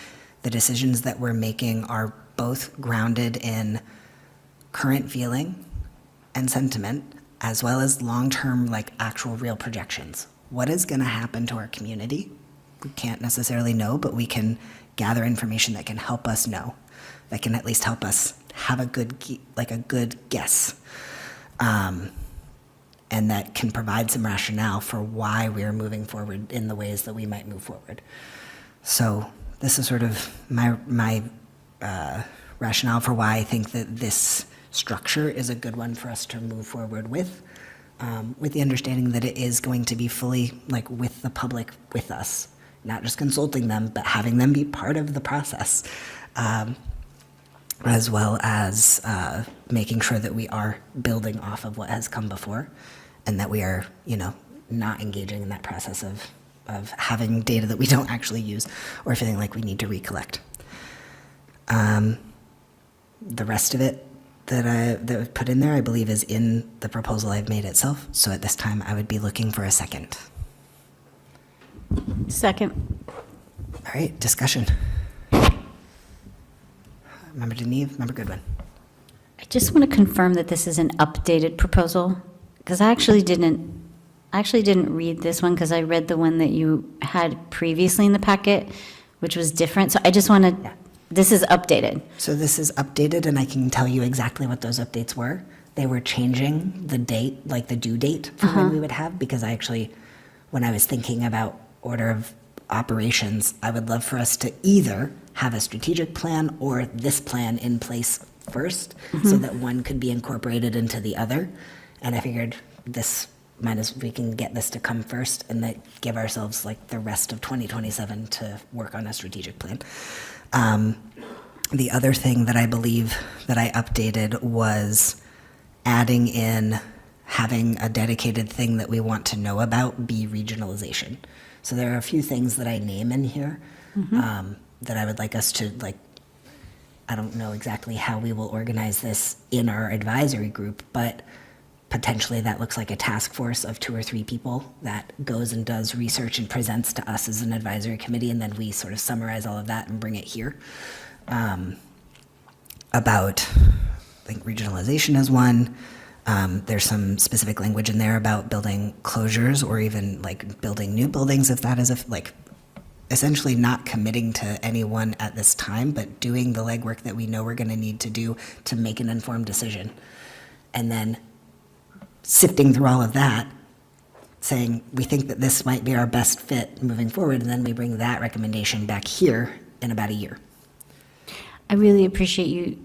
A: the decisions that we're making are both grounded in current feeling and sentiment, as well as long-term, like actual real projections. What is going to happen to our community? We can't necessarily know, but we can gather information that can help us know, that can at least help us have a good guess, and that can provide some rationale for why we're moving forward in the ways that we might move forward. So this is sort of my rationale for why I think that this structure is a good one for us to move forward with the understanding that it is going to be fully like with the public with us, not just consulting them, but having them be part of the process, as well as making sure that we are building off of what has come before, and that we are, not engaging in that process of having data that we don't actually use or feeling like we need to recollect. The rest of it that was put in there, I believe, is in the proposal I've made itself. So at this time, I would be looking for a second.
O: Second.
A: All right, discussion. Member Deneve, Member Goodwin.
O: I just want to confirm that this is an updated proposal, because I actually didn't read this one, because I read the one that you had previously in the packet, which was different. So I just want to, this is updated.
A: So this is updated, and I can tell you exactly what those updates were. They were changing the date, like the due date for when we would have, because I actually, when I was thinking about order of operations, I would love for us to either have a strategic plan or this plan in place first, so that one could be incorporated into the other. And I figured we can get this to come first, and then give ourselves like the rest of 2027 to work on a strategic plan. The other thing that I believe that I updated was adding in having a dedicated thing that we want to know about be regionalization. So there are a few things that I name in here that I would like us to, like, I don't know exactly how we will organize this in our advisory group, but potentially that looks like a task force of 2 or 3 people that goes and does research and presents to us as an advisory committee, and then we sort of summarize all of that and bring it here. About, I think regionalization is one. There's some specific language in there about building closures or even like building new buildings, if that is essentially not committing to anyone at this time, but doing the legwork that we know we're going to need to do to make an informed decision. And then sifting through all of that, saying we think that this might be our best fit moving forward, and then we bring that recommendation back here in about a year.
O: I really appreciate you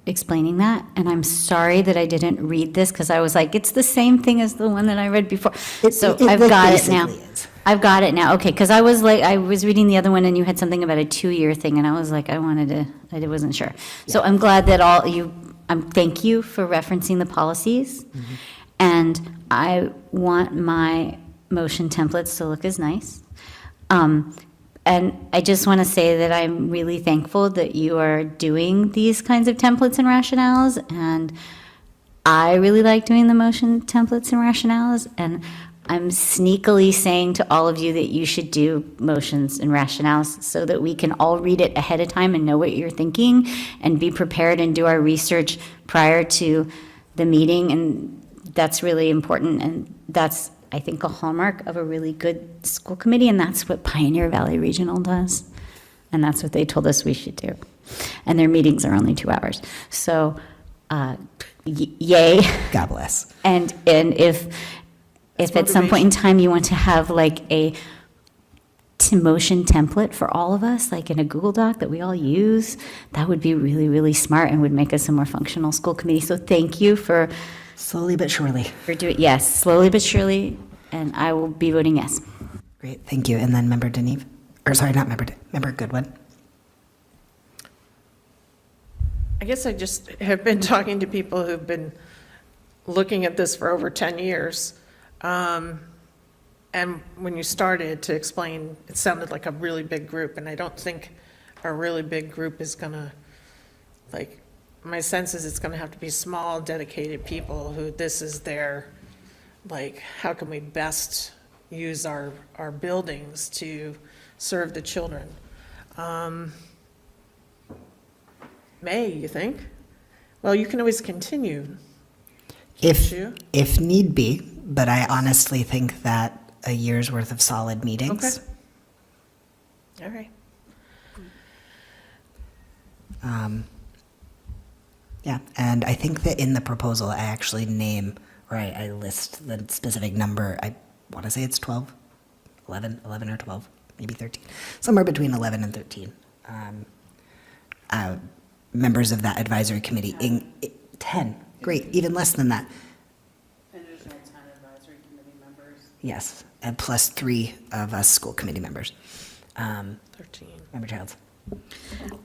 O: explaining that, and I'm sorry that I didn't read this, because I was like, it's the same thing as the one that I read before. So I've got it now. I've got it now. Okay, because I was reading the other one, and you had something about a 2-year thing, and I was like, I wasn't sure. So I'm glad that thank you for referencing the policies, and I want my motion templates to look as nice. And I just want to say that I'm really thankful that you are doing these kinds of templates and rationales, and I really like doing the motion templates and rationales, and I'm sneakily saying to all of you that you should do motions and rationales so that we can all read it ahead of time and know what you're thinking and be prepared and do our research prior to the meeting. And that's really important. And that's, I think, a hallmark of a really good school committee. And that's what Pioneer Valley Regional does. And that's what they told us we should do. And their meetings are only 2 hours. So, yay.
A: God bless.
O: And if at some point in time you want to have like a motion template for all of us, like in a Google Doc that we all use, that would be really, really smart and would make us a more functional school committee. So thank you for
A: slowly but surely.
O: For doing, yes, slowly but surely, and I will be voting yes.
A: Great, thank you. And then Member Deneve, or sorry, not Member Goodwin.
K: I guess I just have been talking to people who've been looking at this for over 10 years. And when you started to explain, it sounded like a really big group, and I don't think a really big group is gonna, like, my sense is it's gonna have to be small, dedicated people who this is their, like, how can we best use our buildings to serve the children? May, you think? Well, you can always continue.
A: If need be, but I honestly think that a year's worth of solid meetings.
K: Okay. All right.
A: Yeah, and I think that in the proposal, I actually name, or I list the specific number. I want to say it's 12, 11 or 12, maybe 13, somewhere between 11 and 13. Members of that advisory committee, 10, great, even less than that.
B: Additional 10 advisory committee members.
A: Yes, and plus 3 of us school committee members.
K: 13.
A: Member Childs.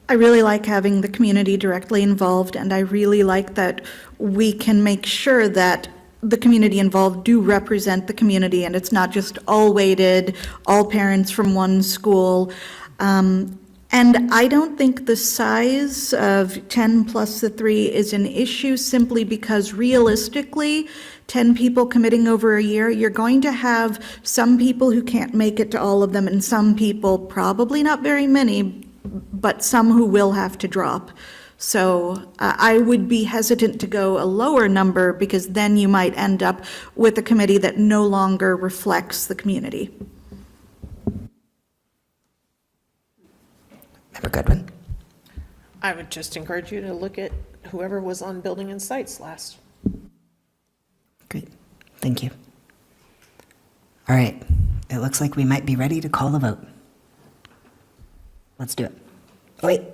N: I really like having the community directly involved, and I really like that we can make sure that the community involved do represent the community, and it's not just all weighted, all parents from one school. And I don't think the size of 10 plus the 3 is an issue, simply because realistically, 10 people committing over a year, you're going to have some people who can't make it to all of them, and some people, probably not very many, but some who will have to drop. So I would be hesitant to go a lower number, because then you might end up with a committee that no longer reflects the community.
A: Member Goodwin.
K: I would just encourage you to look at whoever was on Building and Sites last.
A: Great, thank you. All right, it looks like we might be ready to call the vote. Let's do it. Oh, wait.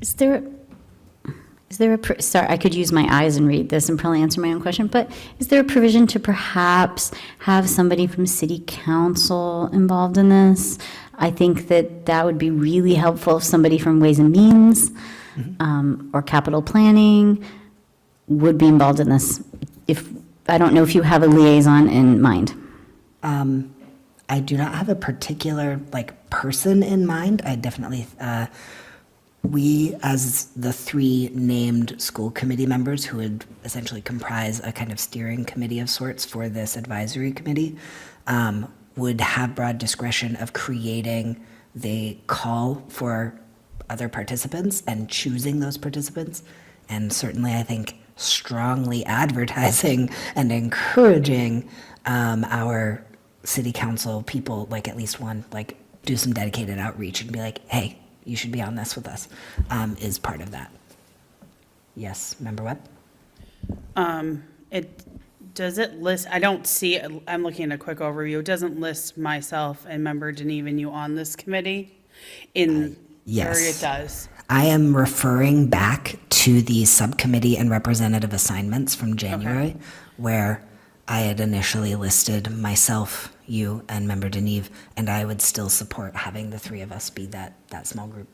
O: Is there sorry, I could use my eyes and read this and probably answer my own question, but is there a provision to perhaps have somebody from city council involved in this? I think that would be really helpful if somebody from Ways and Means or capital planning would be involved in this. I don't know if you have a liaison in mind.
A: I do not have a particular person in mind. I definitely, we as the 3 named school committee members who would essentially comprise a kind of steering committee of sorts for this advisory committee, would have broad discretion of creating the call for other participants and choosing those participants. And certainly I think strongly advertising and encouraging our city council people, at least one, do some dedicated outreach and be like, hey, you should be on this with us, is part of that. Yes, Member Webb?
B: Does it list, I don't see, I'm looking at a quick overview, it doesn't list myself and Member Deneve and you on this committee?
A: Yes.
B: Or it does?
A: I am referring back to the subcommittee and representative assignments from January, where I had initially listed myself, you, and Member Deneve, and I would still support having the 3 of us be that small group.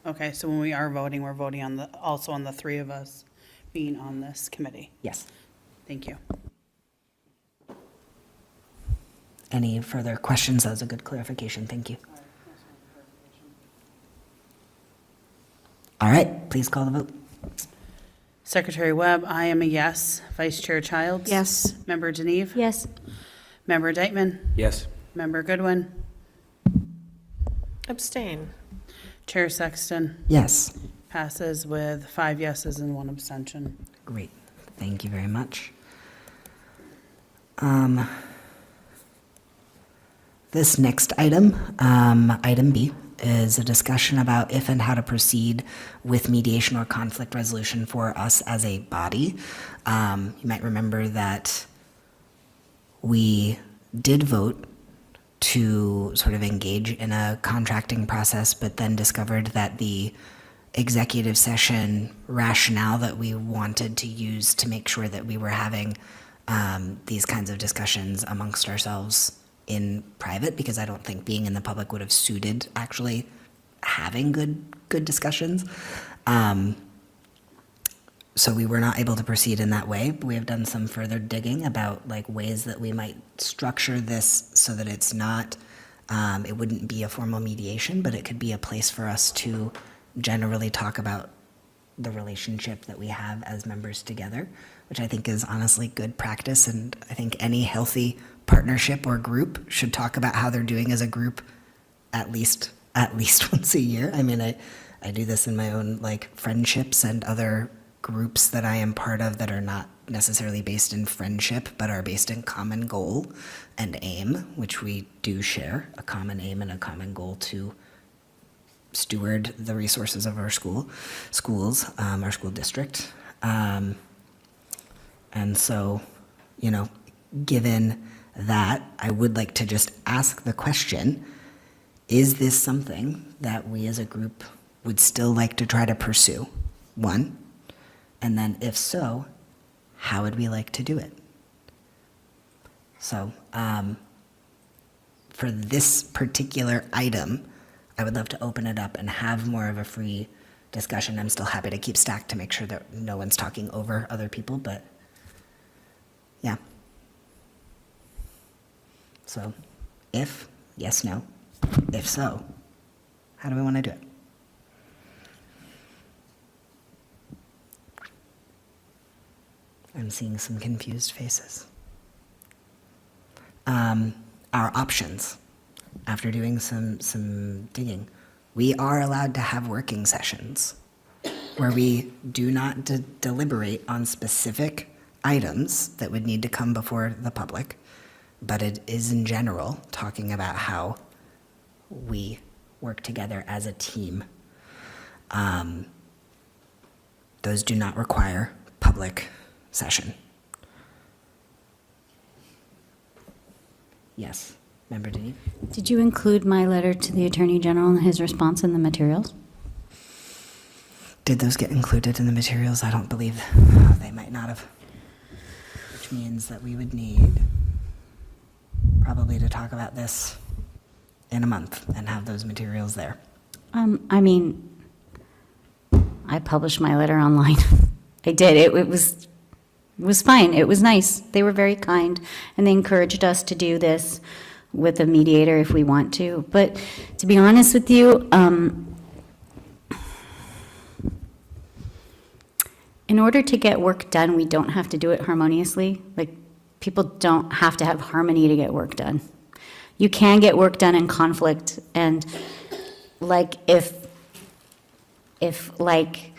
B: Okay, so when we are voting, we're voting on also on the 3 of us being on this committee?
A: Yes.
B: Thank you.
A: Any further questions? That was a good clarification. Thank you. All right, please call the vote.
B: Secretary Webb, I am a yes. Vice Chair Childs?
N: Yes.
B: Member Deneve?
O: Yes.
B: Member Dykman?
M: Yes.
B: Member Goodwin?
K: Abstain.
B: Chair Sexton?
A: Yes.
B: Passes with 5 yeses and 1 abstention.
A: Great. Thank you very much. This next item, item B, is a discussion about if and how to proceed with mediation or conflict resolution for us as a body. You might remember that we did vote to sort of engage in a contracting process, but then discovered that the executive session rationale that we wanted to use to make sure that we were having these kinds of discussions amongst ourselves in private, because I don't think being in the public would have suited actually having good discussions. So we were not able to proceed in that way. We have done some further digging about like ways that we might structure this so that it's not, it wouldn't be a formal mediation, but it could be a place for us to generally talk about the relationship that we have as members together, which I think is honestly good practice. And I think any healthy partnership or group should talk about how they're doing as a group at least once a year. I mean, I do this in my own like friendships and other groups that I am part of that are not necessarily based in friendship, but are based in common goal and aim, which we do share, a common aim and a common goal to steward the resources of our schools, our school district. And so, you know, given that, I would like to just ask the question, is this something that we as a group would still like to try to pursue? One, and then if so, how would we like to do it? So, for this particular item, I would love to open it up and have more of a free discussion. I'm still happy to keep stacked to make sure that no one's talking over other people, but yeah. So, if, yes, no. If so, how do we want to do it? I'm seeing some confused faces. Our options, after doing some digging, we are allowed to have working sessions where we do not deliberate on specific items that would need to come before the public, but it is in general talking about how we work together as a team. Those do not require public session. Yes, Member Denise?
O: Did you include my letter to the Attorney General and his response in the materials?
A: Did those get included in the materials? I don't believe they might not have. Which means that we would need probably to talk about this in a month and have those materials there.
O: I mean, I published my letter online. I did. It was fine. It was nice. They were very kind, and they encouraged us to do this with a mediator if we want to. But to be honest with you, in order to get work done, we don't have to do it harmoniously. Like, people don't have to have harmony to get work done. You can get work done in conflict, and like if like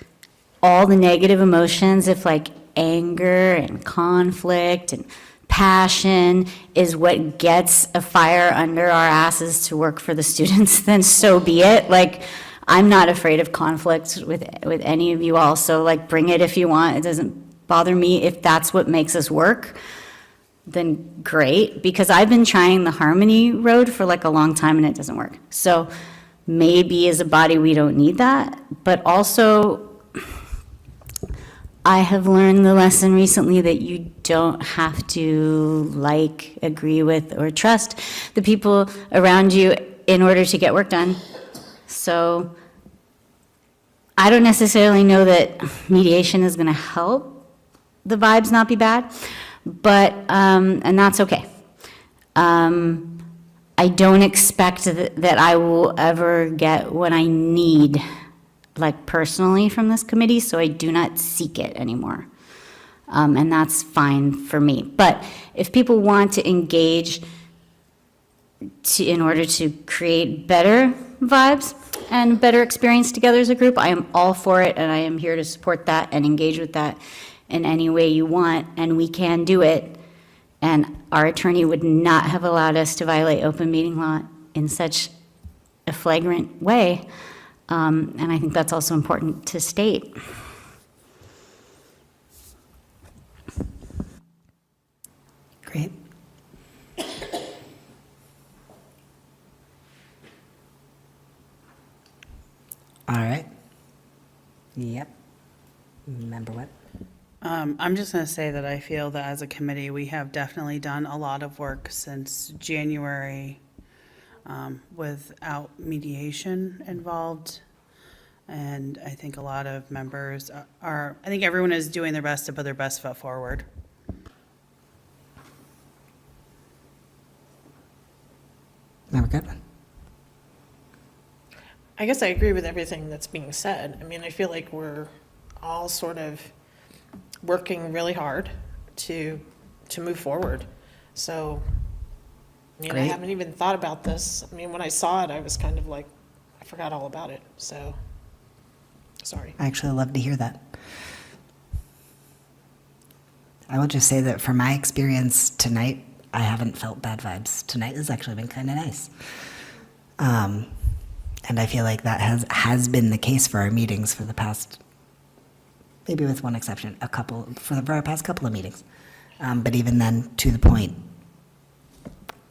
O: all the negative emotions, if like anger and conflict and passion is what gets a fire under our asses to work for the students, then so be it. Like, I'm not afraid of conflict with any of you all, so like bring it if you want. It doesn't bother me. If that's what makes us work, then great, because I've been trying the harmony road for like a long time and it doesn't work. So maybe as a body we don't need that, but also I have learned the lesson recently that you don't have to like, agree with, or trust the people around you in order to get work done. So I don't necessarily know that mediation is going to help the vibes not be bad, but, and that's okay. I don't expect that I will ever get what I need, like personally from this committee, so I do not seek it anymore. And that's fine for me. But if people want to engage in order to create better vibes and better experience together as a group, I am all for it, and I am here to support that and engage with that in any way you want, and we can do it. And our attorney would not have allowed us to violate open meeting law in such a flagrant way. And I think that's also important to state.
A: Great. All right. Yep. Member what?
B: I'm just going to say that I feel that as a committee, we have definitely done a lot of work since January without mediation involved. And I think a lot of members I think everyone is doing their best to put their best foot forward.
A: Member Goodwin?
K: I guess I agree with everything that's being said. I mean, I feel like we're all sort of working really hard to move forward. So, I mean, I
A: Great.
K: haven't even thought about this. I mean, when I saw it, I was kind of like, I forgot all about it. So, sorry.
A: I actually love to hear that. I will just say that from my experience tonight, I haven't felt bad vibes. Tonight has actually been kind of nice. And I feel like that has been the case for our meetings for the past, maybe with one exception, for our past couple of meetings. But even then, to the point,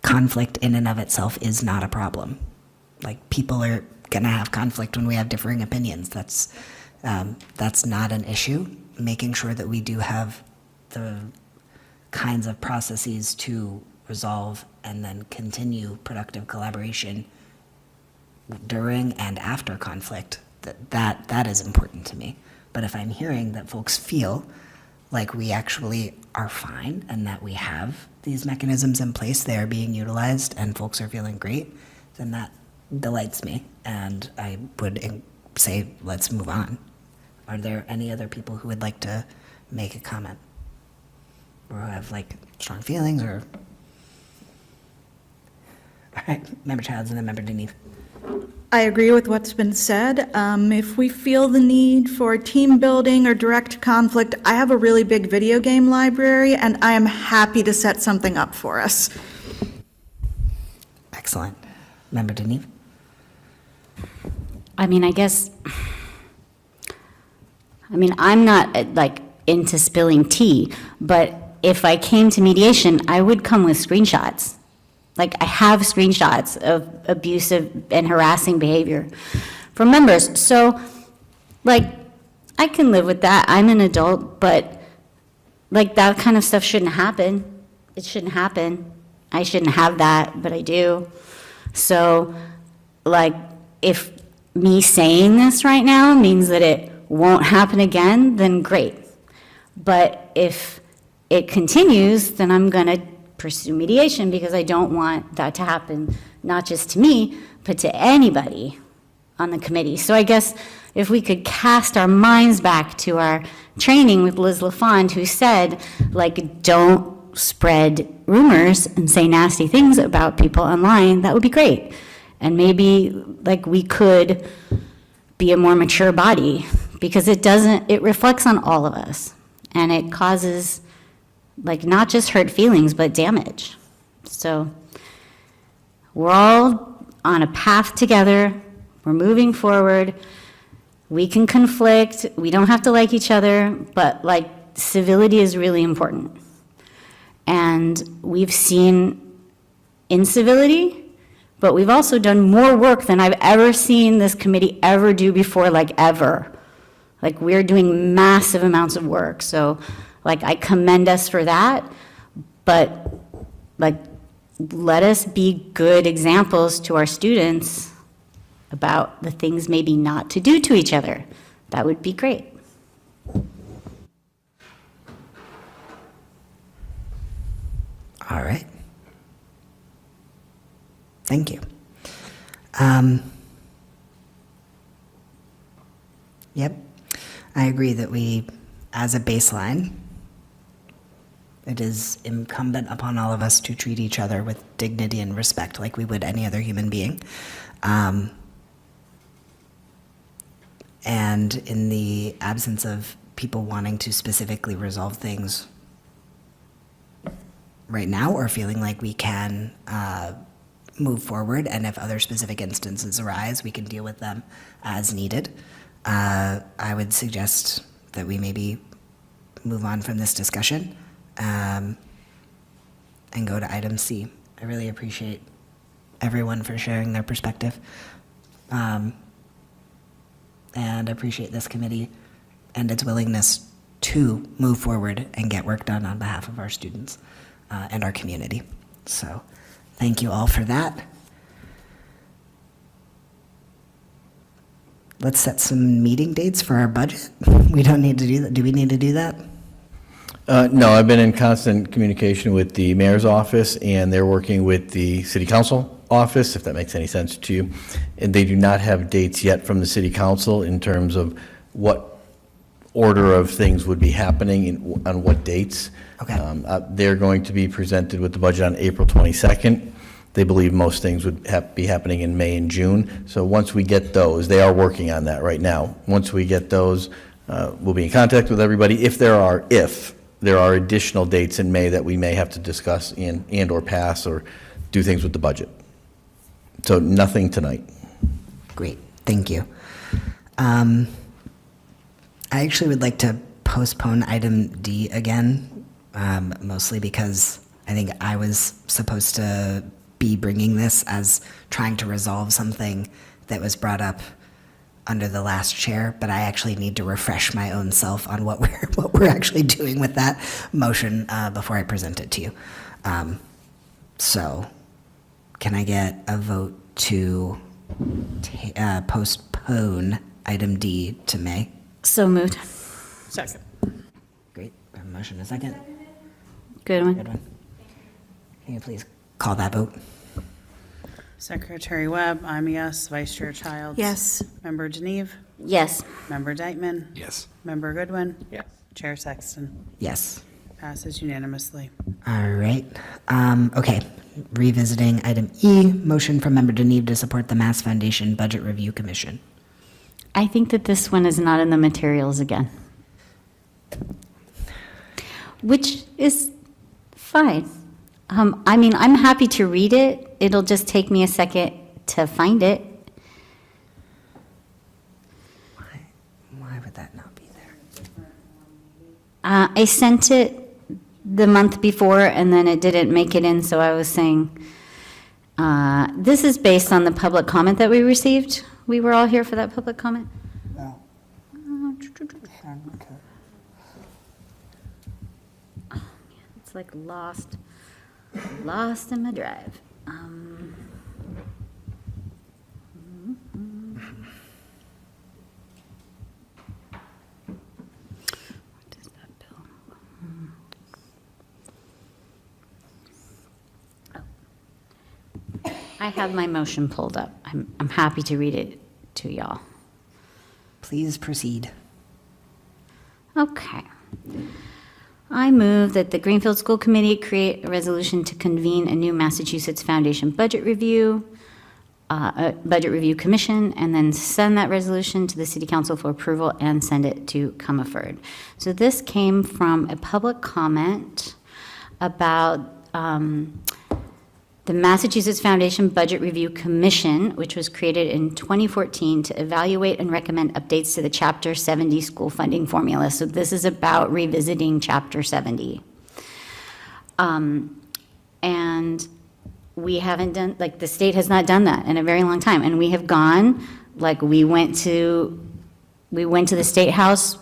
A: conflict in and of itself is not a problem. Like, people are going to have conflict when we have differing opinions. That's not an issue. Making sure that we do have the kinds of processes to resolve and then continue productive collaboration during and after conflict, that is important to me. But if I'm hearing that folks feel like we actually are fine and that we have these mechanisms in place, they are being utilized, and folks are feeling great, then that delights me, and I would say let's move on. Are there any other people who would like to make a comment? Or have like strong feelings, or? All right, Member Childs and then Member Denise.
N: I agree with what's been said. If we feel the need for team building or direct conflict, I have a really big video game library, and I am happy to set something up for us.
A: Excellent. Member Denise?
O: I mean, I'm not like into spilling tea, but if I came to mediation, I would come with screenshots. Like, I have screenshots of abusive and harassing behavior from members. So, like, I can live with that. I'm an adult, but, like, that kind of stuff shouldn't happen. It shouldn't happen. I shouldn't have that, but I do. So, like, if me saying this right now means that it won't happen again, then great. But if it continues, then I'm going to pursue mediation, because I don't want that to happen, not just to me, but to anybody on the committee. So I guess if we could cast our minds back to our training with Liz LaFond, who said, like, don't spread rumors and say nasty things about people online, that would be great. And maybe, like, we could be a more mature body, because it reflects on all of us, and it causes, like, not just hurt feelings, but damage. So we're all on a path together. We're moving forward. We can conflict. We don't have to like each other, but, like, civility is really important. And we've seen incivility, but we've also done more work than I've ever seen this committee ever do before, like, ever. Like, we're doing massive amounts of work. So, like, I commend us for that, but, like, let us be good examples to our students about the things maybe not to do to each other. That would be great.
A: All right. Thank you. Yep. I agree that we, as a baseline, it is incumbent upon all of us to treat each other with dignity and respect like we would any other human being. And in the absence of people wanting to specifically resolve things right now or feeling like we can move forward, and if other specific instances arise, we can deal with them as needed, I would suggest that we maybe move on from this discussion and go to item C. I really appreciate everyone for sharing their perspective. And appreciate this committee and its willingness to move forward and get work done on behalf of our students and our community. So thank you all for that. Let's set some meeting dates for our budget. We don't need to do that. Do we need to do that?
C: No, I've been in constant communication with the mayor's office, and they're working with the city council office, if that makes any sense to you. And they do not have dates yet from the city council in terms of what order of things would be happening on what dates.
A: Okay.
C: They're going to be presented with the budget on April 22nd. They believe most things would be happening in May and June. So once we get those, they are working on that right now. Once we get those, we'll be in contact with everybody. If there are additional dates in May that we may have to discuss and or pass or do things with the budget. So nothing tonight.
A: Great, thank you. I actually would like to postpone item D again, mostly because I think I was supposed to be bringing this as trying to resolve something that was brought up under the last chair, but I actually need to refresh my own self on what we're actually doing with that motion before I present it to you. So can I get a vote to postpone item D to May?
O: So moved.
K: Second.
A: Great. I have a motion and a second.
O: Good one.
A: Good one. Can you please call that vote?
B: Secretary Webb, I'm a yes. Vice Chair Childs?
N: Yes.
B: Member Geneve?
O: Yes.
B: Member Deitman?
M: Yes.
B: Member Goodwin?
K: Yes.
B: Chair Sexton?
A: Yes.
B: Passes unanimously.
A: All right. Okay. Revisiting item E, motion from Member Deneve to support the Mass Foundation Budget Review Commission.
O: I think that this one is not in the materials again, which is fine. I mean, I'm happy to read it. It'll just take me a second to find it.
A: Why would that not be there?
O: I sent it the month before, and then it didn't make it in, so I was saying, this is based on the public comment that we received. We were all here for that public comment. It's like lost in my drive. What is that bill? Oh. I have my motion pulled up. I'm happy to read it to y'all.
A: Please proceed.
O: Okay. I move that the Greenfield School Committee create a resolution to convene a new Massachusetts Foundation Budget Review Commission, and then send that resolution to the City Council for approval and send it to Comerford. So this came from a public comment about the Massachusetts Foundation Budget Review Commission, which was created in 2014 to evaluate and recommend updates to the Chapter 70 school funding formula. So this is about revisiting Chapter 70. And we haven't done, like, the state has not done that in a very long time. And we have gone, like, we went to the State House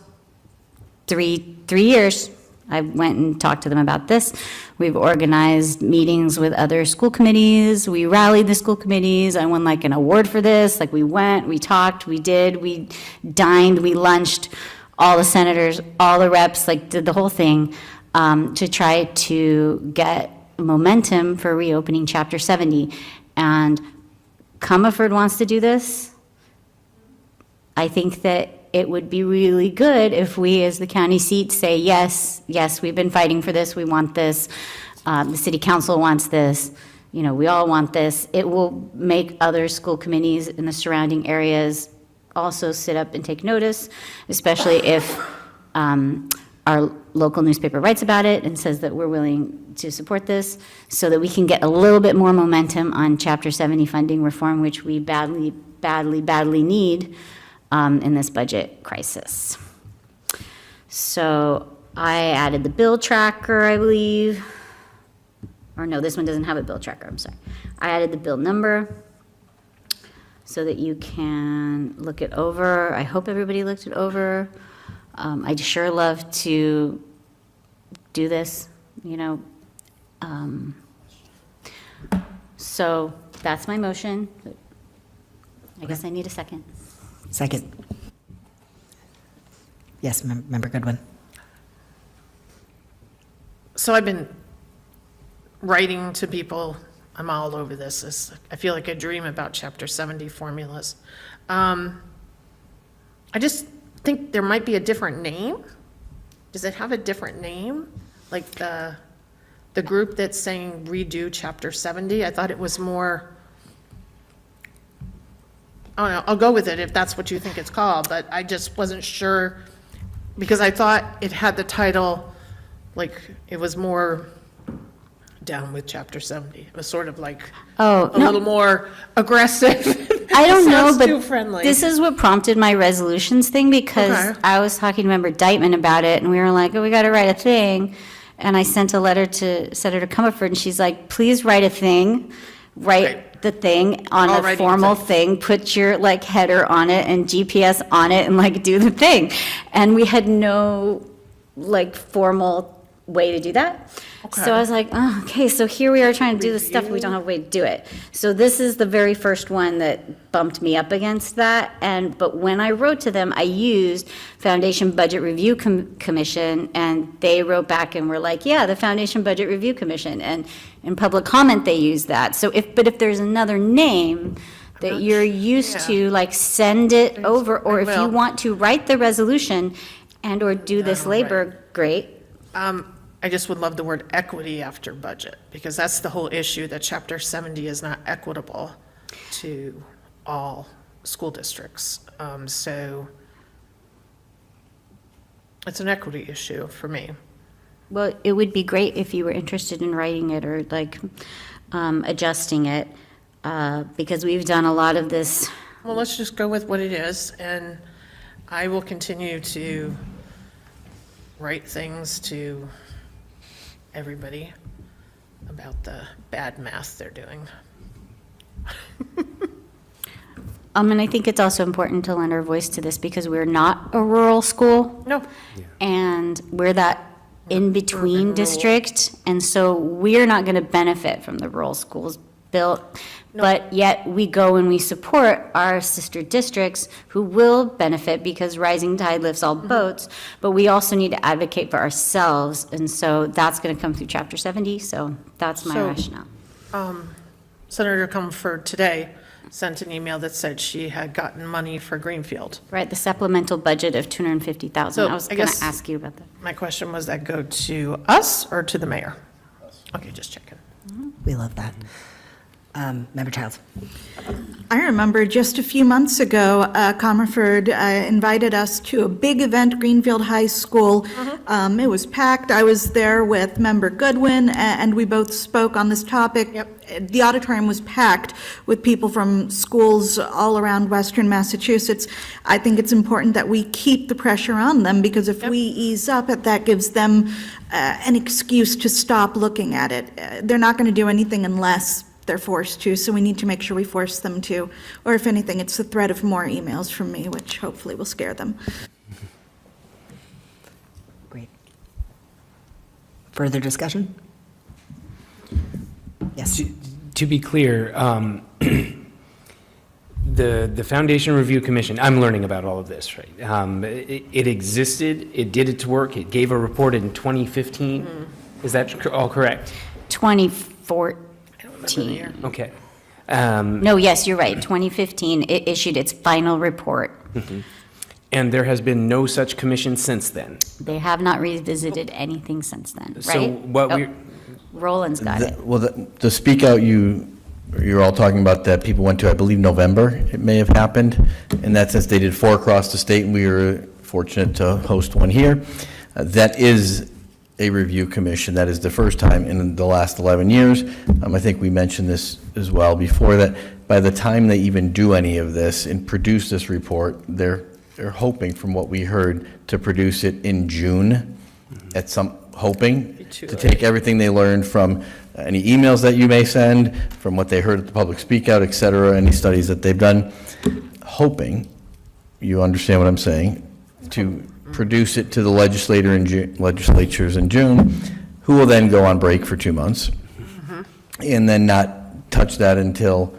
O: three years. I went and talked to them about this. We've organized meetings with other school committees. We rallied the school committees. I won like an award for this. Like, we went, we talked, we dined, we lunched, all the senators, all the reps, like, did the whole thing to try to get momentum for reopening Chapter 70. And Comerford wants to do this. I think that it would be really good if we, as the county seat, say, yes, yes, we've been fighting for this, we want this, the city council wants this, you know, we all want this. It will make other school committees in the surrounding areas also sit up and take notice, especially if our local newspaper writes about it and says that we're willing to support this, so that we can get a little bit more momentum on Chapter 70 funding reform, which we badly, badly, badly need in this budget crisis. So I added the bill tracker, I believe. Or no, this one doesn't have a bill tracker, I'm sorry. I added the bill number so that you can look it over. I hope everybody looked it over. I'd sure love to do this, you know. So that's my motion. I guess I need a second.
A: Second. Yes, Member Goodwin.
K: So I've been writing to people, I'm all over this. I feel like I dream about Chapter 70 formulas. I just think there might be a different name. Does it have a different name? Like the group that's saying redo Chapter 70? I thought it was more, I don't know, I'll go with it if that's what you think it's called, but I just wasn't sure, because I thought it had the title, like, it was more down with Chapter 70. It was sort of like a little more aggressive.
O: I don't know,
K: Sounds
O: but
K: too friendly.
O: this is what prompted my resolutions thing, because
K: Okay.
O: I was talking to Member Deitman about it, and we were like, oh, we got to write a thing. And I sent a letter to Senator Comerford, and she's like, please write a thing, write the thing on
K: All
O: a
K: writing
O: formal
K: thing.
O: thing, put your like header on it and GPS on it, and like do the thing. And we had no like formal way to do that. So I was like, oh, okay, so here we are trying to do this stuff, we don't have a way to do it. So this is the very first one that bumped me up against that. But when I wrote to them, I used Foundation Budget Review Commission, and they wrote back and were like, yeah, the Foundation Budget Review Commission. And in public comment, they used that. So if there's another name that you're used to, like, send it over, or if you want to write the resolution and or do this labor, great.
K: I just would love the word equity after budget, because that's the whole issue, that Chapter 70 is not equitable to all school districts. So it's an equity issue for me.
O: Well, it would be great if you were interested in writing it or like adjusting it, because we've done a lot of this.
K: Well, let's just go with what it is, and I will continue to write things to everybody about the bad math they're doing.
O: And I think it's also important to lend our voice to this, because we're not a rural school.
K: No.
O: And we're that in-between district, and so we're not going to benefit from the rural schools built. But yet we go and we support our sister districts who will benefit, because rising tide lifts all boats. But we also need to advocate for ourselves, and so that's going to come through Chapter 70. So that's my rationale.
K: Senator Comerford today sent an email that said she had gotten money for Greenfield.
O: Right, the supplemental budget of $250,000.
K: So
O: I was
K: I
O: going to
K: guess
O: ask you about that.
K: My question was, that go to us or to the mayor? Okay, just checking.
A: We love that. Member Childs.
N: I remember just a few months ago, Comerford invited us to a big event, Greenfield High School. It was packed. I was there with Member Goodwin, and we both spoke on this topic. The auditorium was packed with people from schools all around Western Massachusetts. I think it's important that we keep the pressure on them, because if we ease up, that gives them an excuse to stop looking at it. They're not going to do anything unless they're forced to, so we need to make sure we force them to. Or if anything, it's the threat of more emails from me, which hopefully will scare them.
A: Great. Further discussion? Yes.
M: To be clear, the Foundation Review Commission, I'm learning about all of this, right? It existed, it did its work, it gave a report in 2015. Is that all correct?
O: 2014.
M: Okay.
O: No, yes, you're right. 2015, it issued its final report.
M: And there has been no such commission since then.
O: They have not revisited anything since then, right?
M: So what we're,
O: Roland's got it.
C: Well, the speak out you're all talking about that people went to, I believe, November, it may have happened. In that sense, they did 4 across the state, and we were fortunate to host one here. That is a review commission. That is the first time in the last 11 years. I think we mentioned this as well before, that by the time they even do any of this and produce this report, they're hoping, from what we heard, to produce it in June, hoping to take everything they learned from any emails that you may send, from what they heard at the public speak out, et cetera, any studies that they've done, hoping, you understand what I'm saying, to produce it to the legislatures in June, who will then go on break for 2 months, and then not touch that until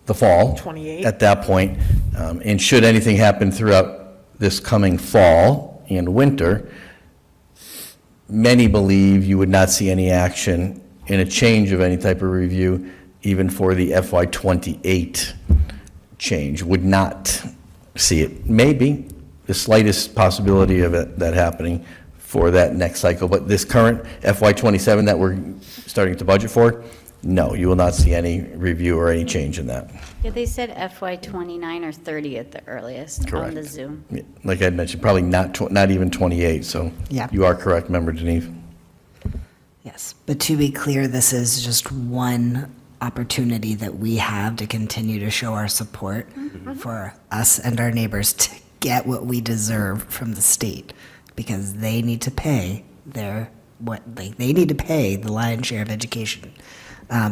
C: the fall.
K: 28.
C: At that point. And should anything happen throughout this coming fall and winter, many believe you would not see any action in a change of any type of review, even for the FY28 change, would not see it. Maybe the slightest possibility of that happening for that next cycle, but this current FY27 that we're starting to budget for, no, you will not see any review or any change in that.
O: Yeah, they said FY 29 or 30 at the earliest on the
C: Correct.
O: Zoom.
C: Yeah, like I mentioned, probably not even 28, so
A: Yeah.
C: you are correct, Member Denise.
A: Yes, but to be clear, this is just one opportunity that we have to continue to show our support for us and our neighbors to get what we deserve from the state, because they need to pay they need to pay the lion's share of education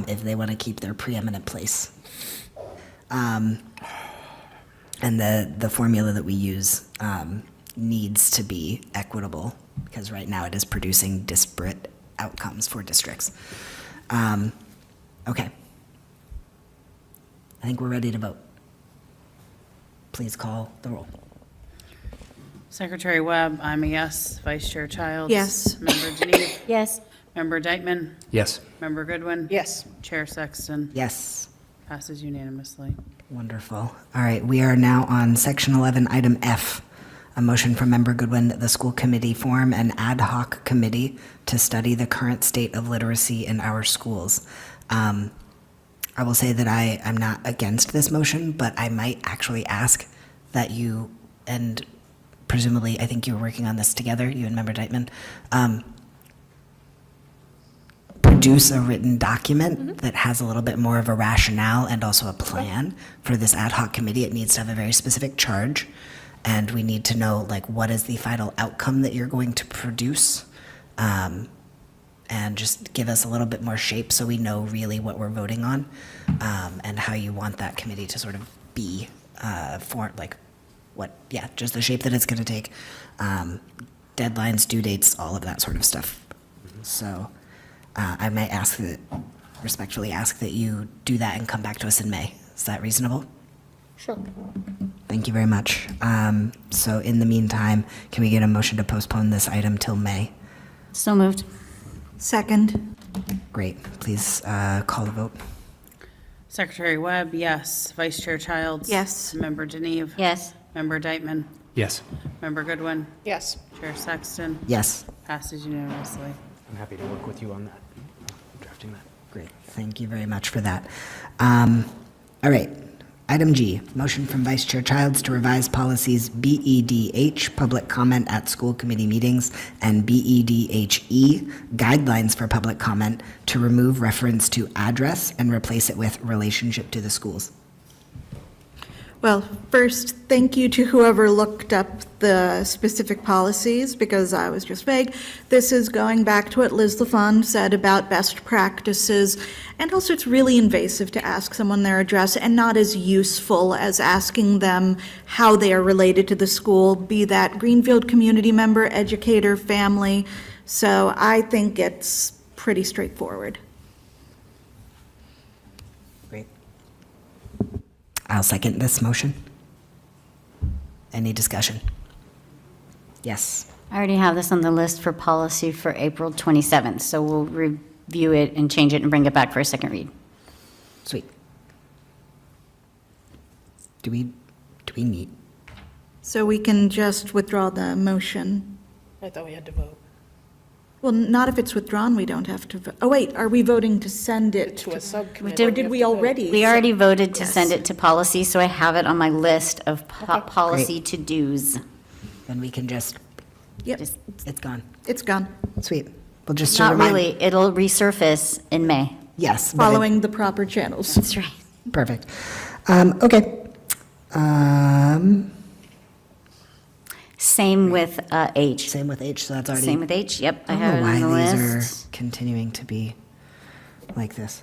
A: if they want to keep their preeminent place. And the formula that we use needs to be equitable, because right now it is producing disparate outcomes for districts. Okay. I think we're ready to vote. Please call the roll.
B: Secretary Webb, I'm a yes. Vice Chair Childs?
N: Yes.
B: Member Deneve?
O: Yes.
B: Member Dykman?
M: yes.
B: Member Goodwin?
K: Yes.
B: Chair Sexton?
A: Yes.
B: Passes unanimously.
A: Wonderful. All right, we are now on Section 11, Item F. A motion from Member Goodwin that the school committee form an ad hoc committee to study the current state of literacy in our schools. I will say that I'm not against this motion, but I might actually ask that you, and presumably, I think you were working on this together, you and Member Dykman, produce a written document that has a little bit more of a rationale and also a plan for this ad hoc committee. It needs to have a very specific charge, and we need to know, like, what is the final outcome that you're going to produce, and just give us a little bit more shape so we know really what we're voting on, and how you want that committee to sort of be, just the shape that it's going to take, deadlines, due dates, all of that sort of stuff. So I might respectfully ask that you do that and come back to us in May. Is that reasonable?
G: Sure.
A: Thank you very much. So in the meantime, can we get a motion to postpone this item till May?
O: So moved.
N: Second.
A: Great. Please call the vote.
B: Secretary Webb, yes. Vice Chair Childs?
N: Yes.
B: Member Deneve?
O: Yes.
B: Member Dykman?
M: Yes.
B: Member Goodwin?
K: Yes.
B: Chair Sexton?
A: Yes.
B: Passes unanimously.
M: I'm happy to work with you on that, drafting that.
A: Great. Thank you very much for that. All right. Item G, motion from Vice Chair Childs to revise policies BEDH, public comment at school committee meetings, and BEDHE, guidelines for public comment, to remove reference to address and replace it with relationship to the schools.
N: Well, first, thank you to whoever looked up the specific policies, because I was just vague. This is going back to what Liz LaFond said about best practices, and also it's really invasive to ask someone their address and not as useful as asking them how they are related to the school, be that Greenfield community member, educator, family. So I think it's pretty straightforward.
A: Great. I'll second this motion. Any discussion? Yes.
O: I already have this on the list for policy for April 27th, so we'll review it and change it and bring it back for a second read.
A: Sweet. Do we need?
N: So we can just withdraw the motion.
K: I thought we had to vote.
N: Well, not if it's withdrawn, we don't have to, oh, wait, are we voting to send it?
K: To a subcommittee.
N: Or did we already?
O: We already voted to
N: Yes.
O: send it to policy, so I have it on my list of policy to-dos.
A: Then we can just,
N: Yep,
A: it's gone.
N: it's gone,
A: Sweet. We'll just
O: Not
A: remind-
O: really, it'll resurface in May.
A: Yes. but it-
N: following the proper channels.
O: That's right.
A: Perfect. Okay.
O: Same with H.
A: Same with H, so that's already.
O: Same with H, yep, I
A: I don't
O: have it
A: know
O: on the
A: why these
O: list.
A: are continuing to be like this.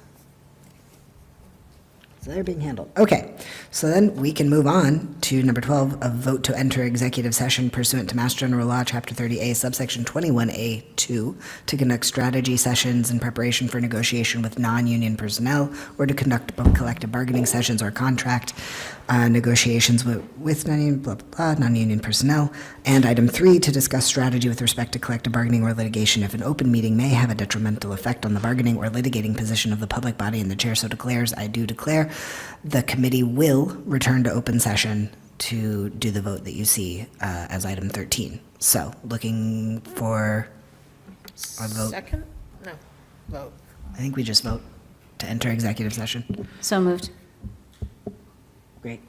A: So they're being handled. Okay, so then we can move on to number 12, a vote to enter executive session pursuant to Mass General Law, Chapter 30A, subsection 21A2, to conduct strategy sessions in preparation for negotiation with non-union personnel, or to conduct collective bargaining sessions or contract negotiations with non-union, blah, blah, blah, non-union personnel. And item 3, to discuss strategy with respect to collective bargaining or litigation if an open meeting may have a detrimental effect on the bargaining or litigating position of the public body and the chair so declares. I do declare. The committee will return to open session to do the vote that you see as item 13. So, looking for a vote.
K: Second? No, vote.
A: I think we just vote to enter executive session.
O: So moved.
A: Great.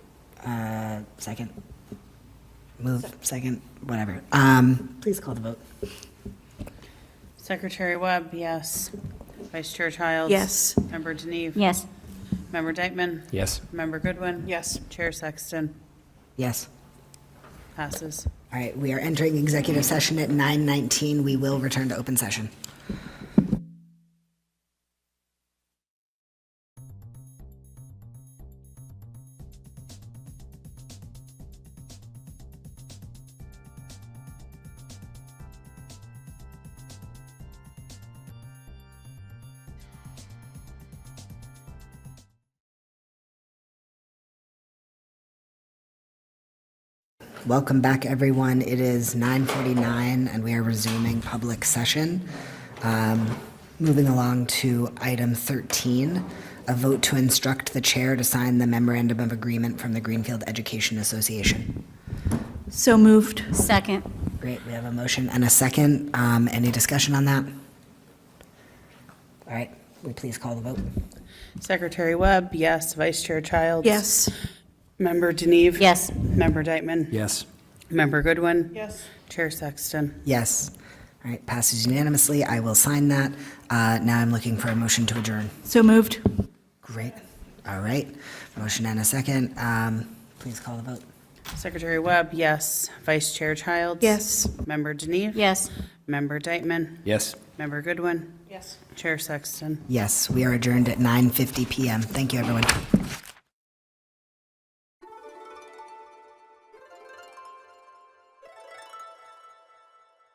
A: Second? Move, second, whatever. Please call the vote.
B: Secretary Webb, yes. Vice Chair Childs?
N: Yes.
B: Member Deneve?
O: Yes.
B: Member Dykman?
M: Yes.
B: Member Goodwin?
K: Yes.
B: Chair Sexton?
A: Yes.
B: Passes.
A: All right, we are entering executive session at 9:19. We will return to open session. Welcome back, everyone. It is 9:49, and we are resuming public session. Moving along to item 13, a vote to instruct the chair to sign the memorandum of agreement from the Greenfield Education Association.
N: So moved.
O: Second.
A: Great, we have a motion and a second. Any discussion on that? All right, will you please call the vote?
B: Secretary Webb, yes. Vice Chair Childs?
N: Yes.
B: Member Deneve?
O: Yes.
B: Member Dykman?
M: Yes.
B: Member Goodwin?
K: Yes.
B: Chair Sexton?
A: Yes. All right, passes unanimously. I will sign that. Now I'm looking for a motion to adjourn.
N: So moved.
A: Great. All right, motion and a second. Please call the vote.
B: Secretary Webb, yes. Vice Chair Childs?
N: Yes.
B: Member Deneve?
O: Yes.
B: Member Dykman?
M: Yes.
B: Member Goodwin?
K: Yes.
B: Chair Sexton?
A: Yes, we are adjourned at 9:50 PM. Thank you, everyone.